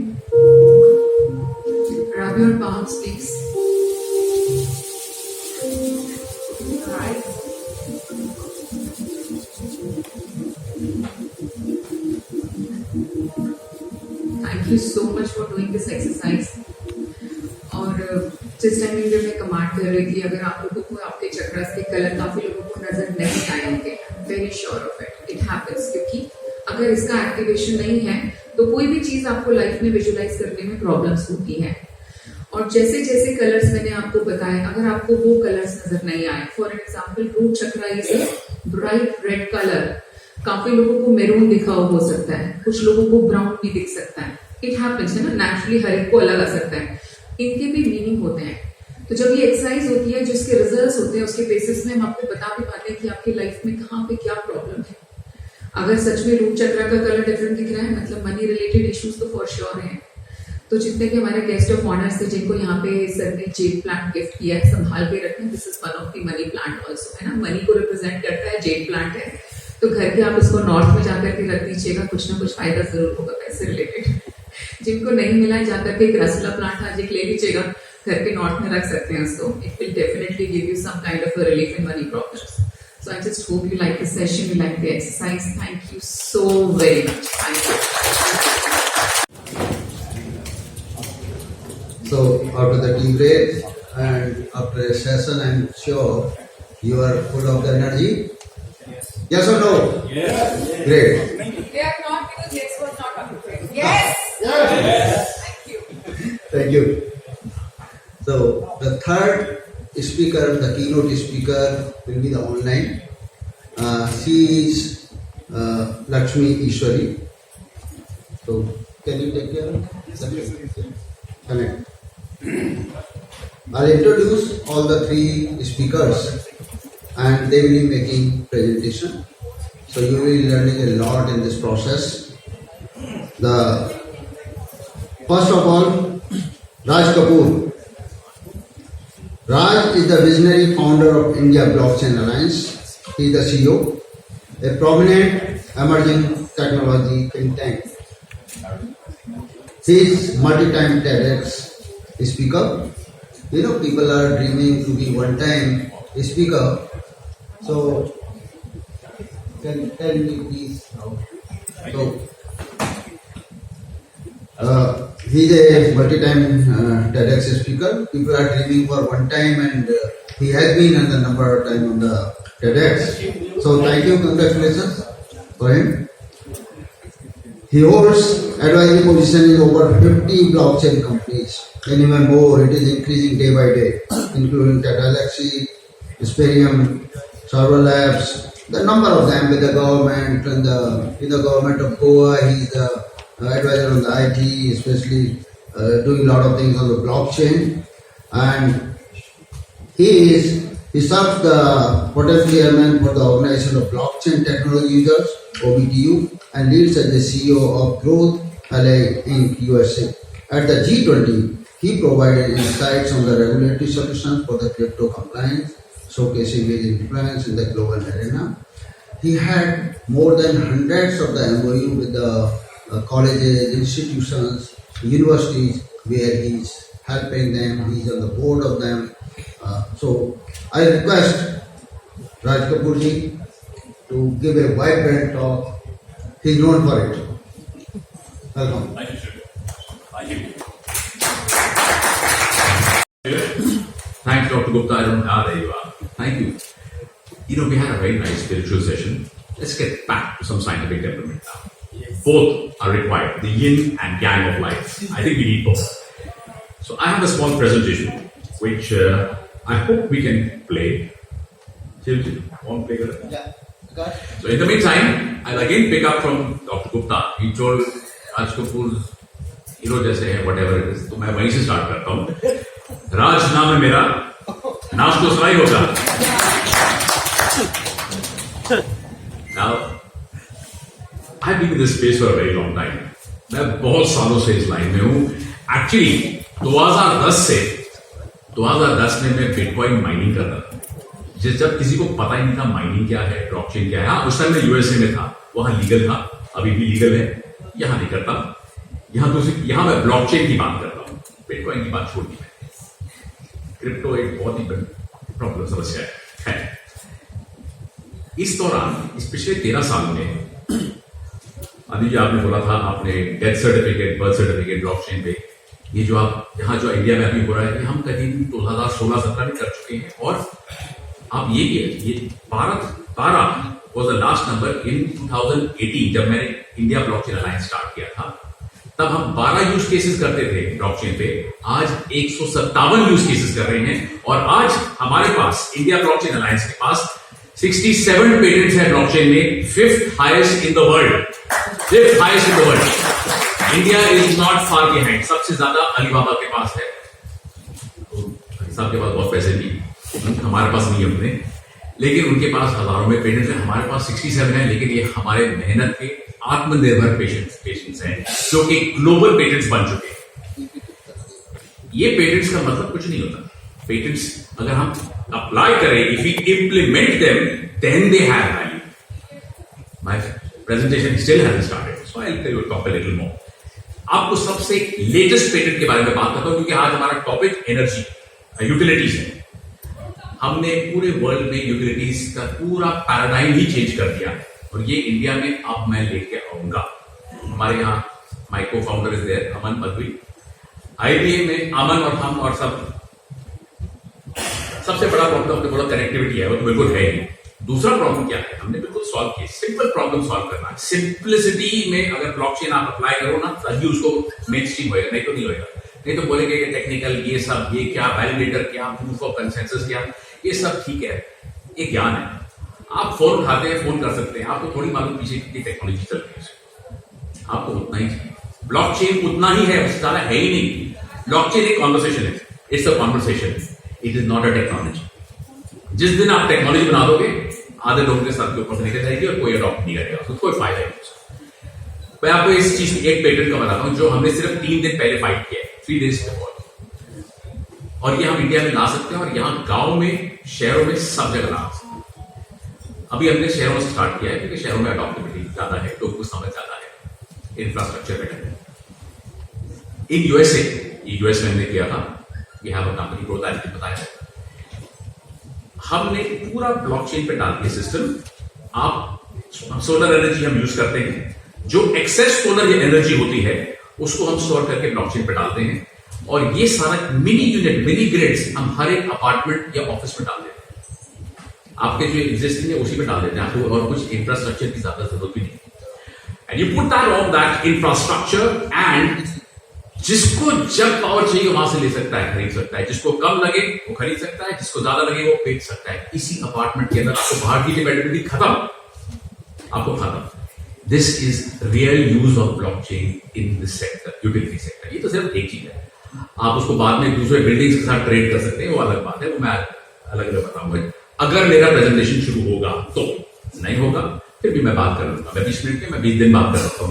Rub your palms, please. Right. Thank you so much for doing this exercise. और जिस टाइम जब मैं कमांड कर रही थी, अगर आप लोगों को आपके चक्रास के कलर काफी लोगों को नजर नहीं आए होंगे, very sure of it, it happens. क्योंकि अगर इसका एक्टिवेशन नहीं है तो कोई भी चीज आपको लाइफ में विजुलाइज करने में प्रॉब्लम्स होती है. और जैसे जैसे कलर्स मैंने आपको बताए, अगर आपको वो कलर्स नजर नहीं आए, for example root chakra is bright red colour, काफी लोगों को मेरून दिखा हो सकता है, कुछ लोगों को ब्राउन भी दिख सकता है. इट हैपेंस, है ना, नेचुरली हर एक को अलग आ सकता है. इनके भी मीनिंग होते हैं. तो जब ये एक्सरसाइज होती है, जिसके रिजल्ट्स होते हैं, उसके बेसिस में हम आपको बता भी पाते हैं कि आपकी लाइफ में कहाँ पे क्या प्रॉब्लम है. अगर सच में रूट चक्रा का कलर डिफरेंट दिख रहा है, मतलब मनी रिलेटेड इश्यूज तो फॉर श्योर हैं. तो जितने भी हमारे गेस्ट ऑफ ऑनर्स थे जिनको यहाँ पे सर ने जेड प्लांट गिफ्ट किया है, संभाल के रखें. This is one of the money plant also, है ना, मनी को रिप्रेजेंट करता है, जेड प्लांट है. तो घर के आप इसको नॉर्थ में जाकर के रख दीजिएगा, कुछ ना कुछ फायदा जरूर होगा पैसे रिलेटेड. जिनको नहीं मिला जाकर के एक रसला प्लांट आज एक ले लीजिएगा, घर के नॉर्थ में रख सकते हैं उसको. It will definitely give you some kind of relief in money problems. So I just hope you like the session, you like the exercise. Thank you so very much. Thank you. So after the tea break and after a session, I'm sure you are full of the energy. Yes or no? Yes. Great. They are not, because yes was not appropriate. Yes. Yes. Thank you. Thank you. So the third speaker, the keynote speaker, will be the online. She is Lakshmi Ishwari. So can you take care of that? Connect. I'll introduce all the three speakers and they will be making presentation. So you will be learning a lot in this process. First of all, Raj Kapoor. Raj is the visionary founder of India Blockchain Alliance. He is the CEO, a prominent emerging technology think tank. He is multi-time TEDx speaker. You know, people are dreaming to be one-time speaker. So, tell me please how. So, he's a multi-time TEDx speaker. People are dreaming for one time, and he has been on the number of time on the TEDx. So thank you, congratulations for him. He holds advisory position in over 50 blockchain companies, and even more. It is increasing day by day, including Galaxy, Sperium, Server Labs, the number of them with the government and in the government of Goa. He's the advisor on the IT, especially doing a lot of things on the blockchain, and he serves the potential chairman for the Organization of Blockchain Technology Users (OBTU) and leads as the CEO of Growth LA Inc. USA. At the G20, he provided insights on the regulatory solutions for the crypto compliance, showcasing his influence in the global arena. He had more than hundreds of the MOU with the colleges, institutions, universities where he's helping them, he's on the board of them. So I request Raj Kapoor ji to give a vibrant talk. He's known for it. Welcome. Thank you, sir. Thank you. Thanks, Dr. Gupta. There you are. Thank you. You know, we had a very nice spiritual session. Let's get back to some scientific development now. Both are required, the yin and yang of life. I think we need both. So I have a small presentation, which I hope we can play. So in the meantime, I'll again pick up from Dr. Gupta. He told Raj Kapoor hero जैसे हैं, whatever it is, तो मैं वहीं से start करता हूं। राज नाम है मेरा, नाच तो सुनाई होगा। Now, I've been in this space for a very long time. मैं बहुत सालों से इस लाइन में हूं। एक्चुअली 2010 में मैं बिटकॉइन माइनिंग करता था। जब किसी को पता ही नहीं था माइनिंग क्या है, ब्लॉकचेन क्या है। हाँ, उस टाइम मैं यूएसए में था, वहां लीगल था, अभी भी लीगल है, यहां नहीं करता। यहां मैं ब्लॉकचेन की बात करता हूं, बिटकॉइन की बात छोड़ दी मैंने। क्रिप्टो एक बहुत ही प्रॉब्लम समस्या है। इस दौरान इस पिछले 13 साल में अभी जो आपने बोला था, आपने death certificate, birth certificate blockchain पे, ये जो आप यहाँ जो इंडिया में अभी हो रहा है, हम करीब 2016-17 में कर चुके हैं। और आप ये BHARAT was the last number in 2018 जब मैंने इंडिया ब्लॉकचेन अलायंस स्टार्ट किया था। तब हम 12 यूज केसेस करते थे ब्लॉकचेन पे, आज 157 यूज केसेस कर रहे हैं। और आज हमारे पास इंडिया ब्लॉकचेन अलायंस के पास 67 पेटेंट्स हैं ब्लॉकचेन में, 5th highest in the world, 5th highest in the world. India is not far behind, सबसे ज्यादा अलीबाबा के पास है, साहब के पास बहुत पैसे भी, हमारे पास नहीं है उतने, लेकिन उनके पास हजारों में पेटेंट्स हैं, हमारे पास 67 है। लेकिन ये हमारे मेहनत के आत्मनिर्भर पेशेंट्स हैं जो कि ग्लोबल पेटेंट्स बन चुके हैं। ये पेटेंट्स का मतलब कुछ नहीं होता। पेटेंट्स अगर हम अप्लाई करें, if we implement them, then they have value. My presentation still hasn't started, so I will talk a little more. आपको सबसे लेटेस्ट पेटेंट के बारे में बात करता हूं, क्योंकि आज हमारा टॉपिक एनर्जी, यूटिलिटीज है। हमने पूरे वर्ल्ड में यूटिलिटीज का पूरा पैराडाइम ही चेंज कर दिया है, और ये इंडिया में अब मैं लेके आऊंगा। हमारे यहाँ my cofounder is there, Aman Madhvi. IBA में अमन और हम और सबसे बड़ा प्रॉब्लम हमने बोला कनेक्टिविटी है, वो तो बिल्कुल है ही। दूसरा प्रॉब्लम क्या है, हमने बिल्कुल सॉल्व किया, सिंपल प्रॉब्लम सॉल्व करना है। सिंप्लिसिटी में अगर ब्लॉकचेन आप अप्लाई करो ना, तभी उसको मेन स्ट्रीम होएगा, नहीं तो नहीं होएगा। नहीं तो बोलेंगे टेक्निकल ये सब, ये क्या वैलिडेटर, क्या प्रूफ ऑफ कंसेंसस, क्या, ये सब ठीक है, ये ज्ञान है। आप फोन उठाते हैं, फोन कर सकते हैं, आपको थोड़ी मालूम पीछे कितनी टेक्नोलॉजी चल रही है, आपको उतना ही चाहिए। ब्लॉकचेन उतना ही है, उससे ज्यादा है ही नहीं। ब्लॉकचेन एक कॉन्वर्सेशन है, it's a conversation, it is not a technology. जिस दिन आप टेक्नोलॉजी बना दोगे, आधे लोगों के साथ के ऊपर निकल जाएगी और कोई अडॉप्ट नहीं करेगा, उसको कोई फायदा नहीं। मैं आपको इस चीज एक पेटेंट का बताता हूं जो हमने सिर्फ 3 दिन पहले फाइट किया है, 3 days बिफोर, और ये हम इंडिया में ला सकते हैं, और यहां गांव में, शहरों में, सब जगह ला सकते हैं। अभी हमने शहरों से स्टार्ट किया है, क्योंकि शहरों में अडॉप्टेबिलिटी ज्यादा है, लोगों को समझ ज्यादा है, इंफ्रास्ट्रक्चर बेटर है। इन यूएस में हमने किया था, we have a company growth and बताया है। हमने पूरा ब्लॉकचेन पे डाल दिया सिस्टम। आप सोलर एनर्जी हम यूज करते हैं, जो एक्सेस सोलर एनर्जी होती है उसको हम स्टोर करके ब्लॉकचेन पे डालते हैं, और ये सारा मिनी यूनिट, मिनी ग्रिड्स हम हर एक अपार्टमेंट या ऑफिस में डाल देते हैं। आपके जो एग्जिस्टिंग है उसी में डाल देते हैं, आपको और कुछ इंफ्रास्ट्रक्चर की ज्यादा जरूरत भी नहीं। And you put that on that infrastructure, and जिसको जब पावर चाहिए वहां से ले सकता है, खरीद सकता है। जिसको कम लगे वो खरीद सकता है, जिसको ज्यादा लगे वो बेच सकता है। इसी अपार्टमेंट के अंदर आपको बाहर की डिपेंडेंसी खत्म, आपको खत्म। This is real use of blockchain in this sector, utility sector. ये तो सिर्फ एक चीज है, आप उसको बाद में दूसरे बिल्डिंग्स के साथ ट्रेड कर सकते हैं, वो अलग बात है, वो मैं अलग अलग बताऊंगा अगर मेरा प्रेजेंटेशन शुरू होगा तो। नहीं होगा फिर भी मैं बात कर लूंगा, मैं 20 मिनट के, मैं 20 दिन बात कर सकता हूँ।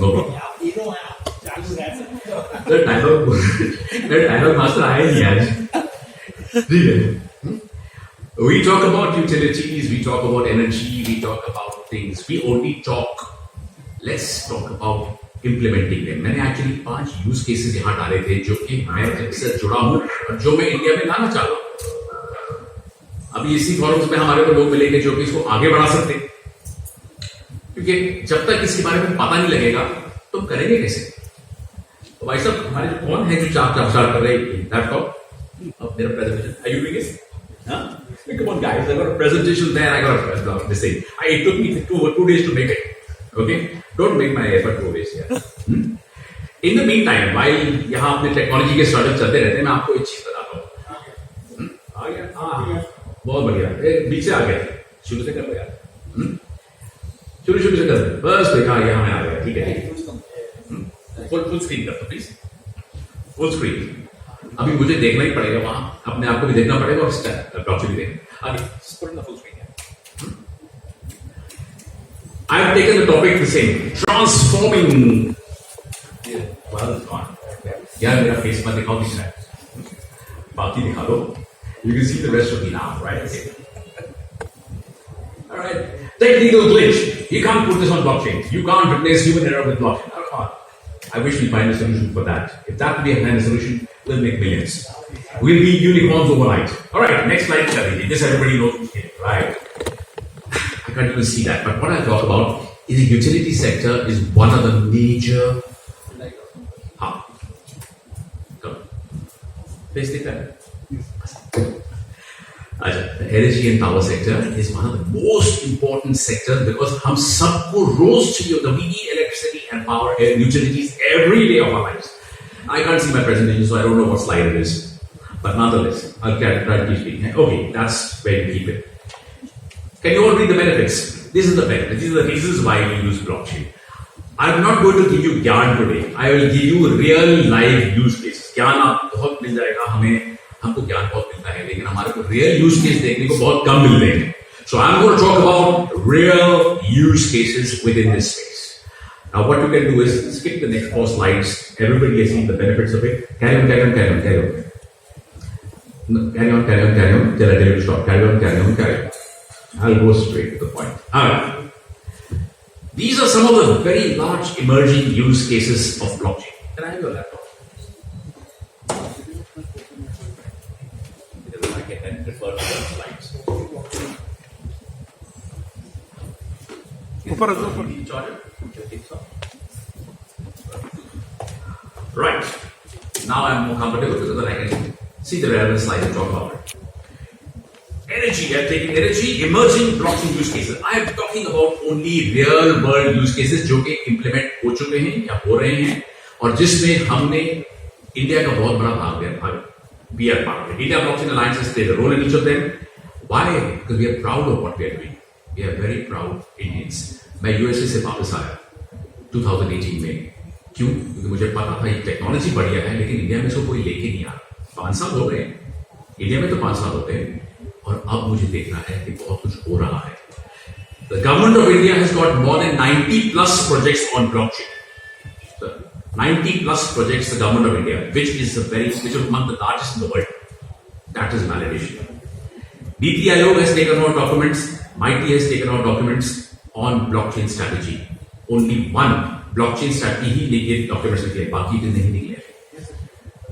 डायलॉग मास्टर आया नहीं आज, ठीक है। We talk about utilities, we talk about energy, we talk about things. We only talk. Let's talk about implementing them. मैंने एक्चुअली 5 यूज केसेस यहां डाले थे जो कि मैं जिनसे जुड़ा हूं और जो मैं इंडिया में लाना चाह रहा हूं। अभी इसी फोरम्स में हमारे को लोग मिलेंगे जो कि इसको आगे बढ़ा सकते हैं, क्योंकि जब तक इसके बारे में पता नहीं लगेगा तो हम करेंगे कैसे। तो भाई साहब हमारे जो कौन है जो चार कर रहे हैं लैपटॉप अब मेरा presentation, are you doing it? Huh? Come on guys, I got a presentation there, I got this thing. It took me 2 days to make it. Okay, don't make my effort go waste here. In the meantime, while यहाँ अपने technology के startup चलते रहते हैं, मैं आपको एक चीज बताता हूँ। आ गया, बहुत बढ़िया, बीच से आ गया, शुरू से कर लो यार, शुरू से कर, बस देखा यहाँ में आ गया, ठीक है। फुल स्क्रीन कर दो प्लीज, फुल स्क्रीन। अभी मुझे देखना ही पड़ेगा, वहां अपने आप को भी देखना पड़ेगा और ब्लॉकचेन भी देखना। आगे full screen. I have taken the topic the same, transforming. Well, it's gone. यार मेरा फेस मत दिखाओ, दिख रहा है, बाकी दिखा दो. You can see the rest of me now, right? Okay. All right. Technical glitch. You can't put this on blockchain. You can't replace human error with blockchain. Oh, come on. I wish we find a solution for that. If that could be a kind of solution, we'll make millions. We'll be unicorns overnight. All right. Next slide, Rafi. This everybody knows, right? I can't even see that. But what I talk about is the utility sector is one of the major. Please take that. The energy and power sector is one of the most important sectors because हम सबको रोज चाहिए होता है. We need electricity and power and utilities every day of our lives. I can't see my presentation, so I don't know what slide it is. But nonetheless, I'll try to keep speaking. Okay, that's where you keep it. Can you all read the benefits? This is the benefits. These are the reasons why we use blockchain. I'm not going to give you ज्ञान today. I will give you real live use cases. ज्ञान आप बहुत मिल जाएगा, हमको ज्ञान बहुत मिलता है, लेकिन हमारे को real use case देखने को बहुत कम मिलते हैं. So I'm going to talk about real use cases within this space. Now what you can do is skip the next 4 slides. Everybody has seen the benefits of it. Carry on. Till I tell you to stop. Carry on. I'll go straight to the point. Alright. These are some of the very large emerging use cases of blockchain. Can I have your laptop? Because I can then refer to the slides. Right. Now I'm more comfortable because then I can see the relevant slide and talk about it. Energy, I'm taking energy, emerging blockchain use cases. I am talking about only real world use cases जो कि implement हो चुके हैं या हो रहे हैं और जिसमें हमने इंडिया का बहुत बड़ा भाग we are part of it. India Blockchain Alliance has played a role in each of them. Why? Because we are proud of what we are doing. We are very proud Indians. मैं USA से वापस आया 2018 में. क्यों? क्योंकि मुझे पता था ये टेक्नोलॉजी बढ़िया है लेकिन इंडिया में इसको कोई लेके नहीं आ रहा. 5 साल हो गए. इंडिया में तो 5 साल होते हैं. और अब मुझे देखना है कि बहुत कुछ हो रहा है. The government of India has got more than 90 plus projects on blockchain. So 90 plus projects the government of India, which is among the largest in the world. That is validation. NITI Aayog has taken out documents. MITI has taken out documents on blockchain strategy. Only one blockchain strategy ही लेके documents निकले, बाकी के नहीं निकले.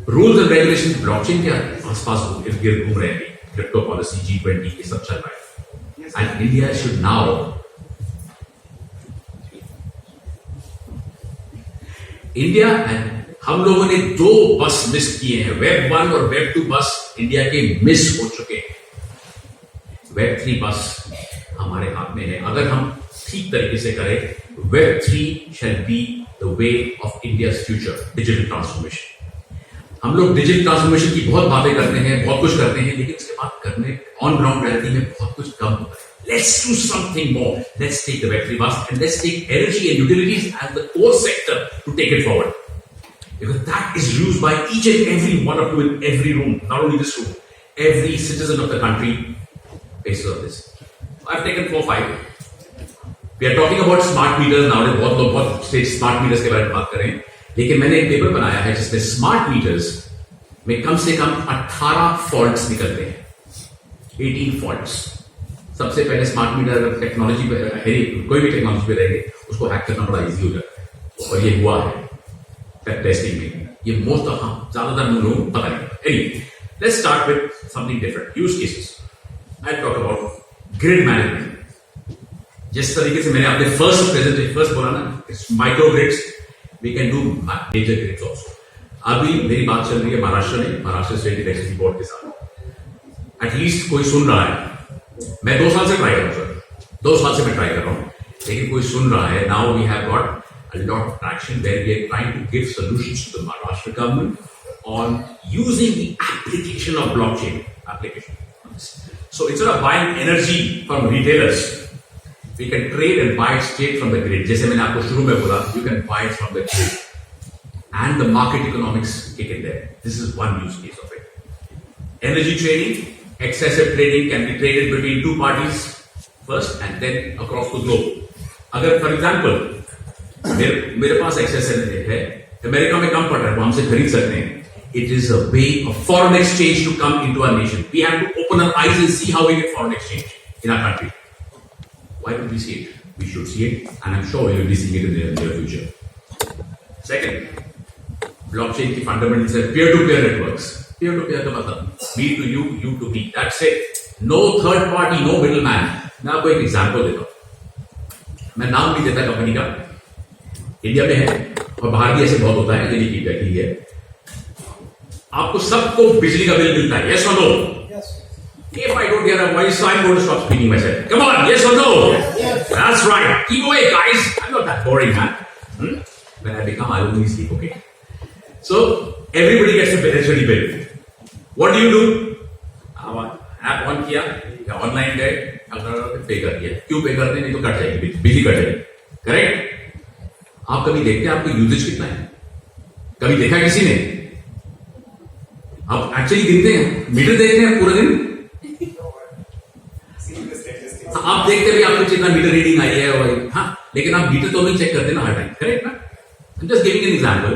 Rules and regulations blockchain के आसपास इर्द-गिर्द घूम रहे हैं. Crypto policy, G20, ये सब चल रहा है. And India should now. India and हम लोगों ने 2 बस मिस किए हैं. Web 1 और Web 2 बस इंडिया के मिस हो चुके हैं. Web 3 बस हमारे हाथ में है. अगर हम ठीक तरीके से करें, Web 3 shall be the way of India's future, digital transformation. हम लोग डिजिटल ट्रांसफॉर्मेशन की बहुत बातें करते हैं, बहुत कुछ करते हैं, लेकिन उसके बाद करने ऑन ग्राउंड रियलिटी में बहुत कुछ कम होता है. Let's do something more. Let's take the Web3 bus and let's take energy and utilities as the core sector to take it forward. Because that is used by each and every one of you in every room, not only this room. Every citizen of the country basis of this. I've taken 4 or 5. We are talking about smart meters now. बहुत लोग बहुत smart meters के बारे में बात कर रहे हैं. लेकिन मैंने एक पेपर बनाया है जिसमें स्मार्ट मीटर्स में कम से कम 18 फॉल्ट्स निकलते हैं. 18 फॉल्ट्स. सबसे पहले स्मार्ट मीटर टेक्नोलॉजी पे है, कोई भी टेक्नोलॉजी पे रहेंगे उसको हैक करना बड़ा इजी हो जाता है और ये हुआ है टेस्टिंग में. ये मोस्ट ज्यादातर लोगों को पता नहीं. Anyway, let's start with something different use cases. I talk about grid management. जिस तरीके से मैंने अपने फर्स्ट बोला ना, micro grids, we can do major grids also. अभी मेरी बात चल रही है महाराष्ट्र स्टेट इलेक्ट्रिसिटी बोर्ड के साथ. एटलीस्ट कोई सुन रहा है. मैं 2 साल से ट्राई कर रहा हूँ सर. 2 साल से मैं ट्राई कर रहा हूँ, लेकिन कोई सुन रहा है. Now we have got a lot of traction where we are trying to give solutions to the Maharashtra government on using the application of blockchain application. So instead of buying energy from retailers, we can trade and buy it straight from the grid. जैसे मैंने आपको शुरू में बोला, you can buy it from the grid. and the market economics kick in there. This is one use case of it. Energy trading, excessive trading can be traded between two parties first and then across the globe. अगर for example मेरे पास access है, America में कम पड़ रहा है, वो हमसे खरीद सकते हैं. It is a way of foreign exchange to come into our nation. We have to open our eyes and see how we get foreign exchange in our country. Why don't we see it? We should see it, and I'm sure we will be seeing it in the near future. Second, blockchain की fundamentals है peer-to-peer networks. Peer-to-peer का मतलब me to you, you to me. That's it. No third party, no middleman. मैं आपको एक example देता हूँ. मैं नाम नहीं देता कंपनी का. इंडिया में है और बाहर भी ऐसे बहुत होता है. ये की बैठी है. आपको सबको बिजली का बिल मिलता है. Yes or no? Yes. If I don't hear a voice, I'm going to stop speaking myself. Come on, yes or no? Yes. That's right. Keep away, guys. I'm not that boring, man. When I become, I only sleep. Okay. So everybody gets a electricity bill. What do? App on किया या online गए, पे कर दिया. क्यों पे करते नहीं तो कट जाएगी, बिजली कट जाएगी. करेक्ट. आप कभी देखते हैं आपको यूजेज कितना है? कभी देखा किसी ने? आप एक्चुअली गिनते हैं, मीटर देखते हैं पूरा दिन. आप देखते हैं आपको कितना मीटर रीडिंग आई है और हाँ, लेकिन आप मीटर तो नहीं चेक करते ना हर टाइम. करेक्ट ना? जस्ट गिविंग एन एग्जांपल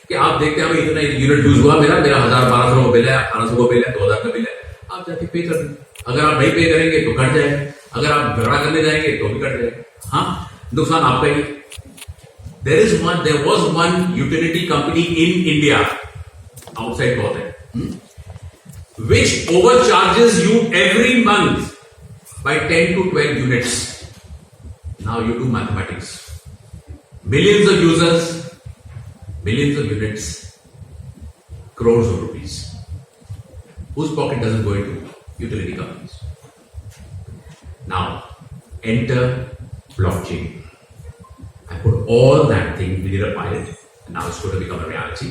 कि आप देखते हैं इतना यूनिट यूज हुआ, मेरा 1000-1200 का बिल है, 1800 का बिल है, 2000 का बिल है. आप जाके पे कर दें. अगर आप नहीं पे करेंगे तो कट जाएगा. अगर आप झगड़ा करने जाएंगे तो भी कट जाएगा. हाँ, नुकसान आपका ही. There was one utility company in India, outside बहुत है, which overcharges you every month by 10 to 12 units. Now you do mathematics. Millions of users, millions of units, crores of rupees. Whose pocket doesn't go into utility companies? Now, enter blockchain. I put all that thing, we did a pilot, and now it's going to become a reality.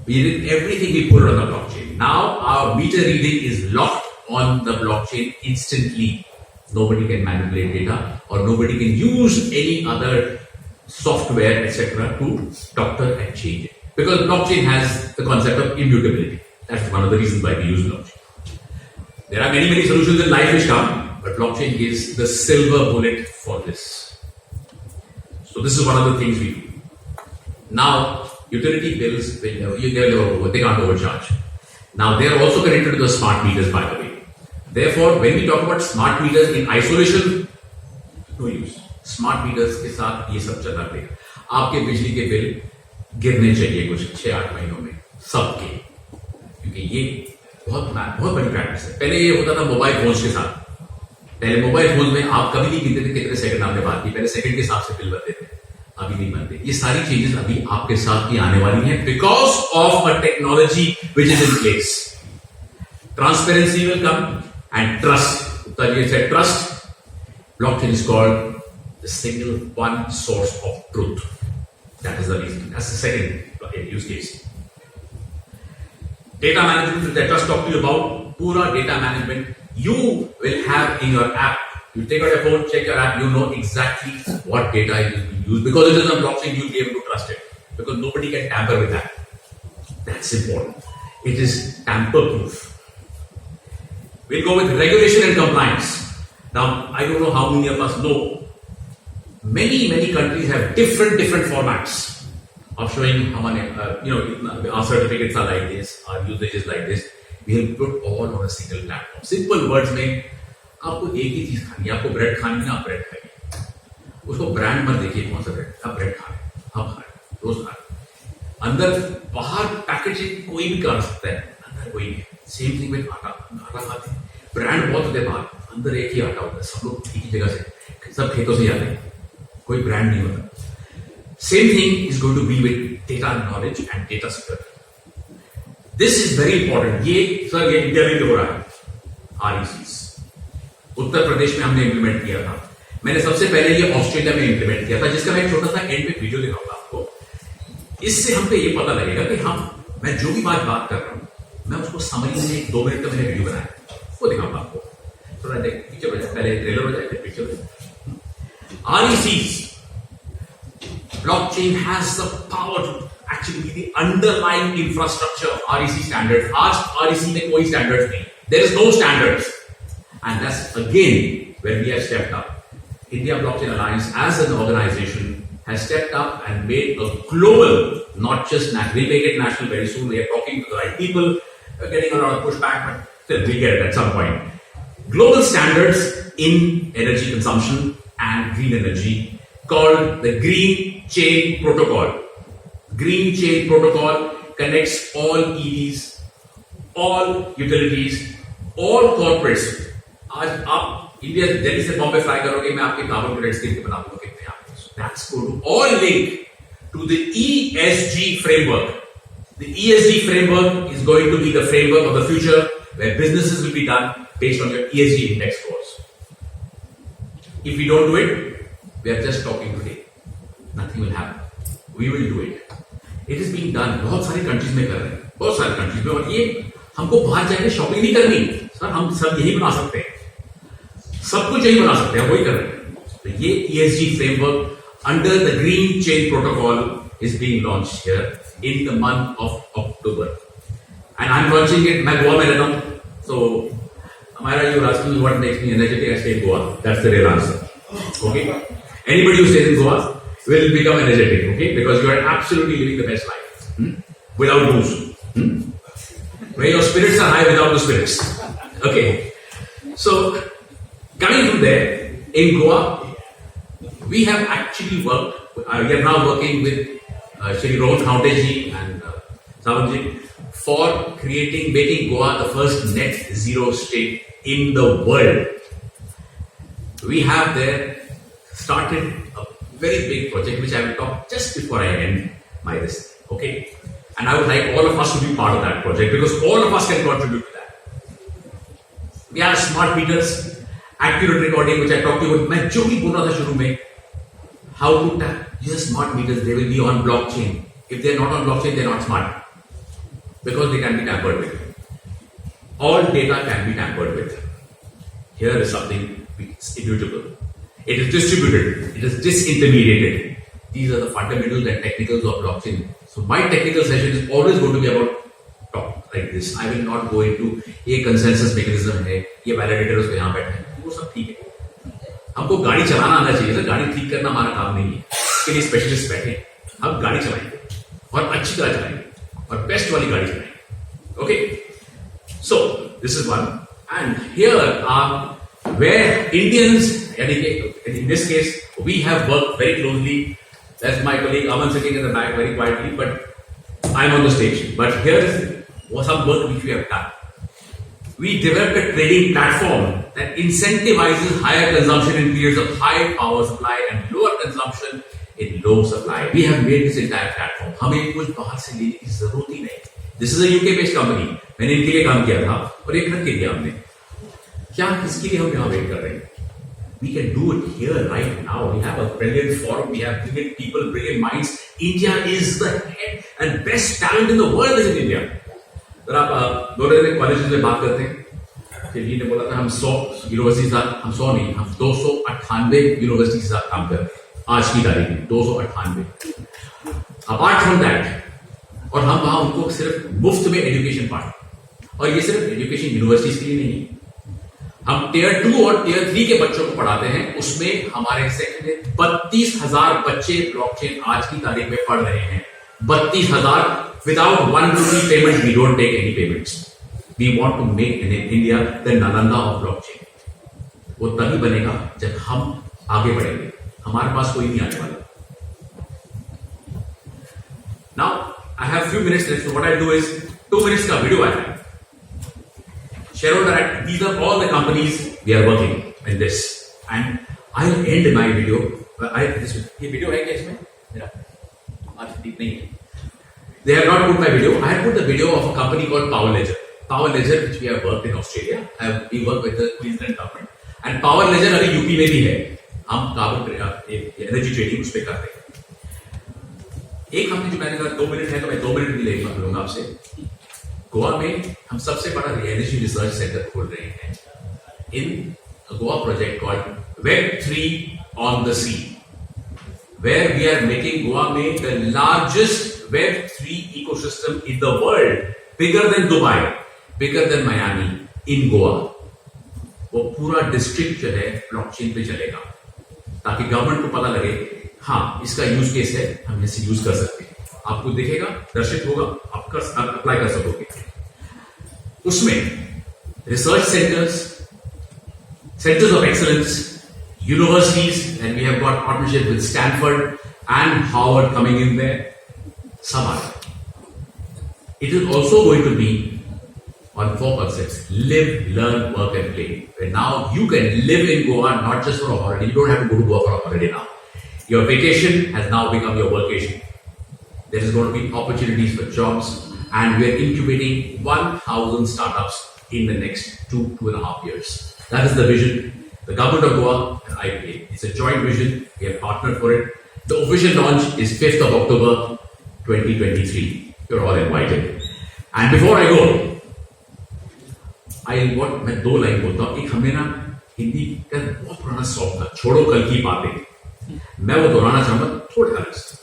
We did everything, we put it on the blockchain. Now our meter reading is locked on the blockchain instantly. Nobody can manipulate data or nobody can use any other software, etc. to doctor and change it. Because blockchain has the concept of immutability. That's one of the reasons why we use blockchain. There are many solutions in life which come, but blockchain gives the silver bullet for this. So this is one of the things we do. Now, utility bills, they can't overcharge. Now, they are also connected to the smart meters, by the way. Therefore, when we talk about smart meters in isolation, no use. Smart meters के साथ ये सब चलना पड़ेगा. आपके बिजली के bill गिरने चाहिए कुछ 6-8 महीनों में सबके, क्योंकि ये बहुत बड़ी प्रैक्टिस है. पहले ये होता था मोबाइल फोन्स के साथ. पहले मोबाइल फोन में आप कभी नहीं गिनते थे कितने सेकंड आपने बात की. पहले सेकंड के हिसाब से बिल बनते थे, अभी नहीं बनते. ये सारी चेंजेस अभी आपके साथ ही आने वाली हैं because of a technology which is in place. Transparency will come and trust. Uttarji said trust. Blockchain is called the single one source of truth. That is the reason. That's the second use case. Data management, which I just talked to you about, pura data management, you will have in your app. You take out your phone, check your app, you know exactly what data is being used. Because it is on blockchain, you'll be able to trust it. Because nobody can tamper with that. That's important. It is tamper-proof. We'll go with regulation and compliance. Now, I don't know how many of us know. Many countries have different formats of showing how many, our certificates are like this, our usage is like this. We will put all on a single platform. Simple words में आपको एक ही चीज खानी है. आपको bread खानी है, आप ब्रेड खाइए. उसको ब्रांड मत देखिए कौन सा ब्रेड. आप ब्रेड खा रहे, आप खा रहे, रोज खा रहे. अंदर बाहर पैकेजिंग कोई भी कर सकता है, अंदर कोई नहीं. सेम थिंग विद आटा खाते हैं. ब्रांड बहुत होते हैं बाहर, अंदर एक ही आटा होता है. सब लोग एक ही जगह से, सब खेतों से आते हैं, कोई ब्रांड नहीं होता. Same thing is going to be with data knowledge and data security. This is very important. ये सर ये इंडिया में भी हो रहा है. RECs उत्तर प्रदेश में हमने इंप्लीमेंट किया था. मैंने सबसे पहले ये ऑस्ट्रेलिया में इंप्लीमेंट किया था, जिसका मैं एक छोटा सा एंड पे वीडियो दिखाऊंगा आपको. इससे हमको ये पता लगेगा कि मैं जो भी बात कर रहा हूं, मैं उसको समरी में 2 मिनट का मैंने वीडियो बनाया, वो दिखाऊंगा आपको. थोड़ा देख पीछे हो जाए, पहले ट्रेलर हो जाए फिर पीछे हो जाए. RECs, blockchain has the power to actually be the underlying infrastructure of REC standards. आज REC में कोई standards नहीं. There is no standards. And that's again where we have stepped up. India Blockchain Alliance as an organization has stepped up and made a global, not just national. We'll make it national very soon. We are talking to the right people. We're getting a lot of pushback, but still we'll get it at some point. Global standards in energy consumption and green energy called the Green Chain Protocol. Green Chain Protocol connects all EVs, all utilities, all corporates. आज आप India Delhi से Bombay fly करोगे, मैं आपके carbon credits के बना दूंगा कितने आपके. So that's going to all link to the ESG framework. The ESG framework is going to be the framework of the future where businesses will be done based on your ESG index scores. If we don't do it, we are just talking today. Nothing will happen. We will do it. It is being done. बहुत सारी countries में कर रहे हैं, बहुत सारी countries में. और ये हमको बाहर जाके शॉपिंग नहीं करनी सर, हम सब यही बना सकते हैं, सब कुछ यही बना सकते हैं, वही कर रहे हैं. तो ये ESG framework under the Green Chain Protocol is being launched here in the month of October, and I'm launching it. मैं गोवा में रहता हूँ, so Amira, you were asking me what makes me energetic. I stay in Goa. That's the real answer. Okay. Anybody who stays in Goa will become energetic. Okay, because you are absolutely living the best life without booze. Where your spirits are high without the spirits. Okay. So coming from there, in Goa, we have actually worked. We are now working with Shri Rohan Khaunteji and Savanji for making Goa the first net zero state in the world. We have there started a very big project which I will talk just before I end my this. Okay. And I would like all of us to be part of that project because all of us can contribute to that. We have smart meters, accurate recording, which I talked to you about. मैं जो भी बोल रहा था शुरू में, how to tap these smart meters, they will be on blockchain. If they are not on blockchain, they are not smart because they can be tampered with. All data can be tampered with. Here is something immutable. It is distributed. It is disintermediated. These are the fundamentals and technicals of blockchain. So my technical session is always going to be about talk like this. I will not go into a consensus mechanism है, ये validator उसको यहाँ बैठे हैं, वो सब ठीक है. हमको गाड़ी चलाना आना चाहिए सर, गाड़ी ठीक करना हमारा काम नहीं है. इसके लिए स्पेशलिस्ट बैठे हैं. हम गाड़ी चलाएंगे और अच्छी तरह चलाएंगे और बेस्ट वाली गाड़ी चलाएंगे. Okay. So this is one, and here are where Indians, in this case, we have worked very closely. That's my colleague Aman sitting in the back very quietly, but I'm on the stage. But here is some work which we have done. We developed a trading platform that incentivizes higher consumption in periods of high power supply and lower consumption in low supply. We have made this entire platform. हमें कुछ बाहर से लेने की जरूरत ही नहीं. This is a UK-based company. मैंने इनके लिए काम किया था और एक रख के दिया हमने. क्या किसके लिए हम यहाँ वेट कर रहे हैं? We can do it here right now. We have a brilliant forum. We have brilliant people, brilliant minds. India is the head and best talent in the world is in India. अगर आप दो college में बात करते हैं, फिर ने बोला था हम 100 यूनिवर्सिटी साथ, हम 100 नहीं, हम 298 यूनिवर्सिटी के साथ काम कर रहे हैं आज की तारीख में. 298. अपार्ट फ्रॉम दैट, और हम वहां उनको सिर्फ मुफ्त में एजुकेशन पार्ट, और ये सिर्फ एजुकेशन यूनिवर्सिटीज के लिए नहीं है, हम टियर 2 और टियर 3 के बच्चों को पढ़ाते हैं. उसमें हमारे सेक्टर में 32,000 बच्चे ब्लॉकचेन आज की तारीख में पढ़ रहे हैं. 32,000 विदाउट 1 rupee पेमेंट. We don't take any payments. We want to make in India the Nalanda of blockchain. वो तभी बनेगा जब हम आगे बढ़ेंगे. हमारे पास कोई नहीं आने वाला. Now I have few minutes left, so what I'll do is 2 minutes का video I have. Shareholder Act, these are all the companies we are working in this, and I'll end my video. ये video है क्या इसमें? मेरा आज ठीक नहीं है. They have not put my video. I have put the video of a company called Power Ledger. Power Ledger, which we have worked in Australia. We work with the Queensland government, and Power Ledger अभी UP में भी है. हम carbon energy trading उस पर करते हैं. एक हमने जो मैंने कहा 2 मिनट है, तो मैं 2 मिनट भी ले लूंगा आपसे. गोवा में हम सबसे बड़ा एनर्जी रिसर्च सेंटर खोल रहे हैं in Goa project called Web 3 on the Sea. where we are making Goa में the largest Web3 ecosystem in the world, bigger than Dubai, bigger than Miami, in Goa. वो पूरा डिस्ट्रिक्ट जो है blockchain पे चलेगा, ताकि गवर्नमेंट को पता लगे हाँ इसका यूज केस है, हम इसे यूज कर सकते हैं. आपको दिखेगा, दर्शित होगा, आप अप्लाई कर सकोगे. उसमें research centres of excellence, universities, and we have got partnership with Stanford and Harvard coming in there. Samar. It is also going to be on 4 concepts: live, learn, work, and play. And now you can live in Goa not just for a holiday. You don't have to go to Goa for a holiday now. Your vacation has now become your workation. There is going to be opportunities for jobs, and we are incubating 1,000 startups in the next 2.5 years. That is the vision. The government of Goa and IPA. It's a joint vision. We have partnered for it. The official launch is 5th of October 2023. You're all invited. And before I go, मैं 2 line बोलता हूँ. एक हमें ना हिंदी का बहुत पुराना song था, छोड़ो कल की बातें. मैं वो दोहराना चाहूंगा थोड़े अलग से.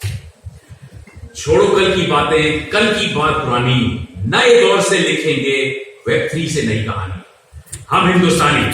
छोड़ो कल की बातें, कल की बात पुरानी, नए दौर से लिखेंगे Web3 से नई कहानी. हम हिंदुस्तानी.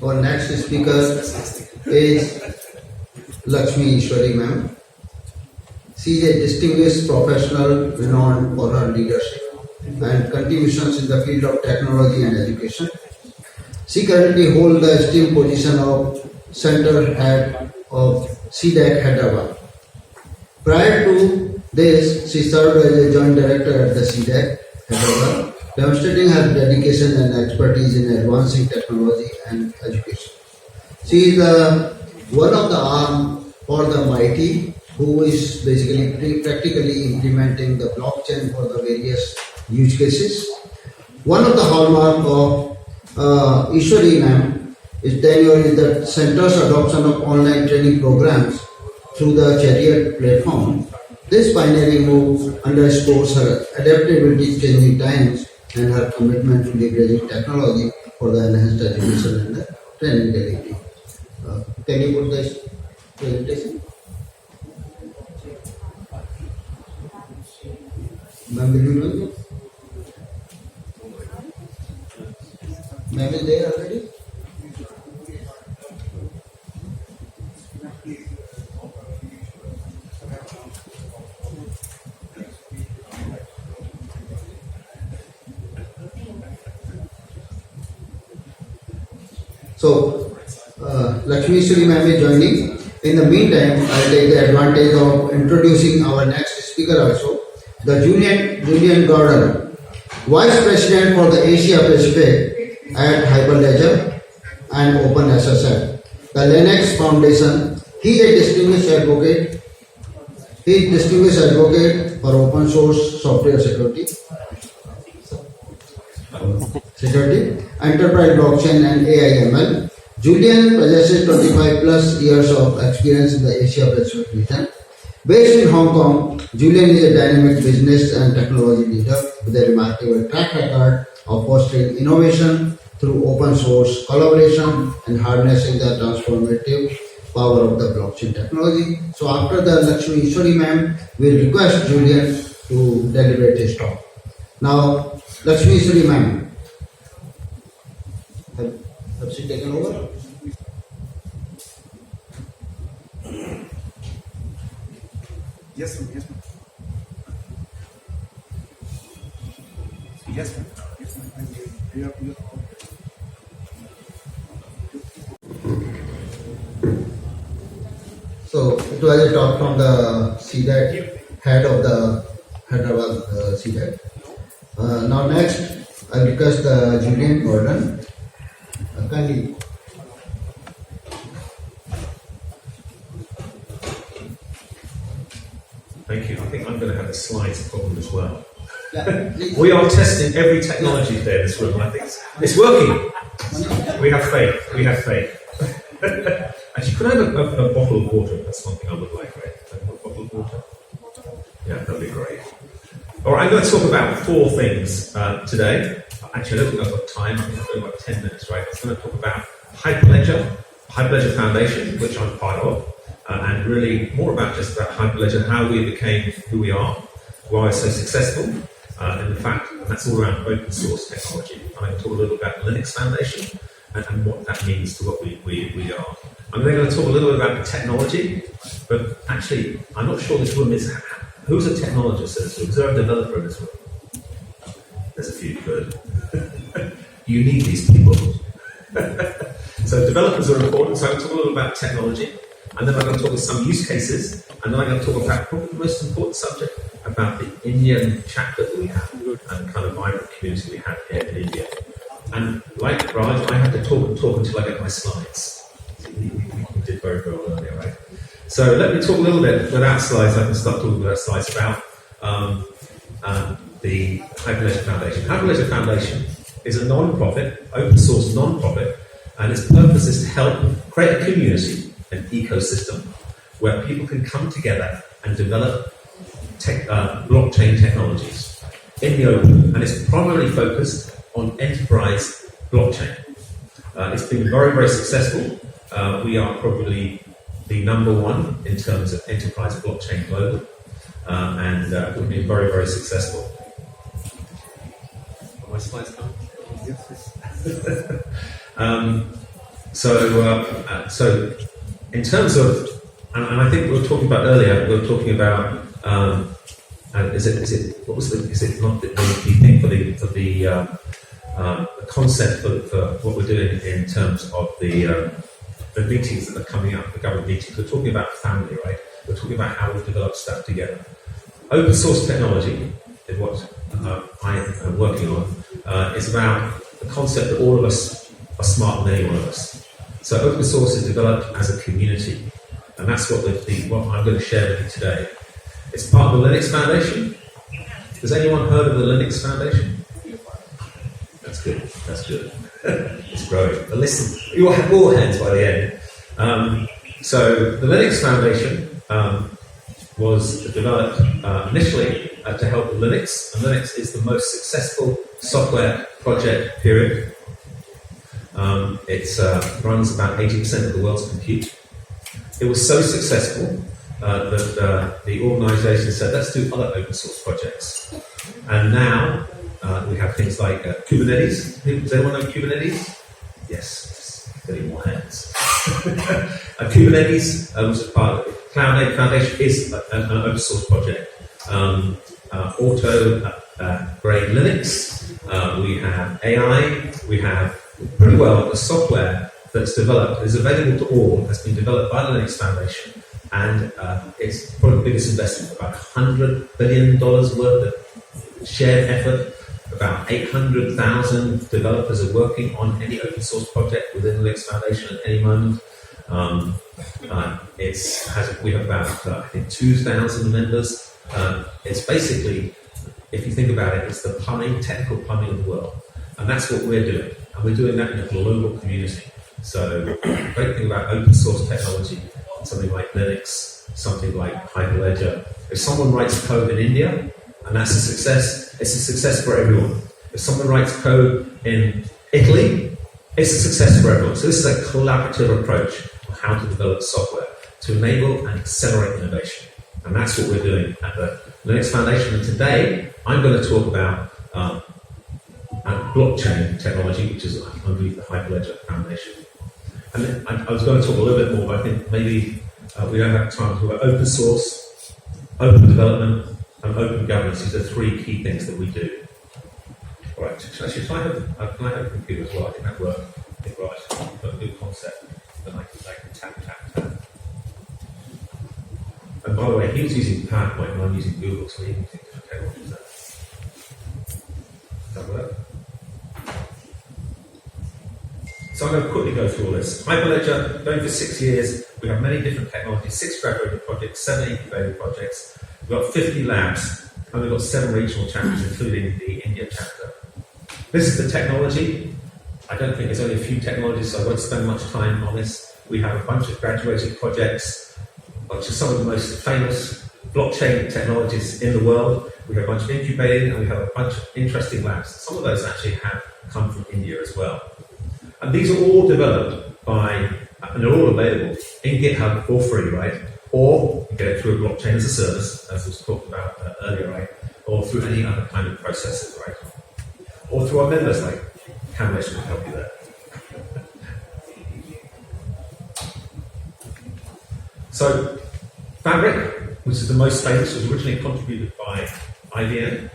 Our next speaker is Lakshmi Ishwari ma'am. She is a distinguished professional renowned for her leadership and contributions in the field of technology and education. She currently holds the esteemed position of Center Head of CDAC Hyderabad. Prior to this, she served as a Joint Director at the CDAC Hyderabad, demonstrating her dedication and expertise in advancing technology and education. She is one of the arm for the mighty, who is basically practically implementing the blockchain for the various use cases. One of the hallmark of Ishwari ma'am is tenure is the center's adoption of online training programs through the Chariot platform. This pioneering move underscores her adaptability to changing times and her commitment to leveraging technology for the enhanced education and the training delivery. Can you put this presentation? Ma'am, will you do it? Ma'am is there already? So, Lakshmi Ishwari ma'am is joining. In the meantime, I'll take the advantage of introducing our next speaker also, the Julian Gordon, Vice President for the Asia Pacific at Hyperledger and OpenSSL, the Linux Foundation. He is a distinguished advocate for open source software security, enterprise blockchain and AI/ML. Julian possesses 25 plus years of experience in the Asia Pacific region. Based in Hong Kong, Julian is a dynamic business and technology leader with a remarkable track record of fostering innovation through open source collaboration and harnessing the transformative power of the blockchain technology. So after the Lakshmi Ishwari ma'am, we'll request Julian to deliberate his talk. Now, Lakshmi Ishwari ma'am, have she taken over? Yes, ma'am. Yes, ma'am. Yes, ma'am. So it was a talk from the CDAT, head of the Hyderabad CDAT. Now next, I request Julian Gordon. Kindly. Thank you. I think I'm going to have a slides problem as well. We are testing every technology there in this room. I think it's working. We have faith. We have faith. Actually, could I have a bottle of water? That's one thing I would like, right? A bottle of water? Yeah, that'd be great. All right, I'm going to talk about four things today. Actually, I don't think I've got time. I think I've got about 10 minutes, right? I'm going to talk about Hyperledger Foundation, which I'm part of, and really more about just about Hyperledger, how we became who we are, why it's so successful, and the fact that's all around open source technology. I'm going to talk a little about Linux Foundation and what that means to what we are. I'm then going to talk a little bit about the technology, but actually, I'm not sure this room is. Who's a technologist in this room? Is there a developer in this room? There's a few, good. You need these people. So developers are important, so I'm going to talk a little about technology, and then I'm going to talk about some use cases, and then I'm going to talk about probably the most important subject, about the Indian chapter that we have, and the kind of vibrant community we have here in India. And like Raj, I have to talk until I get my slides. We did very well earlier, right? So let me talk a little bit without slides. I can start talking without slides about the Hyperledger Foundation. Hyperledger Foundation is a non-profit, open source non-profit, and its purpose is to help create a community, an ecosystem, where people can come together and develop blockchain technologies in the open, and it's primarily focused on enterprise blockchain. It's been very, very successful. We are probably the number one in terms of enterprise blockchain global, and we've been very, very successful. Are my slides coming? Yes. So in terms of, and I think we were talking about earlier, we were talking about, is it not the thing for the concept for what we're doing in terms of the meetings that are coming up, the government meetings. We're talking about family, right? We're talking about how we develop stuff together. Open source technology is what I am working on. Is about the concept that all of us are smarter than any one of us. So open source is developed as a community, and that's what what I'm going to share with you today. It's part of the Linux Foundation. Has anyone heard of the Linux Foundation? That's good. That's good. It's growing. But listen, you'll have all hands by the end. So the Linux Foundation was developed initially to help with Linux, and Linux is the most successful software project, period. It runs about 80% of the world's compute. It was so successful that the organisation said, let's do other open source projects. And now we have things like Kubernetes. Does anyone know Kubernetes? Yes, getting more hands. Kubernetes, which is part of Cloud Native Foundation, is an open source project. Grade Linux, we have AI, we have pretty well the software that's developed is available to all, has been developed by the Linux Foundation, and it's probably the biggest investment, about $100 billion worth of shared effort. About 800,000 developers are working on any open source project within the Linux Foundation at any moment. We have about, I think, 2,000 members. It's basically, if you think about it, it's the technical plumbing of the world. And that's what we're doing. And we're doing that in a global community. So the great thing about open source technology, something like Linux, something like Hyperledger, if someone writes code in India, and that's a success, it's a success for everyone. If someone writes code in Italy, it's a success for everyone. So this is a collaborative approach of how to develop software to enable and accelerate innovation. And that's what we're doing at the Linux Foundation. And today, I'm going to talk about blockchain technology, which is underneath the Hyperledger Foundation. And then I was going to talk a little bit more, but I think maybe we don't have time to talk about open source, open development, and open governance. These are three key things that we do. All right, can I have a computer as well? I think that works. Right, I've got a good concept. Then I can tap. And by the way, he was using PowerPoint and I'm using Google, so he can think, okay, what is that? Does that work? So I'm going to quickly go through all this. Hyperledger, going for 6 years. We have many different technologies, 6 graduated projects, 7 incubated projects. We've got 50 labs, and we've got 7 regional chapters, including the India chapter. This is the technology. I don't think there's only a few technologies, so I won't spend much time on this. We have a bunch of graduated projects, which are some of the most famous blockchain technologies in the world. We have a bunch of incubated, and we have a bunch of interesting labs. Some of those actually have come from India as well. And these are all developed by, and they're all available in GitHub for free, right? Or you get it through a blockchain as a service, as was talked about earlier, right? Or through any other kind of processes, right? Or through our members, like Camesh will help you there. So, Fabric, which is the most famous, was originally contributed by IBM.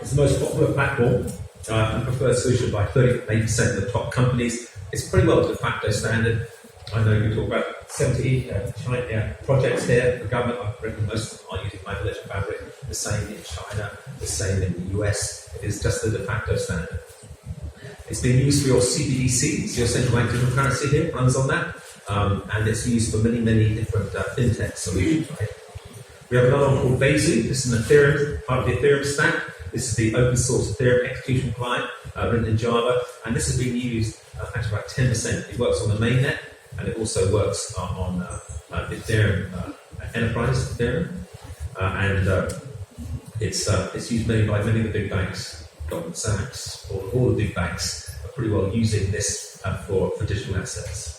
It's the most popular platform and preferred solution by 38% of the top companies. It's pretty well the de facto standard. I know you talk about 70 projects here. The government, I reckon most of them are using Hyperledger Fabric. The same in China, the same in the US. It is just the de facto standard. It's being used for your CBDC, so your central bank digital currency here, runs on that. And it's used for many, many different fintech solutions. Right? We have another one called Besu. This is an Ethereum, part of the Ethereum stack. This is the open source Ethereum execution client written in Java. And this has been used actually about 10%. It works on the mainnet, and it also works on the Ethereum enterprise Ethereum. It's used by many of the big banks, Goldman Sachs, all the big banks are pretty well using this for digital assets.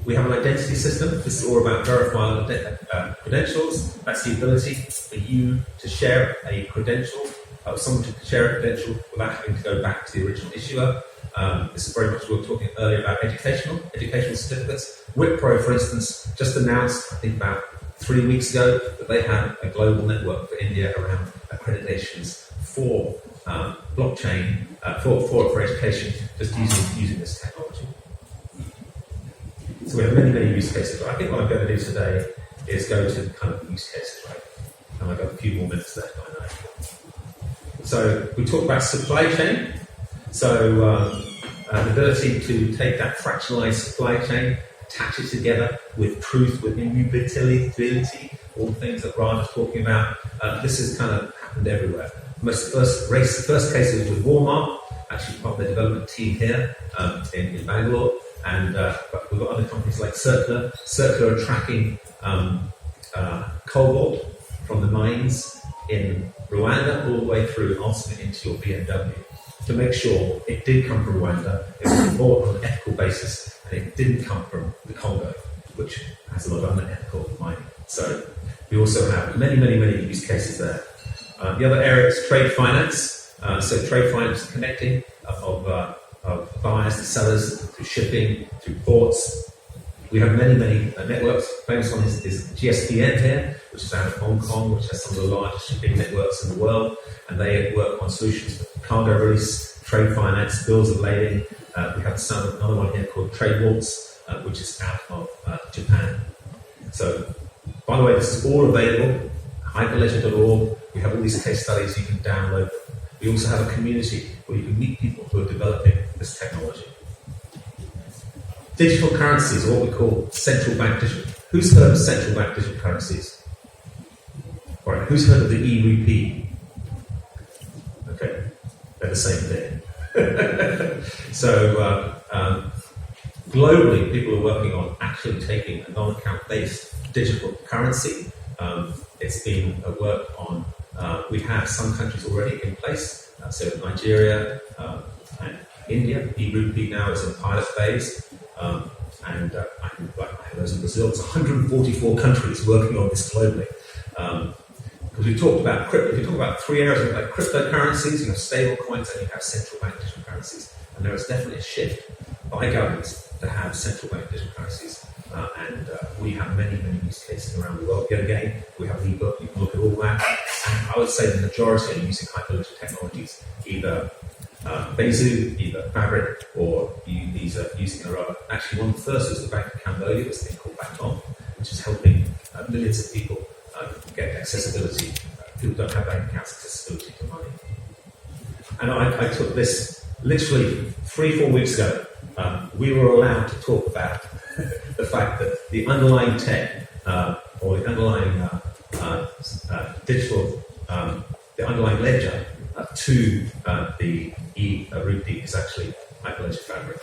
We have an identity system. This is all about verifying credentials. That's the ability for you to share a credential, someone to share a credential without having to go back to the original issuer. This is very much what we were talking earlier about educational certificates. Wipro, for instance, just announced, I think about 3 weeks ago, that they have a global network for India around accreditations for blockchain, for education, just using this technology. So we have many, many use cases. But I think what I'm going to do today is go to kind of use cases, right? And I've got a few more minutes left, I know. So we talk about supply chain. So the ability to take that fractionalized supply chain, attach it together with truth, with immutability, all the things that Raj was talking about. This has kind of happened everywhere. The first case was with Walmart, actually part of the development team here in Bangalore. And but we've got other companies like Circular. Circular are tracking cobalt from the mines in Rwanda all the way through ultimately into your BMW to make sure it did come from Rwanda, it was bought on an ethical basis, and it didn't come from the Congo, which has a lot of unethical mining. So we also have many, many, many use cases there. The other area is trade finance. So trade finance connecting of buyers to sellers through shipping, through ports. We have many networks. Famous one is GSPN here, which is out of Hong Kong, which has some of the largest shipping networks in the world, and they work on solutions for cargo release, trade finance, bills of lading. We have another one here called Trade Waltz, which is out of Japan. So, by the way, this is all available. Hyperledger.org. We have all these case studies you can download. We also have a community where you can meet people who are developing this technology. Digital currencies, or what we call central bank digital. Who's heard of central bank digital currencies? All right, who's heard of the e-rupee? Okay, they're the same thing. So, globally, people are working on actually taking a non-account-based digital currency. It's been a work on, we have some countries already in place, so Nigeria and India. E-rupee now is in pilot phase, and I have those in Brazil. It's 144 countries working on this globally. Because we talked about crypto, we talk about three areas like cryptocurrencies, you have stable coins, and you have central bank digital currencies. And there is definitely a shift by governments to have central bank digital currencies. And we have many use cases around the world. Yet again, we have the ebook, you can look at all that. And I would say the majority are using Hyperledger technologies, either Bezu, either Fabric, or these are using Araba. Actually, one of the first was the Bank of Cambodia, this thing called Baton, which is helping millions of people get accessibility. People don't have bank accounts, accessibility to money. And I took this literally 3-4 weeks ago. We were allowed to talk about the fact that the underlying tech, or the underlying digital, the underlying ledger to the e-rupee is actually Hyperledger Fabric.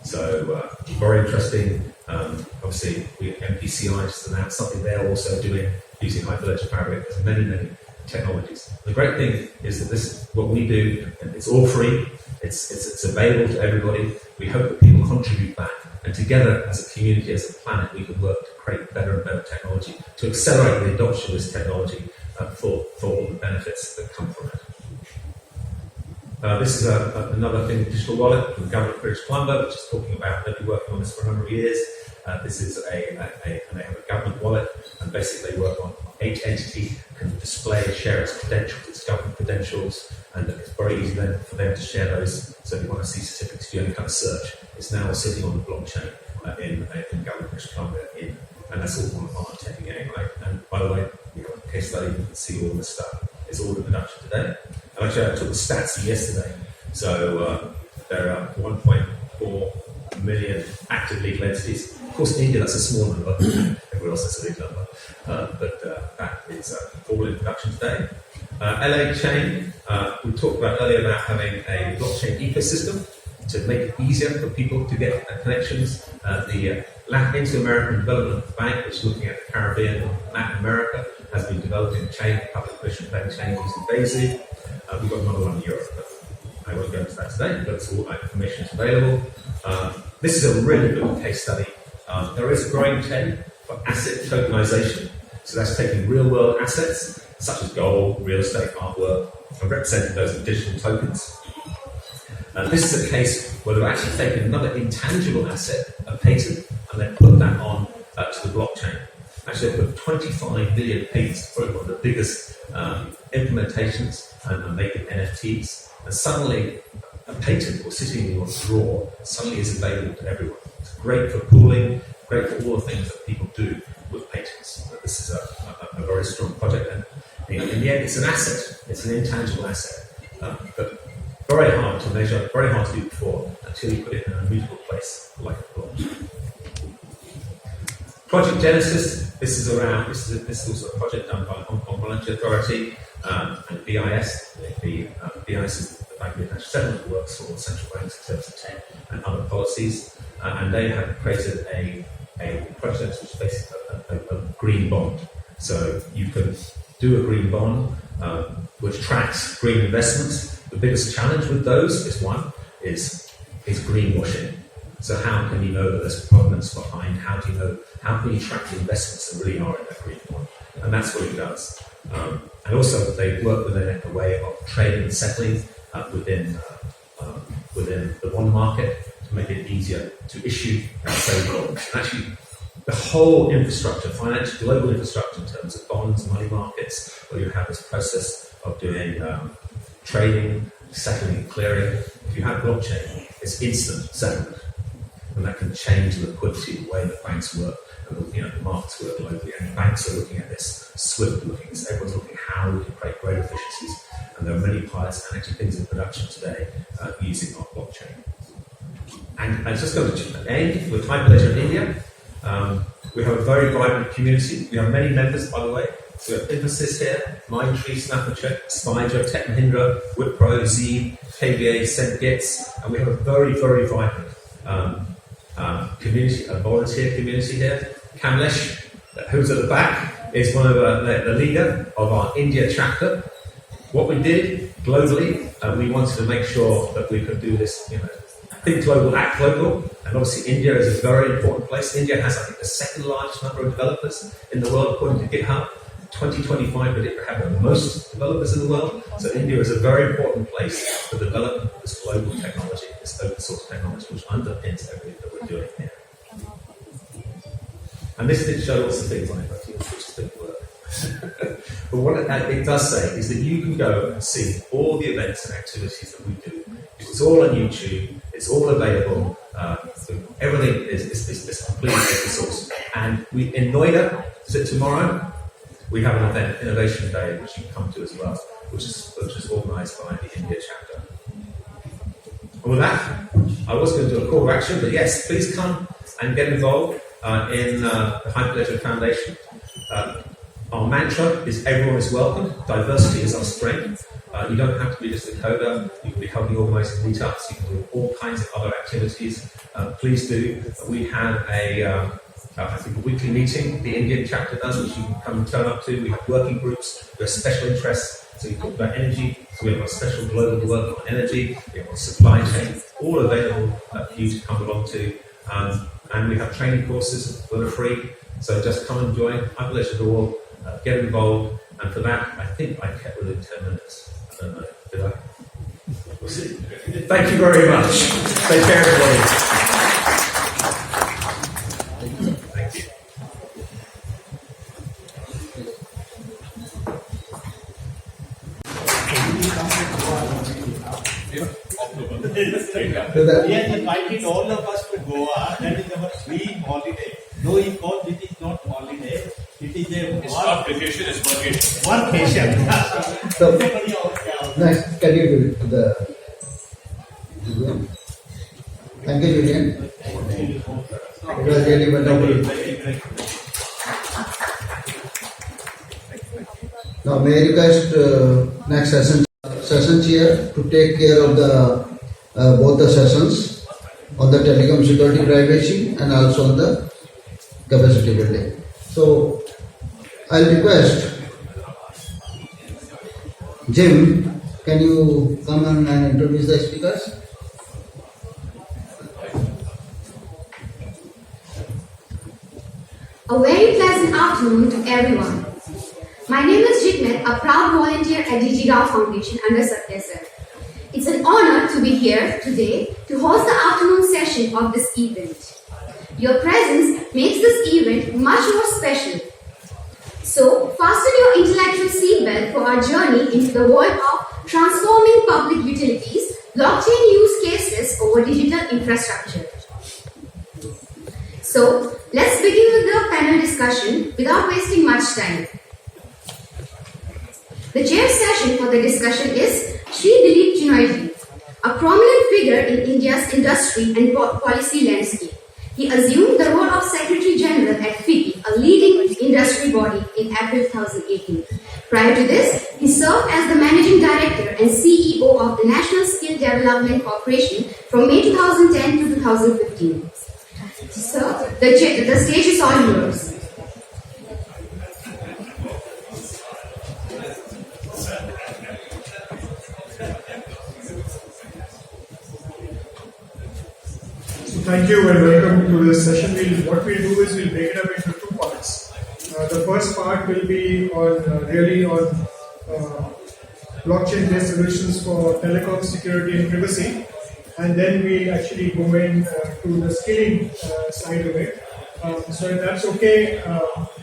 So very interesting. Obviously, MPCI just announced something they're also doing using Hyperledger Fabric. There's many technologies. The great thing is that this is what we do, and it's all free. It's available to everybody. We hope that people contribute back, and together as a community, as a planet, we can work to create better and better technology, to accelerate the adoption of this technology for all the benefits that come from it. This is another thing, digital wallet from the government of British Columbia, which is talking about, they've been working on this for a number of years. This is and they have a government wallet, and basically they work on each entity can display and share its credentials, its government credentials, and it's very easy then for them to share those. So if you want to see certificates, you only kind of search. It's now sitting on the blockchain in government of British Columbia, and that's all on our tech again. And by the way, you have a case study, you can see all this stuff. It's all in production today. And actually, I took the stats yesterday. So there are 1.4 million active legal entities. Of course, in India, that's a small number. Everyone else has a big number. But that is all in production today. LA Chain, we talked about earlier about having a blockchain ecosystem to make it easier for people to get connections. The Inter-American Development Bank, which is looking at the Caribbean and Latin America, has been developing a chain, a public permission bank chain using Bezu. We've got another one in Europe, but I won't go into that today, but it's all that information is available. This is a really good case study. There is a growing trend for asset tokenization. So that's taking real-world assets, such as gold, real estate, artwork, and representing those in digital tokens. This is a case where they've actually taken another intangible asset, a patent, and then put that on to the blockchain. Actually, they put 25 billion patents, probably one of the biggest implementations, and making NFTs. And suddenly, a patent or sitting in your drawer suddenly is available to everyone. It's great for pooling, great for all the things that people do with patents. This is a very strong project, and in the end, it's an asset. It's an intangible asset, but very hard to measure, very hard to do before until you put it in an immutable place like a blockchain. Project Genesis. This is also a project done by the Hong Kong Monetary Authority and BIS. The BIS is the Bank of International Settlement that works for central banks in terms of tech and other policies, and they have created a project which is basically a green bond. So you can do a green bond which tracks green investments. The biggest challenge with those is greenwashing. So how can you know that there's provenance behind? How can you track the investments that really are in that green bond? And that's what it does. And also they work within a way of trading and settling within the bond market to make it easier to issue and trade bonds. And actually, the whole infrastructure, financial, global infrastructure in terms of bonds, money markets, where you have this process of doing trading, settling, clearing. If you have blockchain, it's instant settlement, and that can change the liquidity, the way that banks work, and the markets work globally. And banks are looking at this, SWIFT looking at this, everyone's looking at how we can create greater efficiencies. And there are many pilots and actually things in production today using our blockchain. And it's just going to end with Hyperledger in India. We have a very vibrant community. We have many members, by the way. So we have Infosys here, Mindtree, Snapchat, Spider, Tech Mahindra, Wipro, Zee, KBA, SendGits, and we have a very, very vibrant community, a volunteer community here. Kamlesh, who's at the back, is one of the leader of our India chapter. What we did globally, we wanted to make sure that we could do this, think global, act local, and obviously India is a very important place. India has, I think, the second largest number of developers in the world, according to GitHub. 2025 predict to have the most developers in the world. So India is a very important place for development of this global technology, this open source technology, which underpins everything that we're doing here. And this did show lots of things like that, which is big work. But what it does say is that you can go and see all the events and activities that we do. It's all on YouTube. It's all available. Everything is completely open source. And we in Noida, is it tomorrow? We have an event, Innovation Day, which you can come to as well, which is organised by the India chapter. And with that, I was going to do a call to action, but yes, please come and get involved in the Hyperledger Foundation. Our mantra is everyone is welcome. Diversity is our strength. You don't have to be just a coder. You can be helping organising meetups. You can do all kinds of other activities. Please do. We have a weekly meeting the Indian chapter does, which you can come and turn up to. We have working groups. We have special interests. So you talk about energy. So we have a special global work on energy. We have a supply chain. All available for you to come along to. And we have training courses that are free. So just come and join. Hyperledger.org. Get involved. And for that, I think I kept within 10 minutes. I don't know. Did I? We'll see. Thank you very much. Take care, everybody. Thank you. We have invited all of us to Goa. That is our free holiday. Though he called it is not holiday, it is a not vacation, it's vacation. Workation. So, next, can you do it to the Julian? Thank you, Julian. It was really wonderful. Now, may I request next sessions here to take care of the both the sessions on the telecom security privacy and also on the capacity building. So, I'll request Jim, can you come on and introduce the speakers? A very pleasant afternoon to everyone. My name is Jigmet, a proud volunteer at DG Rao Foundation under Satya Sir. It's an honor to be here today to host the afternoon session of this event. Your presence makes this event much more special. So, fasten your intellectual seatbelt for our journey into the world of transforming public utilities, blockchain use cases over digital infrastructure. So, let's begin with the panel discussion without wasting much time. The chair session for the discussion is Shri Dilip Chinoyji, a prominent figure in India's industry and policy landscape. He assumed the role of Secretary General at FICCI, a leading industry body, in April 2018. Prior to this, he served as the Managing Director and CEO of the National Skill Development Corporation from May 2010 to 2015. Sir, the stage is all yours. Thank you and welcome to this session. What we'll do is we'll break it up into two parts. The first part will be on blockchain-based solutions for telecom security and privacy, and then we'll actually go in to the skilling side of it. So if that's okay,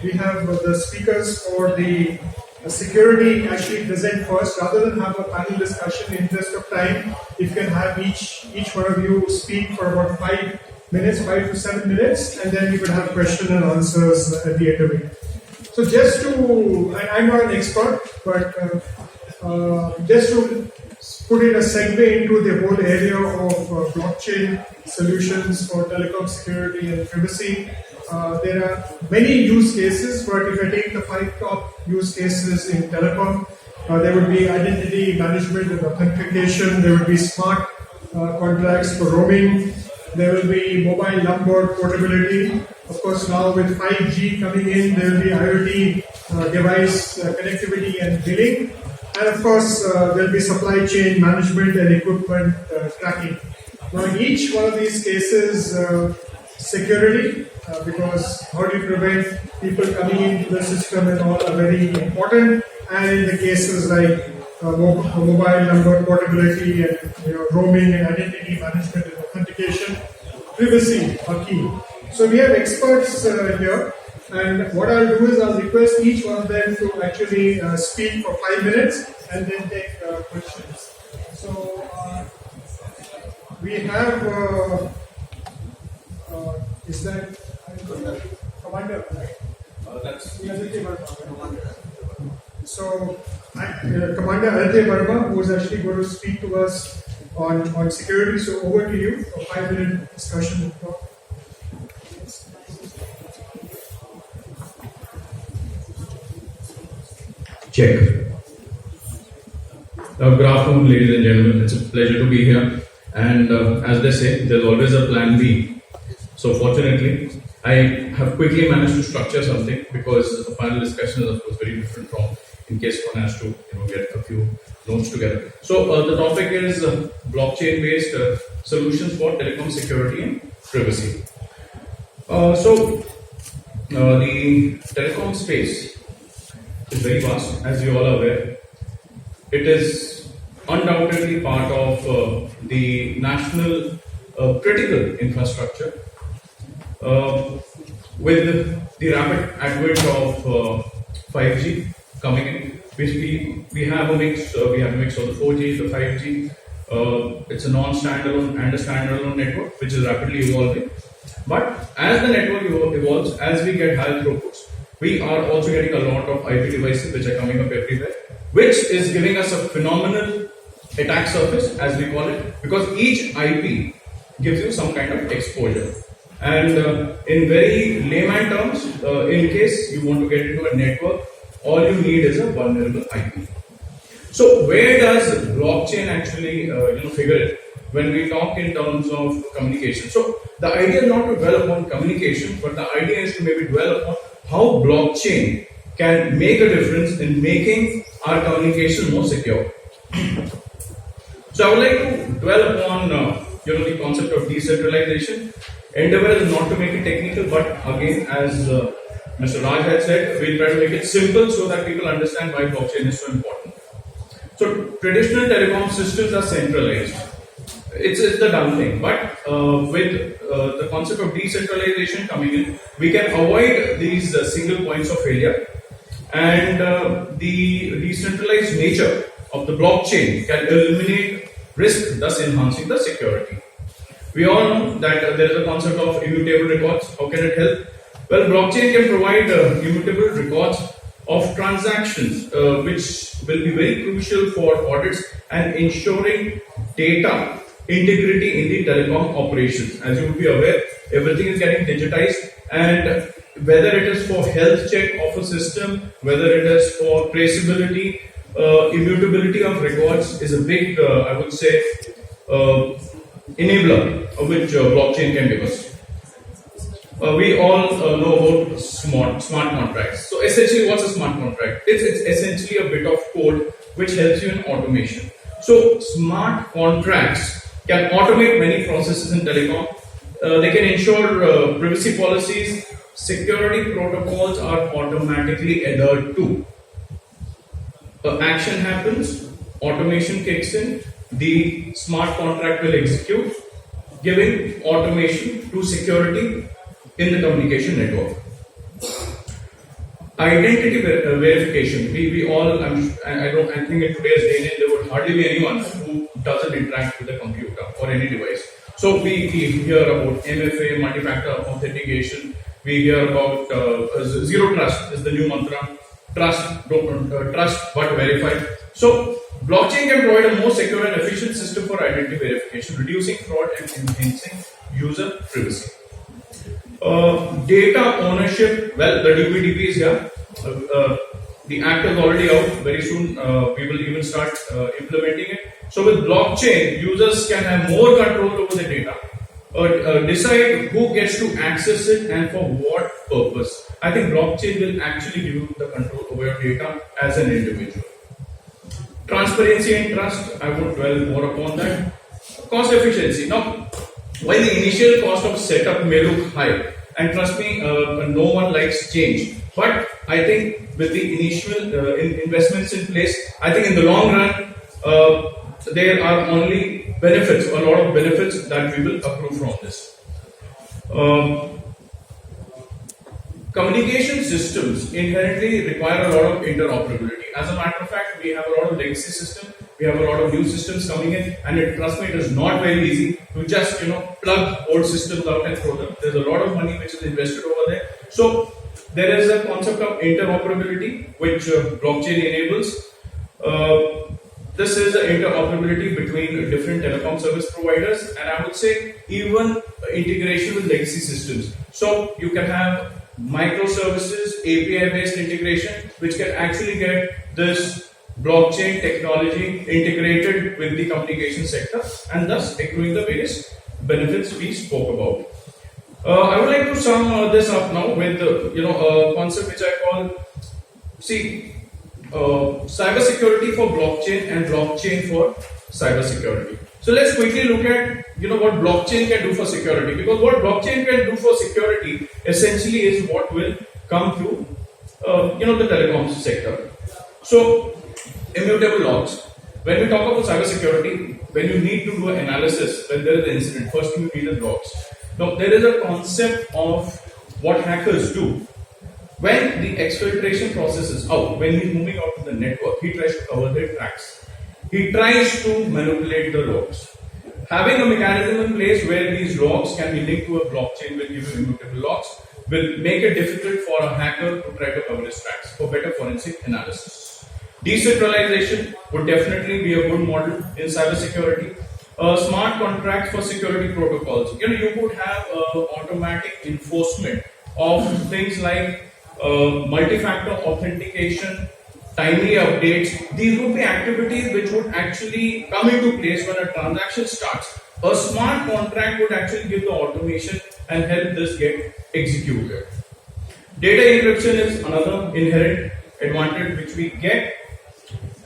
we have the speakers for the security actually present first, rather than have a panel discussion. In interest of time, if you can have each one of you speak for about 5 minutes, 5 to 7 minutes, and then we could have question and answers at the end of it. So just to, I'm not an expert, but just to put in a segue into the whole area of blockchain solutions for telecom security and privacy. There are many use cases, but if I take the 5 top use cases in telecom, there would be identity management and authentication, there would be smart contracts for roaming, there will be mobile number portability. Of course, now with 5G coming in, there will be IoT device connectivity and billing. And of course, there will be supply chain management and equipment tracking. Now, in each one of these cases, security, because how do you prevent people coming into the system and all are very important. And in the cases like mobile number portability and roaming and identity management and authentication, privacy are key. So we have experts here, and what I'll do is I'll request each one of them to actually speak for 5 minutes and then take questions. So we have, is that Commander? That's So Commander Aditya Verma, who is actually going to speak to us on security. So over to you for 5-minute discussion. Check. Good afternoon, ladies and gentlemen. It's a pleasure to be here. And as they say, there's always a plan B. So fortunately, I have quickly managed to structure something, because the panel discussion is of course very different from in case one has to get a few notes together. So the topic is blockchain-based solutions for telecom security and privacy. The telecom space is very vast, as you all are aware. It is undoubtedly part of the national critical infrastructure. With the rapid advent of 5G coming in, we have a mix. We have a mix of the 4G, the 5G. It's a non-standalone and a standalone network, which is rapidly evolving. But as the network evolves, as we get higher throughputs, we are also getting a lot of IP devices which are coming up everywhere, which is giving us a phenomenal attack surface, as we call it, because each IP gives you some kind of exposure. And in very layman terms, in case you want to get into a network, all you need is a vulnerable IP. So where does blockchain actually figure it when we talk in terms of communication? So the idea is not to dwell upon communication, but the idea is to maybe dwell upon how blockchain can make a difference in making our communication more secure. So I would like to dwell upon the concept of decentralization. Endeavor is not to make it technical, but again, as Mr. Raj had said, we'll try to make it simple so that people understand why blockchain is so important. So traditional telecom systems are centralized. It's the done thing, but with the concept of decentralization coming in, we can avoid these single points of failure, and the decentralized nature of the blockchain can eliminate risk, thus enhancing the security. We all know that there is a concept of immutable records. How can it help? Well, blockchain can provide immutable records of transactions, which will be very crucial for audits and ensuring data integrity in the telecom operations. As you would be aware, everything is getting digitized, and whether it is for health check of a system, whether it is for traceability, immutability of records is a big, I would say, enabler of which blockchain can give us. We all know about smart contracts. So essentially, what's a smart contract? It's essentially a bit of code which helps you in automation. So smart contracts can automate many processes in telecom. They can ensure privacy policies, security protocols are automatically adhered to. Action happens, automation kicks in, the smart contract will execute, giving automation to security in the communication network. Identity verification. We all, I think in today's day and age, there would hardly be anyone who doesn't interact with a computer or any device. So we hear about MFA, multi-factor authentication. We hear about zero trust is the new mantra. Trust but verify. So blockchain can provide a more secure and efficient system for identity verification, reducing fraud and enhancing user privacy. Data ownership, well, the DPDP is here. The act is already out. Very soon we will even start implementing it. So with blockchain, users can have more control over the data, decide who gets to access it and for what purpose. I think blockchain will actually give you the control over your data as an individual. Transparency and trust, I won't dwell more upon that. Cost efficiency. Now, while the initial cost of setup may look high, and trust me, no one likes change. But I think with the initial investments in place, I think in the long run, there are only benefits, a lot of benefits that we will accrue from this. Communication systems inherently require a lot of interoperability. As a matter of fact, we have a lot of legacy systems, we have a lot of new systems coming in, and trust me, it is not very easy to just plug old systems out and throw them. There's a lot of money which is invested over there. So there is a concept of interoperability which blockchain enables. This is the interoperability between different telecom service providers, and I would say even integration with legacy systems. So you can have microservices, API-based integration, which can actually get this blockchain technology integrated with the communication sector, and thus accruing the various benefits we spoke about. I would like to sum this up now with a concept which I call, cybersecurity for blockchain and blockchain for cybersecurity. So let's quickly look at what blockchain can do for security, because what blockchain can do for security essentially is what will come through the telecoms sector. So immutable logs. When we talk about cybersecurity, when you need to do an analysis, when there is an incident, first you need the logs. Now there is a concept of what hackers do. When the exfiltration process is out, when he's moving out of the network, he tries to cover the tracks. He tries to manipulate the logs. Having a mechanism in place where these logs can be linked to a blockchain with immutable logs will make it difficult for a hacker to try to cover his tracks for better forensic analysis. Decentralization would definitely be a good model in cybersecurity. Smart contracts for security protocols. You could have automatic enforcement of things like multi-factor authentication, timely updates. These would be activities which would actually come into place when a transaction starts. A smart contract would actually give the automation and help this get executed. Data encryption is another inherent advantage which we get.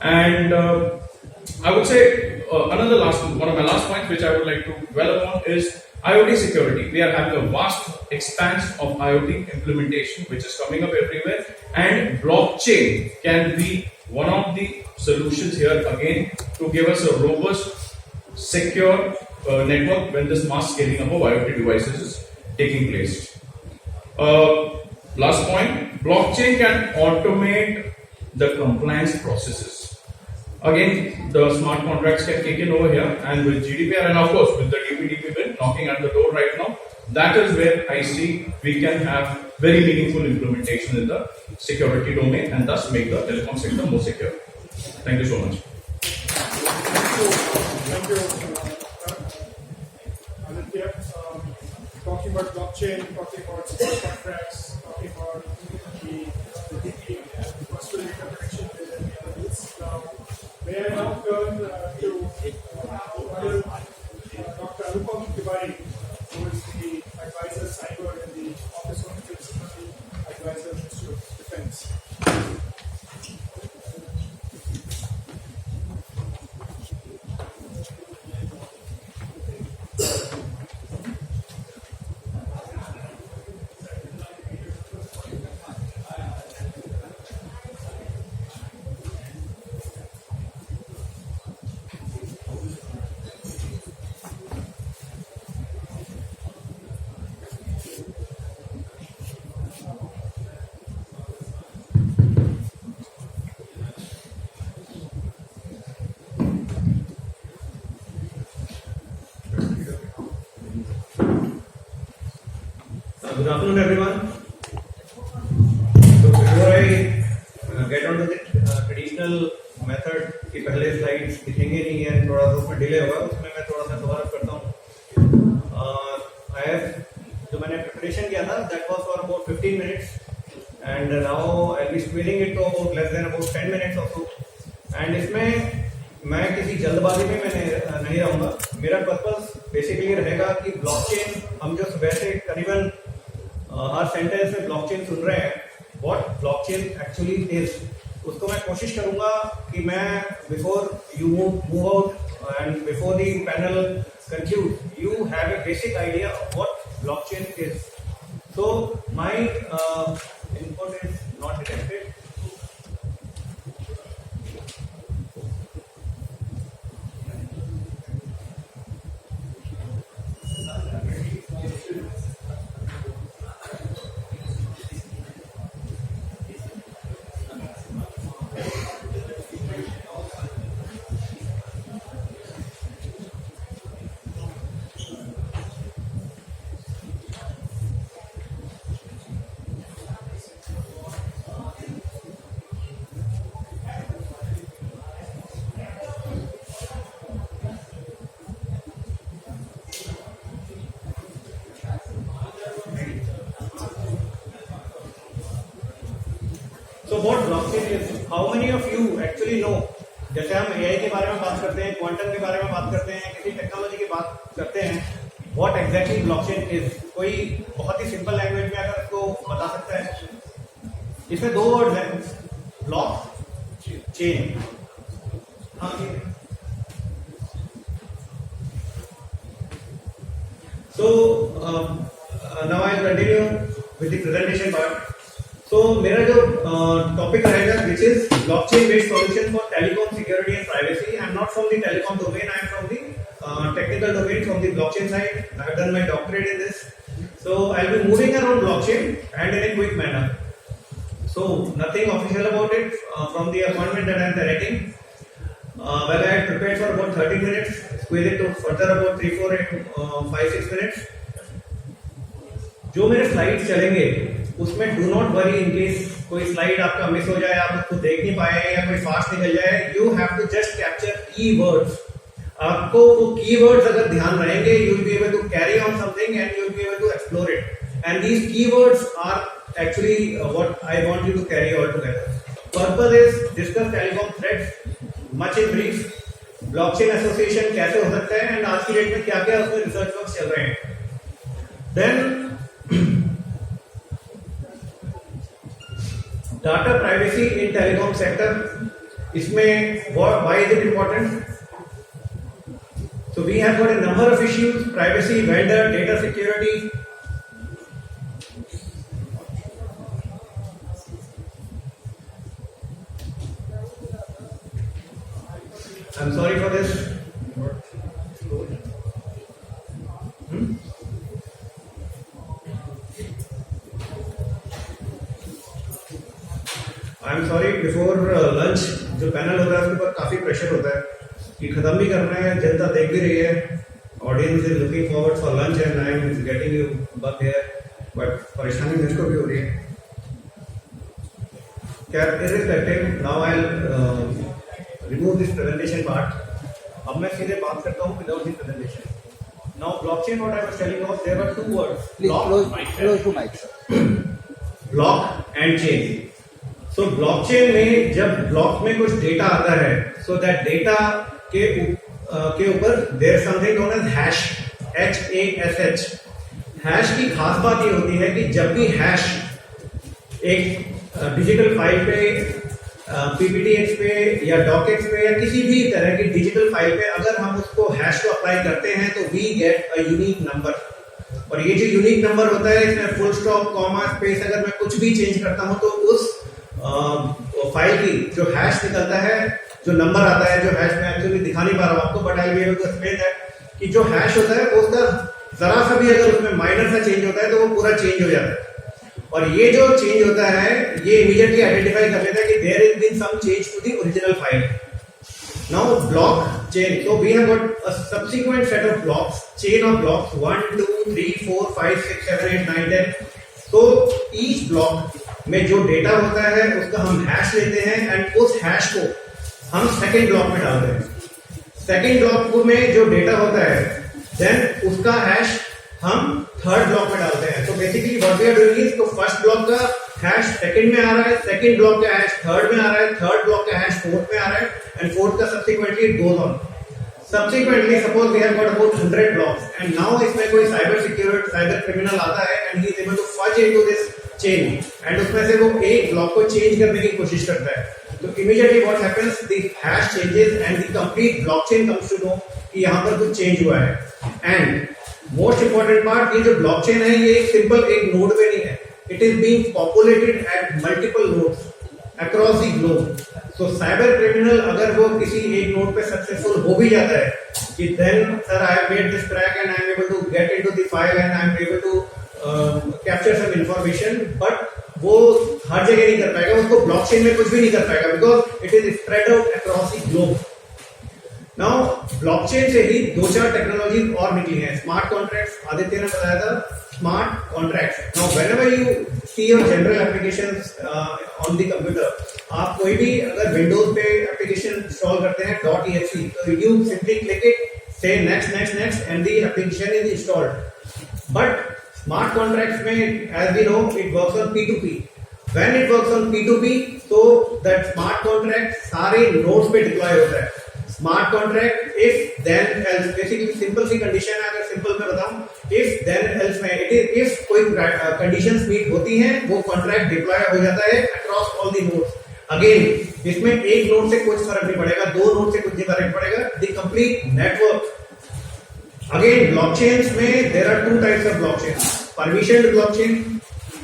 And I would say one of my last points which I would like to dwell upon is IoT security. We are having a vast expanse of IoT implementation which is coming up everywhere, and blockchain can be one of the solutions here again to give us a robust, secure network when this mass scaling up of IoT devices is taking place. Last point, blockchain can automate the compliance processes. Again, the smart contracts can kick in over here, and with GDPR and of course with the DPDP bill knocking at the door right now, that is where I see we can have very meaningful implementation in the security domain and thus make the telecom sector more secure. Thank you so much. Thank you. Aditya, talking about blockchain, talking about smart contracts, talking about the DP, possible interconnection with any other bits. May I now turn to Dr. Anupam Tiwari, who is the advisor cyber in the Office of Security Advisor Ministry of Defense. Good afternoon, everyone. So before I get on to the traditional method की पहले slides दिखेंगे नहीं है, थोड़ा सा उसमें delay होगा, उसमें मैं थोड़ा सा कवर अप करता हूँ. I have जो मैंने प्रिपरेशन किया था that was for about 15 minutes and now I'll be squeezing it to about less than about 10 minutes or so. And इसमें मैं किसी जल्दबाजी में मैं नहीं रहूँगा. मेरा पर्पस बेसिकली रहेगा कि ब्लॉकचेन हम जो सुबह से करीबन हर सेंटेंस में ब्लॉकचेन सुन रहे हैं, व्हाट ब्लॉकचेन एक्चुअली इज, उसको मैं कोशिश करूंगा कि मैं before you move out and before the panel conclude you have a basic idea of what blockchain is. So my input is not detected. So what blockchain is? How many of you actually know? जैसे हम AI के बारे में बात करते हैं, quantum के बारे में बात करते हैं, किसी टेक्नोलॉजी की बात करते हैं, what exactly blockchain is? कोई बहुत ही सिंपल लैंग्वेज में अगर इसको बता सकता है? इसमें दो वर्ड हैं, ब्लॉक चेन. हाँ जी. So now I'll continue with the presentation part. तो मेरा जो टॉपिक रहेगा which is blockchain based solution for telecom security and privacy. I am not from the telecom domain, I am from the technical domain, from the blockchain side. I have done my doctorate in this. So I will be moving around blockchain and in a quick manner. So nothing official about it from the appointment that I am directing. Well, I had prepared for about 30 minutes, squeeze it to further about 3, 4, 5, 6 minutes. जो मेरे slides चलेंगे उसमें do not worry in case कोई slide आपका miss हो जाए, आप उसको देख नहीं पाए या कोई फास्ट निकल जाए. You have to just capture keywords. आपको वो कीवर्ड्स अगर ध्यान रहेंगे, you will be able to carry on something and you will be able to explore it. And these keywords are actually what I want you to carry all together. Purpose is discuss telecom threats much in brief, blockchain association कैसे हो सकता है and आज की date में क्या क्या उसमें रिसर्च वर्क चल रहे हैं. Then data privacy in telecom sector, इसमें why is it important? So we have got a number of issues: privacy, vendor, data security. I'm sorry for this. I am sorry. Before lunch जो panel होता है उसके ऊपर काफी pressure होता है कि खत्म भी करना है, जनता देख भी रही है, audience is looking forward for lunch and I am getting you but here, but परेशानी मुझको भी हो रही है. क्या irrespective, now I will remove this presentation part. अब मैं सीधे बात करता हूँ without this presentation. Now blockchain, what I was telling of, there were two words, block and chain. So blockchain में जब ब्लॉक में कुछ डेटा आता है, सो दैट डेटा के ऊपर there something known as hash, HASH. Hash की खास बात ये होती है कि जब भी हैश एक डिजिटल फाइल पे, PPTX पे या डॉकएक्स पे या किसी भी तरह की डिजिटल फाइल पे अगर हम उसको हैश को अप्लाई करते हैं तो we get a unique number. और ये जो यूनिक नंबर होता है इसमें फुल स्टॉप, कॉमा, स्पेस, अगर मैं कुछ भी चेंज करता हूं तो उस फाइल की जो हैश निकलता है, जो नंबर आता है, जो हैश मैं एक्चुअली दिखा नहीं पा रहा हूं आपको, but I will be able to explain that कि जो हैश होता है वो उसका जरा सा भी अगर उसमें माइनर सा चेंज होता है तो वो पूरा चेंज हो जाता है. और ये जो चेंज होता है ये इमीडिएटली आइडेंटिफाई कर लेता है कि there is been some change to the original file. Now block chain. So we have got a subsequent set of blocks, chain of blocks 1, 2, 3, 4, 5, 6, 7, 8, 9, 10. So each block में जो डेटा होता है उसका हम हैश लेते हैं एंड उस हैश को हम सेकेंड ब्लॉक में डालते हैं. सेकेंड ब्लॉक में जो डेटा होता है देन उसका हैश हम थर्ड ब्लॉक में डालते हैं. तो basically what we are doing is, तो फर्स्ट ब्लॉक का हैश सेकंड में आ रहा है, सेकंड ब्लॉक का हैश थर्ड में आ रहा है, थर्ड ब्लॉक का हैश फोर्थ में आ रहा है एंड फोर्थ का subsequently it goes on. Subsequently, suppose we have got about 100 blocks, and now इसमें कोई साइबर क्रिमिनल आता है and he is able to fudge into this chain, and उसमें से वो एक ब्लॉक को चेंज करने की कोशिश करता है. तो immediately what happens, the hash changes and the complete blockchain comes to know कि यहाँ पर कुछ चेंज हुआ है. And most important part, ये जो blockchain है ये एक सिंपल एक नोड पे नहीं है. It is being populated at multiple nodes across the globe. तो साइबर क्रिमिनल अगर वो किसी एक नोड पे सक्सेसफुल हो भी जाता है कि then sir I have made this crack and I am able to get into the file and I am able to capture some information, but वो हर जगह नहीं कर पाएगा, उसको ब्लॉकचेन में कुछ भी नहीं कर पाएगा because it is spread out across the globe. Now blockchain से ही दो चार टेक्नोलॉजी और निकली हैं. स्मार्ट कॉन्ट्रैक्ट्स, आदित्य ने बताया था smart contracts. Now whenever you see your general applications on the computer, आप कोई भी अगर विंडोज पे एप्लीकेशन इंस्टॉल करते हैं .exe, तो you simply click it, say next next next and the application is installed. But smart contracts में as we know it works on P2P. When it works on P2P, तो that smart contract सारे nodes पे deploy होता है. Smart contract if then else, basically simple सी condition है, अगर simple में बताऊं, इफ देन एल्स में इट इज इफ कोई कंडीशंस मीट होती हैं वो कॉन्ट्रैक्ट डिप्लॉय हो जाता है across all the nodes. Again इसमें एक नोड से कुछ फर्क नहीं पड़ेगा, दो नोड से कुछ नहीं फर्क पड़ेगा, the complete network. Again blockchains में there are two types of blockchain, permissioned blockchain,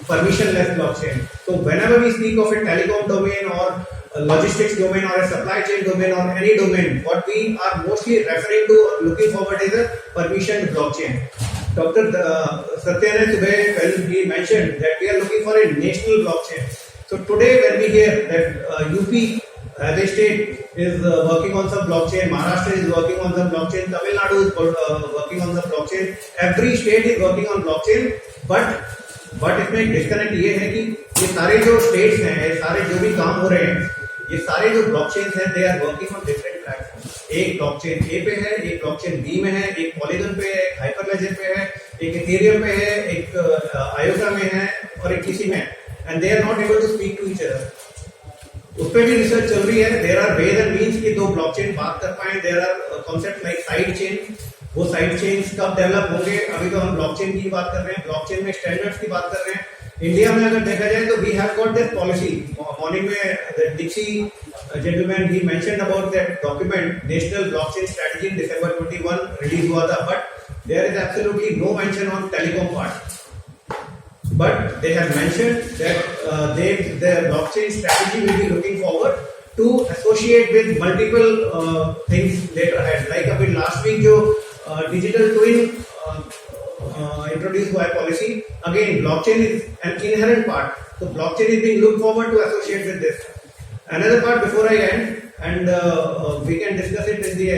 permissionless blockchain. So whenever we speak of a telecom domain or a logistics domain or a supply chain domain or any domain, what we are mostly referring to or looking forward is a permissioned blockchain. Dr. Satya ne today when he mentioned that we are looking for a national blockchain. So today when we hear that UP as a state is working on some blockchain, Maharashtra is working on some blockchain, Tamil Nadu is working on some blockchain, every state is working on blockchain, but इसमें एक disconnect ये है कि ये सारे जो states हैं, ये सारे जो भी काम हो रहे हैं, ये सारे जो ब्लॉकचेन हैं, they are working on different platforms. एक ब्लॉकचेन ए पे है, एक ब्लॉकचेन बी में है, एक पॉलीगन पे है, एक हाइपरलेजर पे है, एक इथेरियम पे है, एक आयोटा में है और एक किसी में, and they are not able to speak to each other. उस पर भी रिसर्च चल रही है. There are ways and means कि दो ब्लॉकचेन बात कर पाए. There are concept like side chain. वो साइड चेन्स कब डेवलप होंगे, अभी तो हम ब्लॉकचेन की बात कर रहे हैं, ब्लॉकचेन में स्टैंडर्ड्स की बात कर रहे हैं. इंडिया में अगर देखा जाए तो we have got this policy. Morning में Dixie gentleman he mentioned about that document, national blockchain strategy, December 21 release हुआ था. But there is absolutely no mention on telecom part. But they have mentioned that their blockchain strategy will be looking forward to associate with multiple things later ahead. Like अभी last week जो digital twin introduced हुआ है policy. Again, blockchain is an inherent part. So blockchain is being looked forward to associate with this. Another part before I end, and we can discuss it in the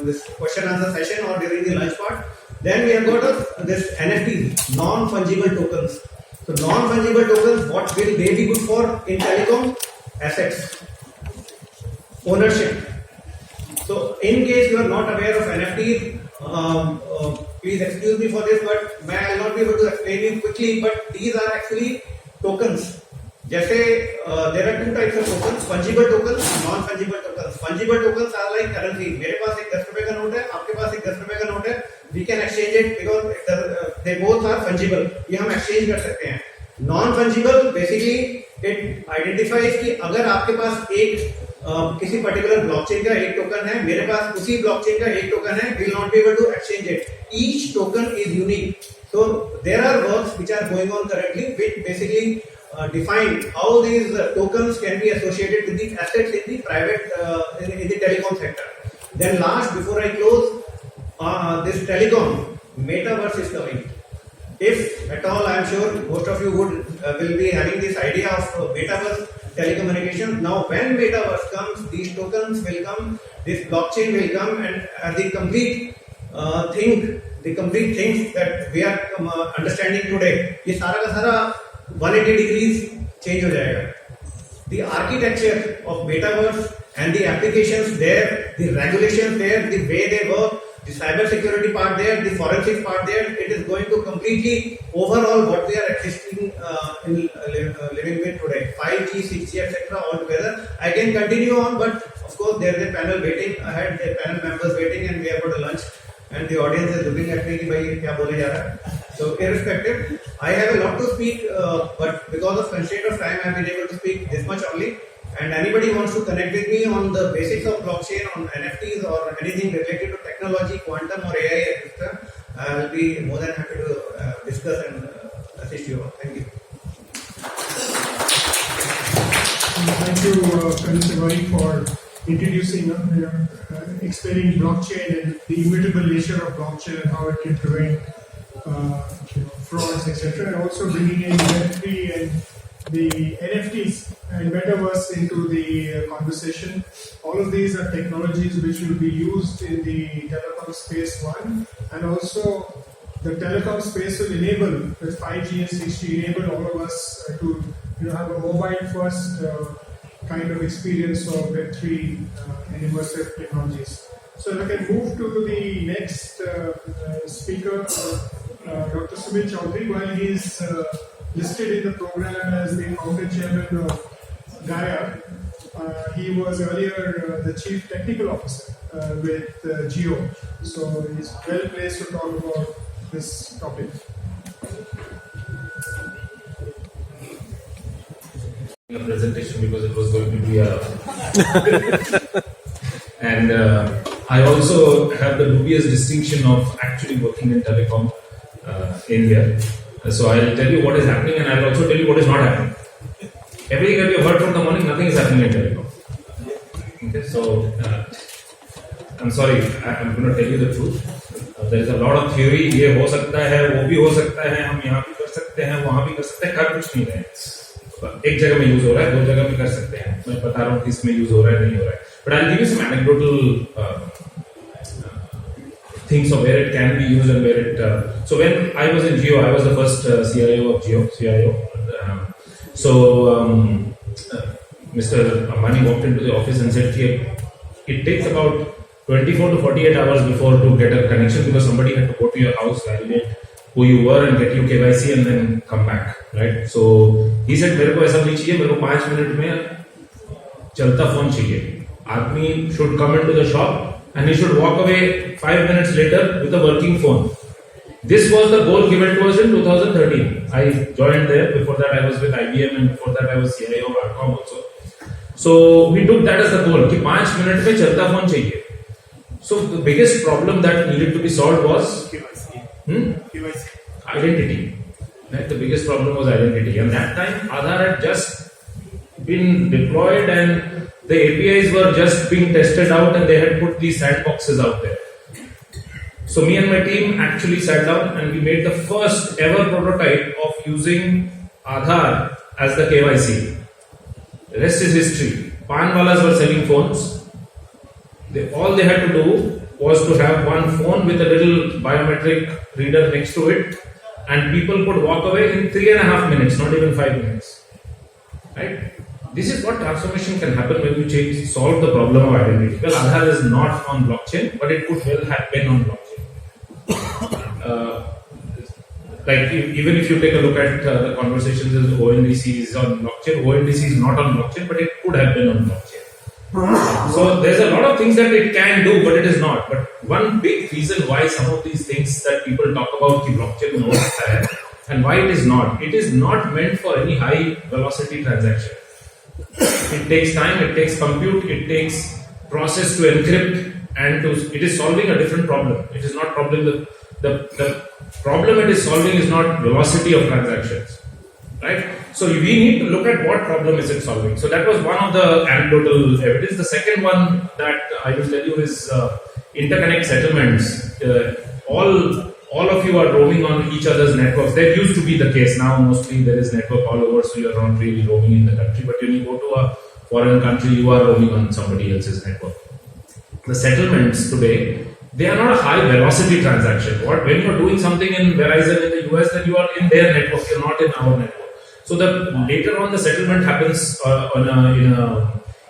this question answer session or during the lunch part. Then we have got this NFTs, non-fungible tokens. So non-fungible tokens, what will they be good for in telecom? Assets, ownership. So in case you are not aware of NFTs, please excuse me for this, but I will not be able to explain it quickly. But these are actually tokens. जैसे there are two types of tokens, fungible tokens, non-fungible tokens. Fungible tokens are like currency. मेरे पास एक 10 रुपए का note है, आपके पास एक 10 रुपए का नोट है. We can exchange it because they both are fungible. ये हम exchange कर सकते हैं. Non-fungible basically it identifies कि अगर आपके पास एक किसी पर्टिकुलर ब्लॉकचेन का एक टोकन है, मेरे पास उसी ब्लॉकचेन का एक टोकन है, we will not be able to exchange it. Each token is unique. So there are works which are going on currently which basically define how these tokens can be associated with the assets in the private in the telecom sector. Then last, before I close, this telecom metaverse is coming. If at all, I am sure most of you will be having this idea of metaverse telecommunication. Now, when metaverse comes, these tokens will come, this blockchain will come, and the complete things that we are understanding today, ये सारा का सारा 180 degrees change हो जाएगा. The architecture of metaverse and the applications there, the regulations there, the way they work, the cyber security part there, the forensic part there, it is going to completely overhaul what we are existing living with today. 5G, 6G, etc. all together. I can continue on, but of course there is a panel waiting ahead, the panel members waiting, and we have got a lunch. And the audience is looking at me, कि भाई क्या बोले जा रहा है. So irrespective, I have a lot to speak, but because of constraint of time, I have been able to speak this much only. And anybody wants to connect with me on the basics of blockchain, on NFTs or anything related to technology, quantum or AI, etc., I will be more than happy to discuss and assist you all. Thank you. Thank you, Kanishavari, for introducing, explaining blockchain and the immutable nature of blockchain and how it can prevent frauds, etc. And also bringing in Web3 and the NFTs and metaverse into the conversation. All of these are technologies which will be used in the telecom space, one, and also the telecom space will enable, with 5G and 6G, enable all of us to have a mobile first kind of experience of Web3 and immersive technologies. So if I can move to the next speaker, Dr. Sumit Chaudhary. While he is listed in the program as the founder chairman of Gaia, he was earlier the chief technical officer with Jio. So he's well placed to talk about this topic. A presentation because it was going to be a and I also have the dubious distinction of actually working in telecom in here. So I'll tell you what is happening and I'll also tell you what is not happening. Everything that you heard from the morning, nothing is happening in telecom. Okay, so I'm sorry, I'm going to tell you the truth. There is a lot of theory. ये हो सकता है, वो भी हो सकता है, हम यहाँ भी कर सकते हैं, वहाँ भी कर सकते हैं, कर कुछ नहीं रहे. एक जगह में यूज हो रहा है, दो जगह में कर सकते हैं. मैं बता रहा हूँ कि इसमें यूज हो रहा है नहीं हो रहा है. But I'll give you some anecdotal things of where it can be used and where it. So when I was in Jio, I was the first CIO of Jio. Mr. Ambani walked into the office and said, it takes about 24 to 48 hours before to get a connection because somebody had to go to your house, validate who you were and get your KYC and then come back, right? So he said, मेरे को ऐसा नहीं चाहिए, मेरे को 5 minute में चलता phone चाहिए. Admi should come into the shop and he should walk away 5 minutes later with a working phone. This was the goal given to us in 2013. I joined there. Before that, I was with IBM, and before that, I was CIO of Arcom also. So we took that as the goal. कि 5 minute में चलता phone चाहिए. So the biggest problem that needed to be solved was identity. Right? The biggest problem was identity. And that time, Aadhaar had just been deployed and the APIs were just being tested out and they had put these sandboxes out there. So me and my team actually sat down and we made the first ever prototype of using Aadhaar as the KYC. The rest is history. Panwalas were selling phones. All they had to do was to have one phone with a little biometric reader next to it and people could walk away in 3.5 minutes, not even 5 minutes. Right? This is what transformation can happen when you solve the problem of identity. Well, Aadhaar is not on blockchain, but it could well have been on blockchain. Even if you take a look at the conversations with ONDC is on blockchain, ONDC is not on blockchain, but it could have been on blockchain. So there's a lot of things that it can do, but it is not. But one big reason why some of these things that people talk about, the blockchain knows and why it is not meant for any high velocity transaction. It takes time, it takes compute, it takes process to encrypt, and it is solving a different problem. It is not problem. The problem it is solving is not velocity of transactions, right? So we need to look at what problem is it solving. So that was one of the anecdotal evidence. The second one that I will tell you is interconnect settlements. All all of you are roaming on each other's networks. That used to be the case. Now mostly there is network all over, so you are not really roaming in the country. But when you go to a foreign country, you are roaming on somebody else's network. The settlements today, they are not a high velocity transaction. When you are doing something in Verizon in the US, then you are in their network, you are not in our network. So later on the settlement happens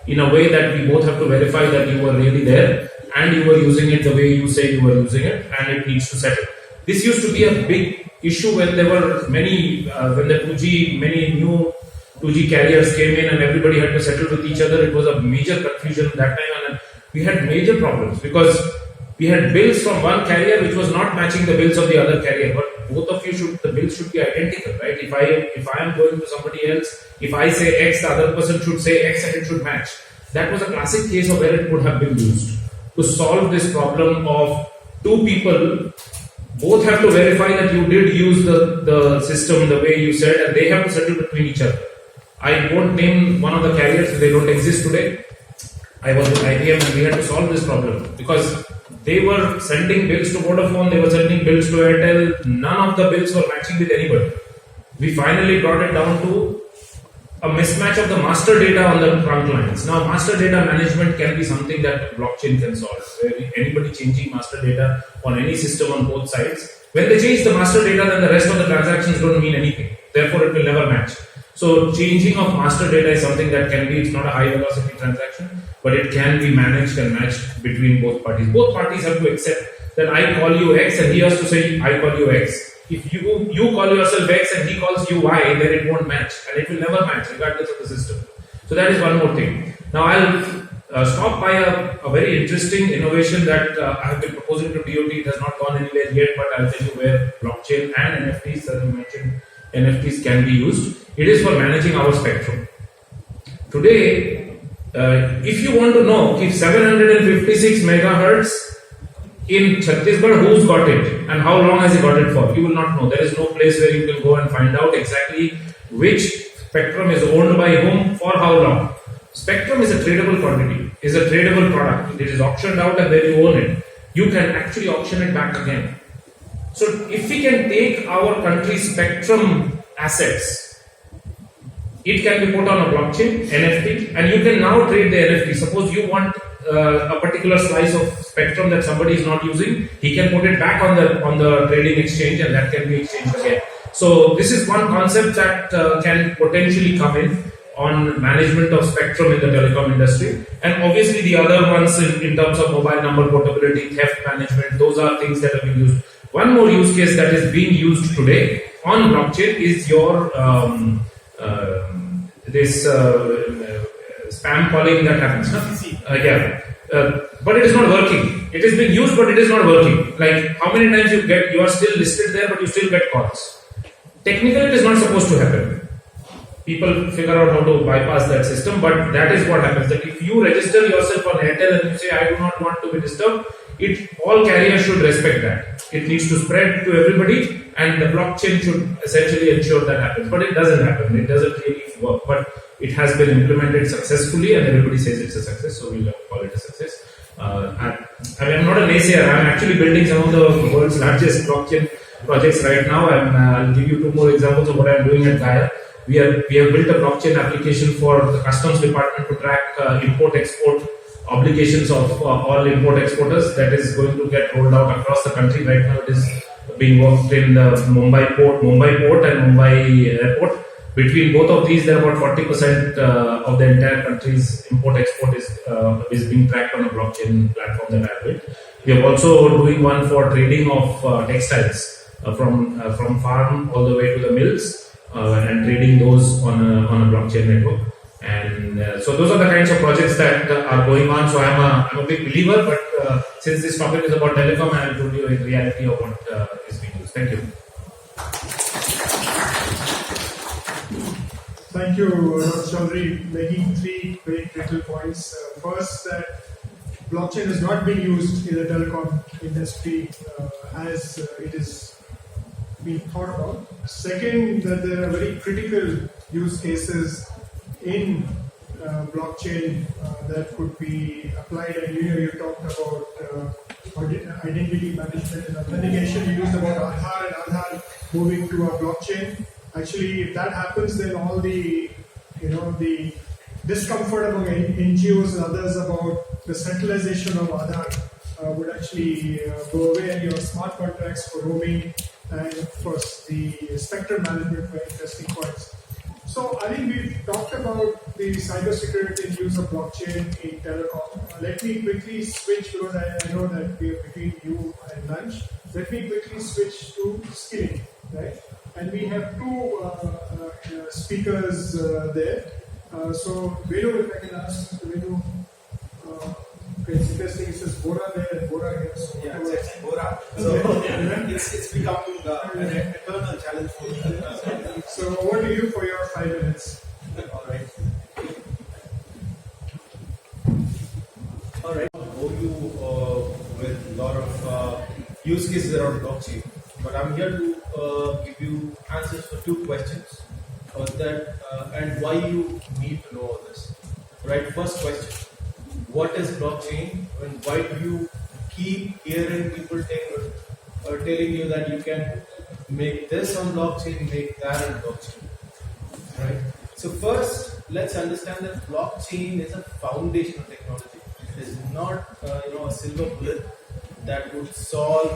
in a way that we both have to verify that you were really there and you were using it the way you say you were using it, and it needs to settle. This used to be a big issue when there were many, when the 2G, many new 2G carriers came in and everybody had to settle with each other. It was a major confusion that time, and we had major problems because we had bills from one carrier which was not matching the bills of the other carrier, but both of you the bills should be identical, right? If I am going to somebody else, if I say X, the other person should say X and it should match. That was a classic case of where it could have been used to solve this problem of two people both have to verify that you did use the system the way you said, and they have to settle between each other. I won't name one of the carriers, they don't exist today. I was with IBM and we had to solve this problem because they were sending bills to Vodafone, they were sending bills to Airtel, none of the bills were matching with anybody. We finally brought it down to a mismatch of the master data on the trunk lines. Now, master data management can be something that blockchain can solve. Anybody changing master data on any system on both sides, when they change the master data, then the rest of the transactions don't mean anything. Therefore, it will never match. So, changing of master data is something that can be, it's not a high velocity transaction, but it can be managed and matched between both parties. Both parties have to accept that I call you X and he has to say I call you X. If you call yourself X and he calls you Y, then it won't match, and it will never match regardless of the system. So that is one more thing. Now I'll stop by a very interesting innovation that I have been proposing to DOT. It has not gone anywhere yet, but I'll tell you where blockchain and NFTs, as you mentioned, NFTs can be used. It is for managing our spectrum. Today, if you want to know if 756 megahertz in Chhattisgarh, who's got it and how long has he got it for? You will not know. There is no place where you can go and find out exactly which spectrum is owned by whom for how long. Spectrum is a tradable quantity, is a tradable product. It is auctioned out and then you own it. You can actually auction it back again. So if we can take our country's spectrum assets, it can be put on a blockchain, NFT, and you can now trade the NFT. Suppose you want a particular slice of spectrum that somebody is not using, he can put it back on the trading exchange, and that can be exchanged again. So this is one concept that can potentially come in on management of spectrum in the telecom industry. And obviously the other ones in terms of mobile number portability, theft management, those are things that are being used. One more use case that is being used today on blockchain is your spam calling that happens. But it is not working. It is being used, but it is not working. Like how many times you are still listed there, but you still get calls. Technically, it is not supposed to happen. People figure out how to bypass that system, but that is what happens. That if you register yourself on Airtel and you say, I do not want to be disturbed, all carriers should respect that. It needs to spread to everybody, and the blockchain should essentially ensure that happens. But it doesn't happen. It doesn't really work. But it has been implemented successfully, and everybody says it's a success, so we'll call it a success. I'm not a naysayer. I'm actually building some of the world's largest blockchain projects right now. I'll give you two more examples of what I'm doing at Gaia. We have built a blockchain application for the customs department to track import-export obligations of all import exporters. That is going to get rolled out across the country. Right now it is being worked in the Mumbai port and Mumbai airport. Between both of these, there are about 40% of the entire country's import-export is being tracked on a blockchain platform that I have built. We are also doing one for trading of textiles from farm all the way to the mills. And trading those on a blockchain network, and so those are the kinds of projects that are going on. So I'm a big believer, but since this topic is about telecom, I will give you a reality of what is being used. Thank you. Thank you, Dr. Chaudhary, making three very critical points. First, that blockchain is not being used in the telecom industry as it is being thought about. Second, that there are very critical use cases in blockchain that could be applied. And you talked about identity management and authentication. You used about Aadhaar and Aadhaar moving to a blockchain. Actually, if that happens, then all the the discomfort among NGOs and others about the centralization of Aadhaar would actually go away, and your smart contracts for roaming and of course the spectrum management for interesting points. So I think we've talked about the cybersecurity and use of blockchain in telecom. Let me quickly switch, because I know that we are between you and lunch. Let me quickly switch to skilling, right? And we have two speakers there. So Venu, if I can ask Mr. Venu, it's interesting, it says Bora there and Bora here. So yeah, it's Bora. So it's become an eternal challenge for me. So over to you for your 5 minutes. All right. All right. I'll go you with a lot of use cases around blockchain, but I'm here to give you answers for 2 questions and why you need to know all this. Right. First question. What is blockchain, and why do you keep hearing people telling you that you can make this on blockchain, make that on blockchain, right? So first, let's understand that blockchain is a foundational technology. It is not a silver bullet that would solve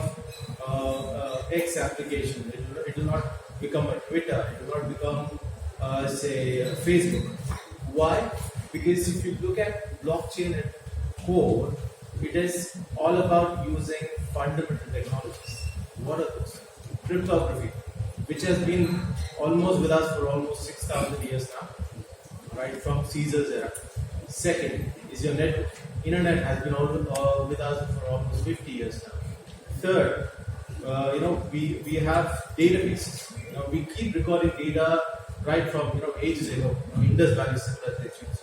X application. It will not become a Twitter. It will not become, say, Facebook. Why? Because if you look at blockchain at core, it is all about using fundamental technologies. What are those? Cryptography, which has been almost with us for almost 6,000 years now, right, from Caesar's era. Second is your network. Internet has been with us for almost 50 years now. Third, we have databases. We keep recording data right from ages ago. Indus Valley civilizations.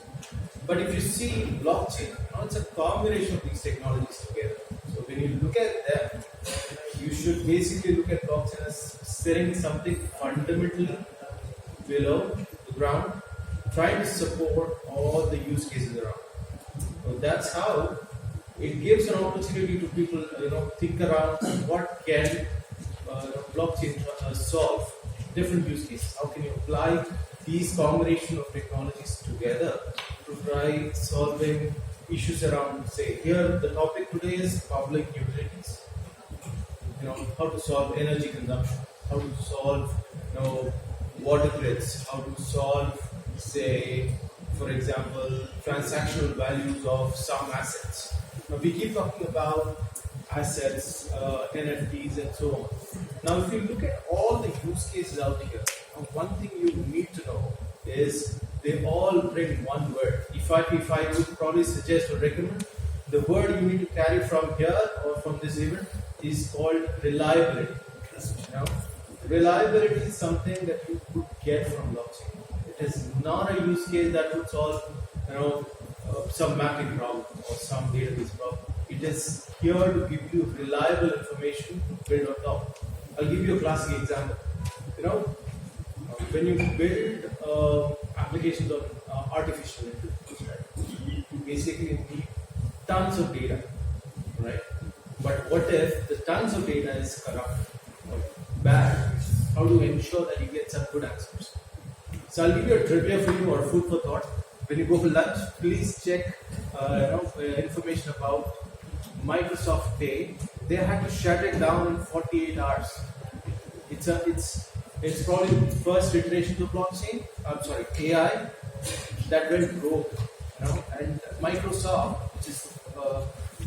But if you see blockchain, it's a combination of these technologies together. So when you look at them, you should basically look at blockchain as setting something fundamentally below the ground, trying to support all the use cases around. So that's how it gives an opportunity to people, think around what can blockchain solve, different use cases. How can you apply these combination of technologies together to try solving issues around, say, here the topic today is public utilities. How to solve energy consumption, how to solve, water grids, how to solve, say, for example, transactional values of some assets. Now we keep talking about assets, NFTs and so on. Now if you look at all the use cases out here, one thing you need to know is they all bring one word. If I would probably suggest or recommend, the word you need to carry from here or from this event is called reliability. Reliability is something that you could get from blockchain. It is not a use case that would solve, some mapping problem or some database problem. It is here to give you reliable information to build on top. I'll give you a classic example. When you build applications on artificial intelligence, right, you basically need tons of data, right? But what if the tons of data is corrupt or bad? How do you ensure that you get some good answers? So I'll give you a trivia for you or food for thought. When you go for lunch, please check information about Microsoft Pay. They had to shut it down in 48 hours. It's probably the first iteration of blockchain. AI that went broke. And Microsoft, which is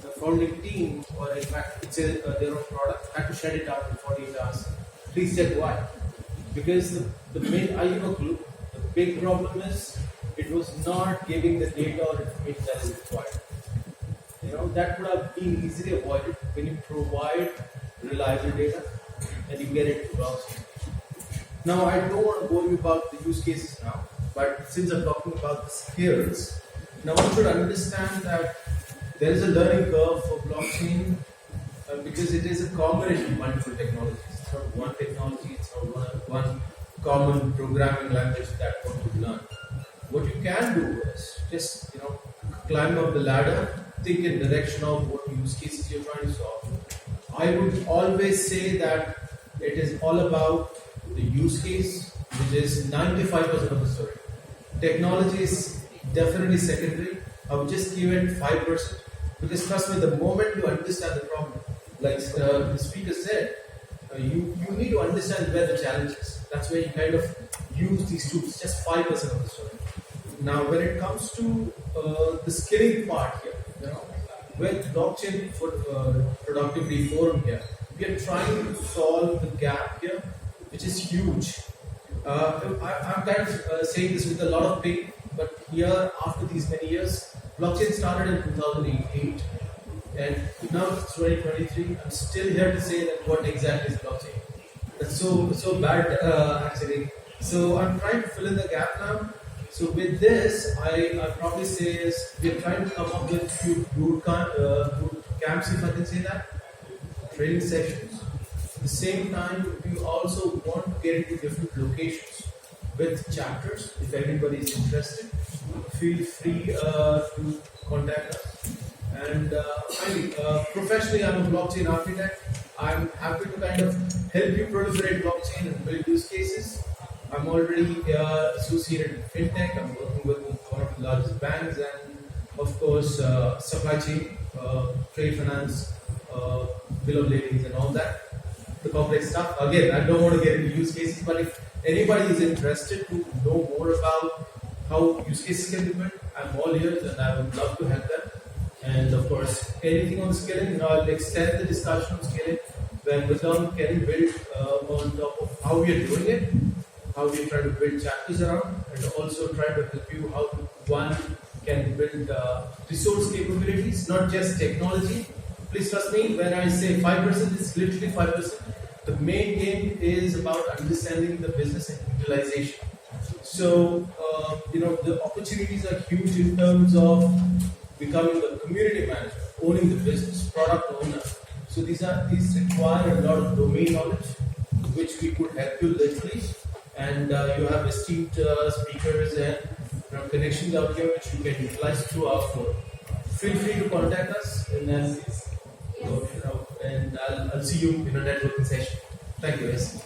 the founding team, or in fact, it's their own product, had to shut it down in 48 hours. Please check why. Because the main, I give a clue. The big problem is it was not giving the data or information that is required. That would have been easily avoided when you provide reliable data and you get it to blockchain. Now, I don't want to bore you about the use cases now, but since I'm talking about the skills, now one should understand that there is a learning curve for blockchain because it is a combination of multiple technologies. It's not one technology, it's not one common programming language that one would learn. What you can do is just, climb up the ladder, think in direction of what use cases you're trying to solve. I would always say that it is all about the use case, which is 95% of the story. Technology is definitely secondary. I would just give it 5%, because trust me, the moment you understand the problem, like the speaker said, you need to understand where the challenge is. That's where you kind of use these tools, just 5% of the story. Now, when it comes to the skilling part here, with blockchain for productivity forum here, we are trying to solve the gap here, which is huge. I'm kind of saying this with a lot of pain, but here, after these many years, blockchain started in 2008, and now it's 2023. I'm still here to say that what exactly is blockchain. That's so bad, actually. So I'm trying to fill in the gap now. So with this, I probably say is we're trying to come up with a few boot camps, if I can say that, training sessions. At the same time, we also want to get into different locations with chapters. If anybody is interested, feel free to contact us. And finally, professionally, I'm a blockchain architect. I'm happy to kind of help you proliferate blockchain and build use cases. I'm already associated with fintech. I'm working with one of the largest banks, and of course, supply chain, trade finance, bill of ladings, and all that. The complex stuff. Again, I don't want to get into use cases, but if anybody is interested to know more about how use cases can be built, I'm all ears, and I would love to help them. And of course, anything on scaling, I'll extend the discussion on scaling when the term can build on top of how we are doing it, how we try to build chapters around, and also try to help you how one can build resource capabilities, not just technology. Please trust me, when I say 5%, it's literally 5%. The main game is about understanding the business and utilization. So, the opportunities are huge in terms of becoming a community manager, owning the business, product owner. So these require a lot of domain knowledge, which we could help you literally. And you have esteemed speakers and connections out here which you can utilize through our forum. Feel free to contact us, and then I'll see you in a networking session. Thank you, guys.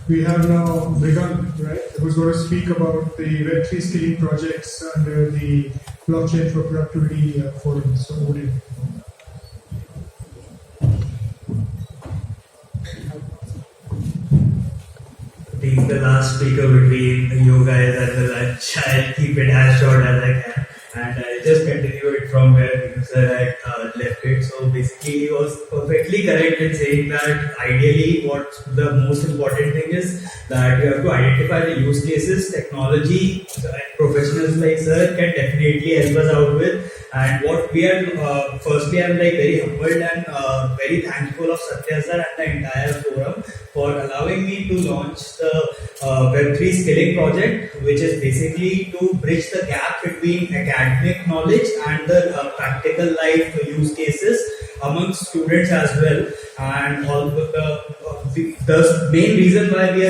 We have now begun, right? Who's going to speak about the Web3 skilling projects under the Blockchain for Productivity Forum. So, Odin. Being the last speaker between you guys and the lunch, I'll keep it as short as I can. And I'll just continue it from where you sir had left it. So basically, he was perfectly correct in saying that ideally, what the most important thing is that you have to identify the use cases. Technology and professionals like sir can definitely help us out with. And what we are, firstly, I'm very humbled and very thankful of Satya sir and the entire forum for allowing me to launch the Web3 skilling project, which is basically to bridge the gap between academic knowledge and the practical life use cases amongst students as well. And all the main reason why we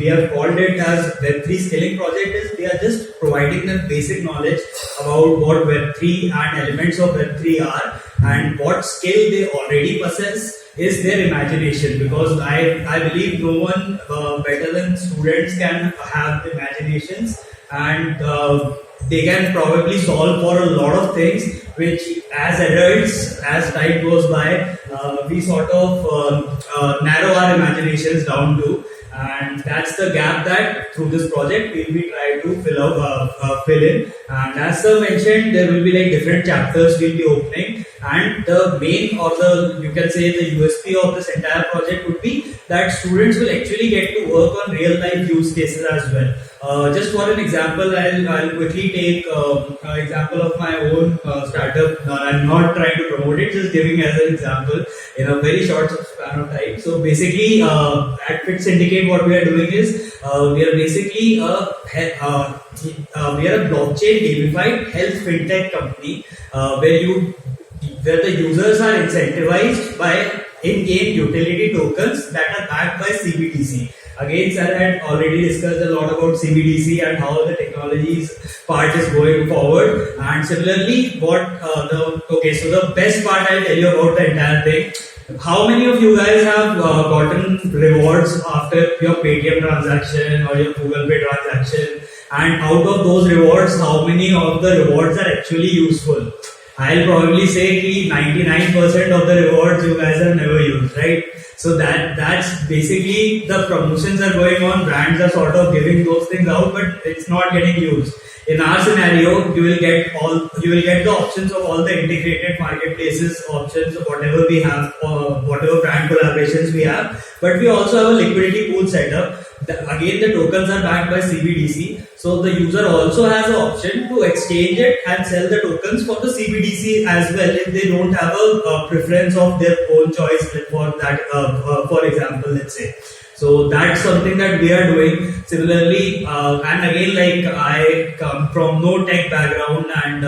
have called it as Web3 skilling project is we are just providing them basic knowledge about what Web3 and elements of Web3 are and what skill they already possess is their imagination, because I believe no one better than students can have imaginations, and they can probably solve for a lot of things which as adults, as time goes by, we sort of narrow our imaginations down to. And that's the gap that through this project we'll be trying to fill in. And as sir mentioned, there will be different chapters we'll be opening. And the main, or you can say the USP of this entire project would be that students will actually get to work on real life use cases as well. Just for an example, I'll quickly take an example of my own startup. I'm not trying to promote it, just giving as an example in a very short span of time. So basically, at Fit Syndicate, what we are doing is we are basically a blockchain gamified health fintech company where the users are incentivized by in-game utility tokens that are backed by CBDC. Again, sir had already discussed a lot about CBDC and how the technologies part is going forward. And similarly, so the best part I'll tell you about the entire thing. How many of you guys have gotten rewards after your Paytm transaction or your Google Pay transaction? And out of those rewards, how many of the rewards are actually useful? I'll probably say कि 99% of the rewards you guys have never used, right? So that's basically the promotions are going on, brands are sort of giving those things out, but it's not getting used. In our scenario, you will get the options of all the integrated marketplaces options, whatever we have, whatever brand collaborations we have. But we also have a liquidity pool set up. Again, the tokens are backed by CBDC, so the user also has an option to exchange it and sell the tokens for the CBDC as well if they don't have a preference of their own choice for that. For example, let's say. So that's something that we are doing. Similarly, and again, like I come from no tech background, and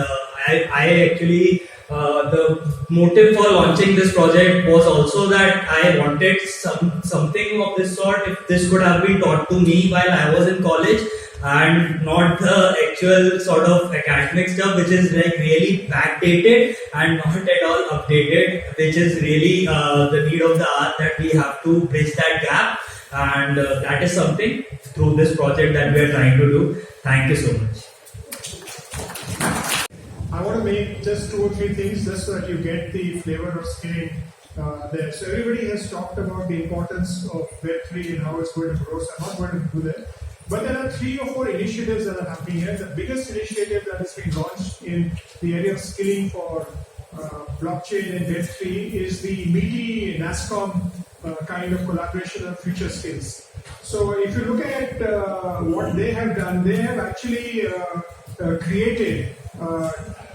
I actually the motive for launching this project was also that I wanted something of this sort. If this could have been taught to me while I was in college, and not the actual sort of academic stuff, which is like really backdated and not at all updated, which is really the need of the hour that we have to bridge that gap. And that is something through this project that we are trying to do. Thank you so much. I want to make just 2 or 3 things just so that you get the flavor of skilling there. So everybody has talked about the importance of Web3 and how it's going to grow. So I'm not going to do that. But there are 3 or 4 initiatives that are happening here. The biggest initiative that has been launched in the area of skilling for blockchain and Web3 is the MIDI NASCOM kind of collaboration on future skills. So if you look at what they have done, they have actually created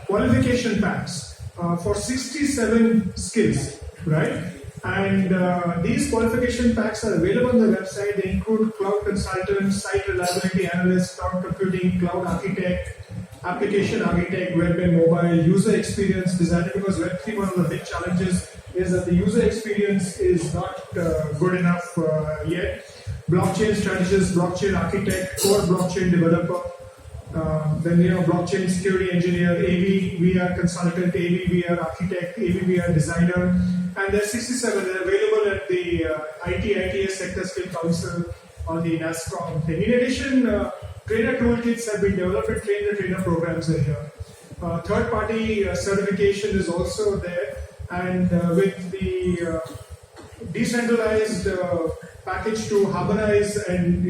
qualification packs for 67 skills, right? And these qualification packs are available on the website. They include cloud consultant, site reliability analyst, cloud computing, cloud architect, application architect, web and mobile, user experience designer, because Web3, one of the big challenges is that the user experience is not good enough yet. Blockchain strategist, blockchain architect, core blockchain developer, then blockchain security engineer, AV/VR consultant, AV/VR architect, AV/VR designer, and there are 67. They're available at the ITS Sector Skill Council on the NASCOM thing. In addition, trainer toolkits have been developed and trainer programs are here. Third-party certification is also there, and with the decentralized package to harmonize and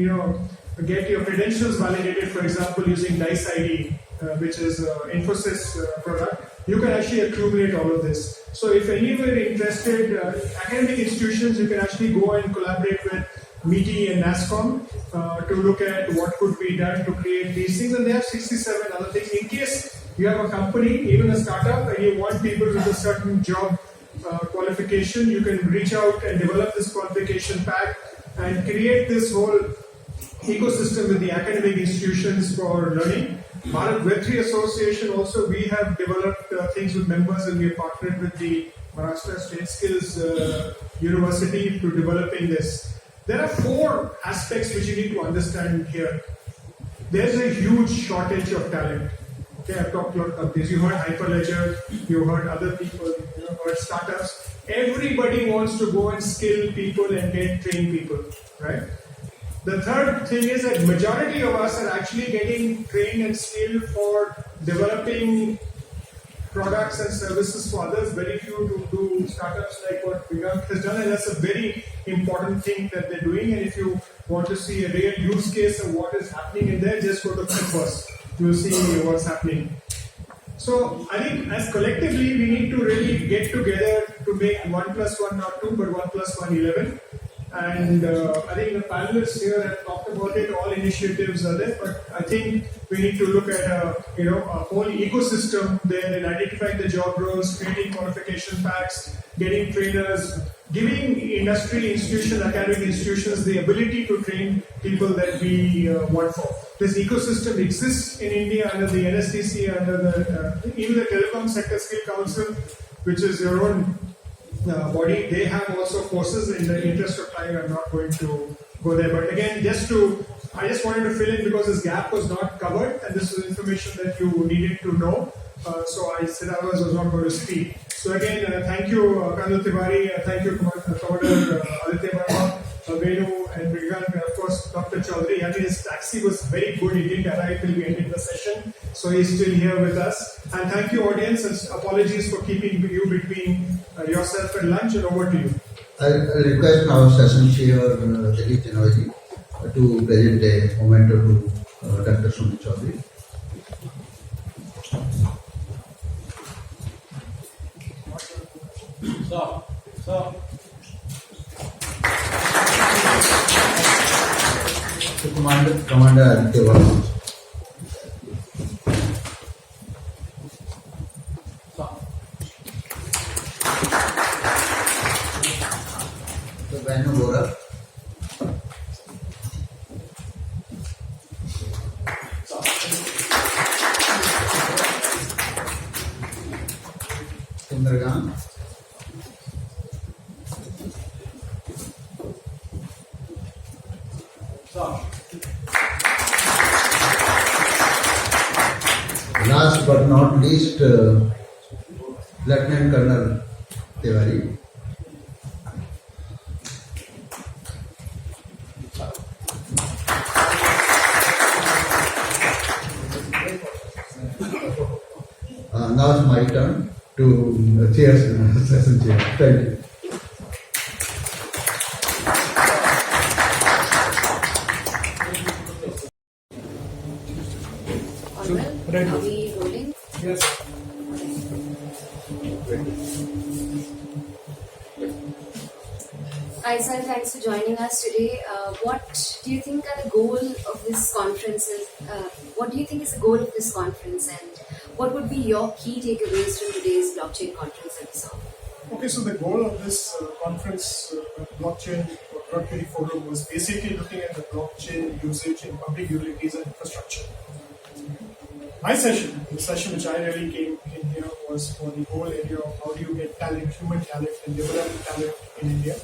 get your credentials validated, for example, using DICE ID, which is Infosys product, you can actually accumulate all of this. So if anyone interested, academic institutions, you can actually go and collaborate with MIDI and NASCOM to look at what could be done to create these things. And they have 67 other things. In case you have a company, even a startup, and you want people with a certain job qualification, you can reach out and develop this qualification pack and create this whole ecosystem with the academic institutions for learning. BHARAT Web3 Association also, we have developed things with members, and we have partnered with the Maharashtra State Skills University to developing this. There are 4 aspects which you need to understand here. There's a huge shortage of talent. Okay, I've talked a lot about this. You heard Hyperledger, you heard other people, you heard startups. Everybody wants to go and skill people and get trained people, right? The third thing is that majority of us are actually getting trained and skilled for developing products and services for others. Very few to do startups like what Vigant has done, and that's a very important thing that they're doing. And if you want to see a real use case of what is happening in there, just go to First. You'll see what's happening. So I think as collectively we need to really get together to make 1 + 1 not 2, but 1 + 1 11. And I think the panelists here have talked about it. All initiatives are there, but I think we need to look at a whole ecosystem there and identifying the job roles, creating qualification packs, getting trainers, giving industry institutions, academic institutions the ability to train people that we want for. This ecosystem exists in India under the NSDC, under the even the Telecom Sector Skill Council, which is your own body. They have also courses. In the interest of time, I'm not going to go there. But again, I just wanted to fill in because this gap was not covered, and this was information that you needed to know. So I said otherwise I was not going to speak. So again, thank you, Colonel Tiwari, thank you, Commander Aditya Verma, Venu, and Mrigan, and of course, Dr. Chaudhary. I mean, his taxi was very good. He didn't arrive till we ended the session, so he's still here with us. And thank you, audience, and apologies for keeping you between yourself and lunch, and over to you. I'll request our session chair, Dilip Janoji, to present a memento to Dr. Sumit Chaudhary. So Commander Aditya Verma. So Venu Bora. Sundargan. Last but not least, Lieutenant Colonel Tiwari. Now it's my turn to chair session chair. Thank you. Are we rolling? Yes. Hi sir, thanks for joining us today. What do you think are the goal of this conference? What do you think is the goal of this conference, and what would be your key takeaways from today's blockchain conference that we saw? Okay, so the goal of this conference, blockchain G20 forum, was basically looking at the blockchain usage in public utilities and infrastructure. My session, the session which I really came in here, was for the whole area of how do you get talent, human talent, and develop talent in India.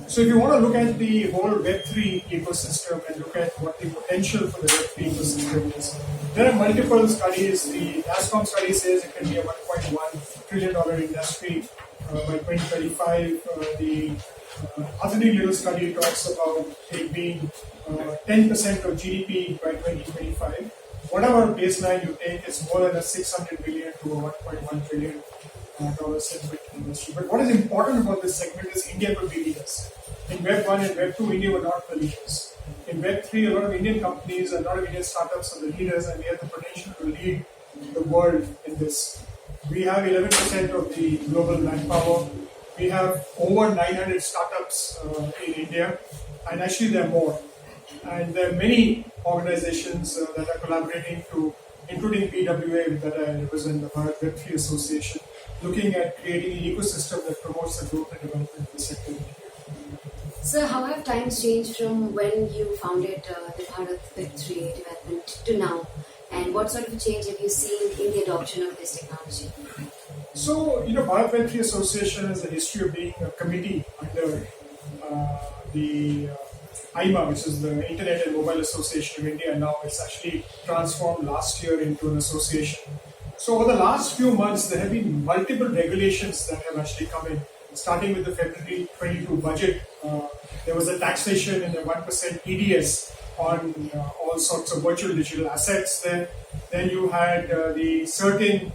So if you want to look at the whole Web3 ecosystem and look at what the potential for the Web3 ecosystem is, there are multiple studies. The NASCOM study says it can be a $1.1 trillion industry by 2035. The Athenian little study talks about it being 10% of GDP by 2025. Whatever baseline you take, it's more than a $600 billion to a $1.1 trillion segment industry. But what is important about this segment is India could be leaders. In Web 1 and Web 2, India were not the leaders. In Web 3, a lot of Indian companies and a lot of Indian startups are the leaders, and we have the potential to lead the world in this. We have 11% of the global manpower. We have over 900 startups in India, and actually there are more. And there are many organizations that are collaborating to, including PWA that I represent, the Bharat Web3 Association, looking at creating an ecosystem that promotes the growth and development of the sector. So how have times changed from when you founded the Bharat Web3 development to now? And what sort of a change have you seen in the adoption of this technology? So, Bharat Web3 Association has a history of being a committee under the IMA, which is the Internet and Mobile Association of India. Now it's actually transformed last year into an association. So over the last few months, there have been multiple regulations that have actually come in, starting with the February 22 budget. There was a taxation and a 1% EDS on all sorts of virtual digital assets. Then you had the certain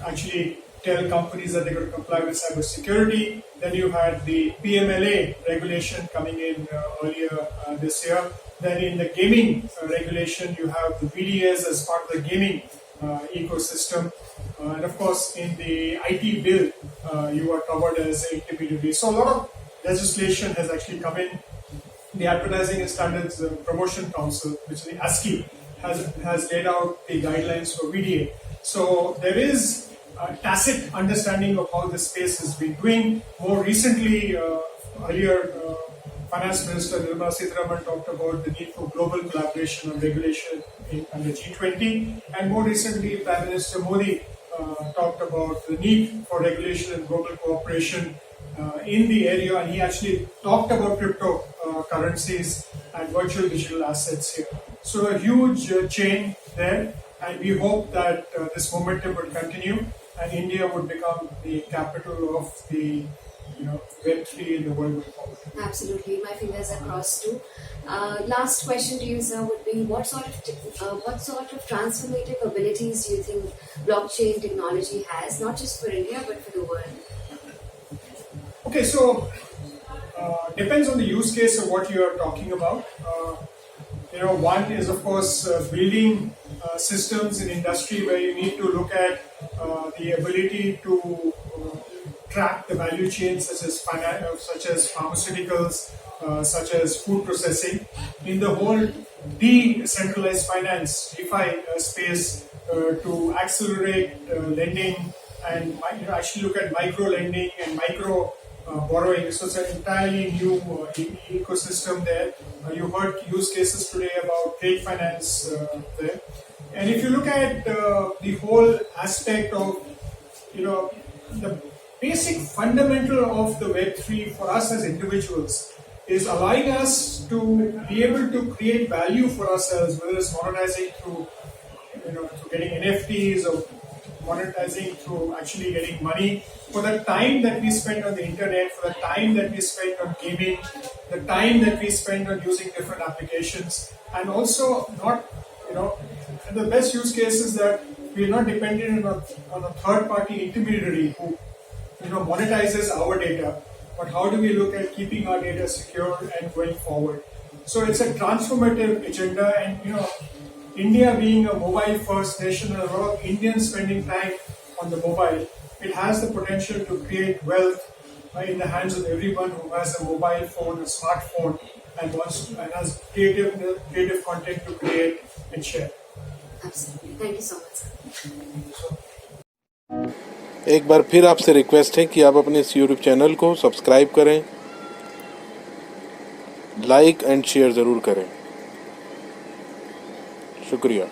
actually tell companies that they're going to comply with cyber security. Then you had the PMLA regulation coming in earlier this year. Then in the gaming regulation, you have the VDS as part of the gaming ecosystem. And of course, in the IT bill, you are covered as an intermediary. So a lot of legislation has actually come in. The Advertising and Standards Promotion Council, which is the ASCI, has laid out the guidelines for VDA. So there is a tacit understanding of how this space has been doing. More recently, earlier, Finance Minister Nirmala Sitharaman talked about the need for global collaboration on regulation under G20, and more recently, Prime Minister Modi talked about the need for regulation and global cooperation in the area, and he actually talked about crypto currencies and virtual digital assets here. So a huge chain there, and we hope that this momentum would continue and India would become the capital of the Web3 in the world going forward. Absolutely, my fingers are crossed too. Last question to you, sir, would be what sort of transformative abilities do you think blockchain technology has, not just for India but for the world? Okay, so depends on the use case of what you are talking about. One is of course building systems in industry where you need to look at the ability to track the value chain such as pharmaceuticals, such as food processing, in the whole decentralized finance DeFi space to accelerate lending and actually look at micro lending and micro borrowing. So it's an entirely new ecosystem there. You heard use cases today about trade finance there. And if you look at the whole aspect of, the basic fundamental of the Web3 for us as individuals is allowing us to be able to create value for ourselves, whether it's monetizing through, through getting NFTs or monetizing through actually getting money for the time that we spend on the internet, for the time that we spend on gaming, the time that we spend on using different applications, and also not, and the best use case is that we are not dependent on a third-party intermediary who, monetizes our data, but how do we look at keeping our data secure and going forward? So it's a transformative agenda, and India being a mobile-first nation and a lot of Indians spending time on the mobile, it has the potential to create wealth in the hands of everyone who has a mobile phone, a smartphone, and has creative content to create and share. Absolutely. Thank you so much. एक बार फिर आपसे request है कि आप अपने इस YouTube channel को subscribe करें, लाइक एंड शेयर ज़रूर करें। शुक्रिया।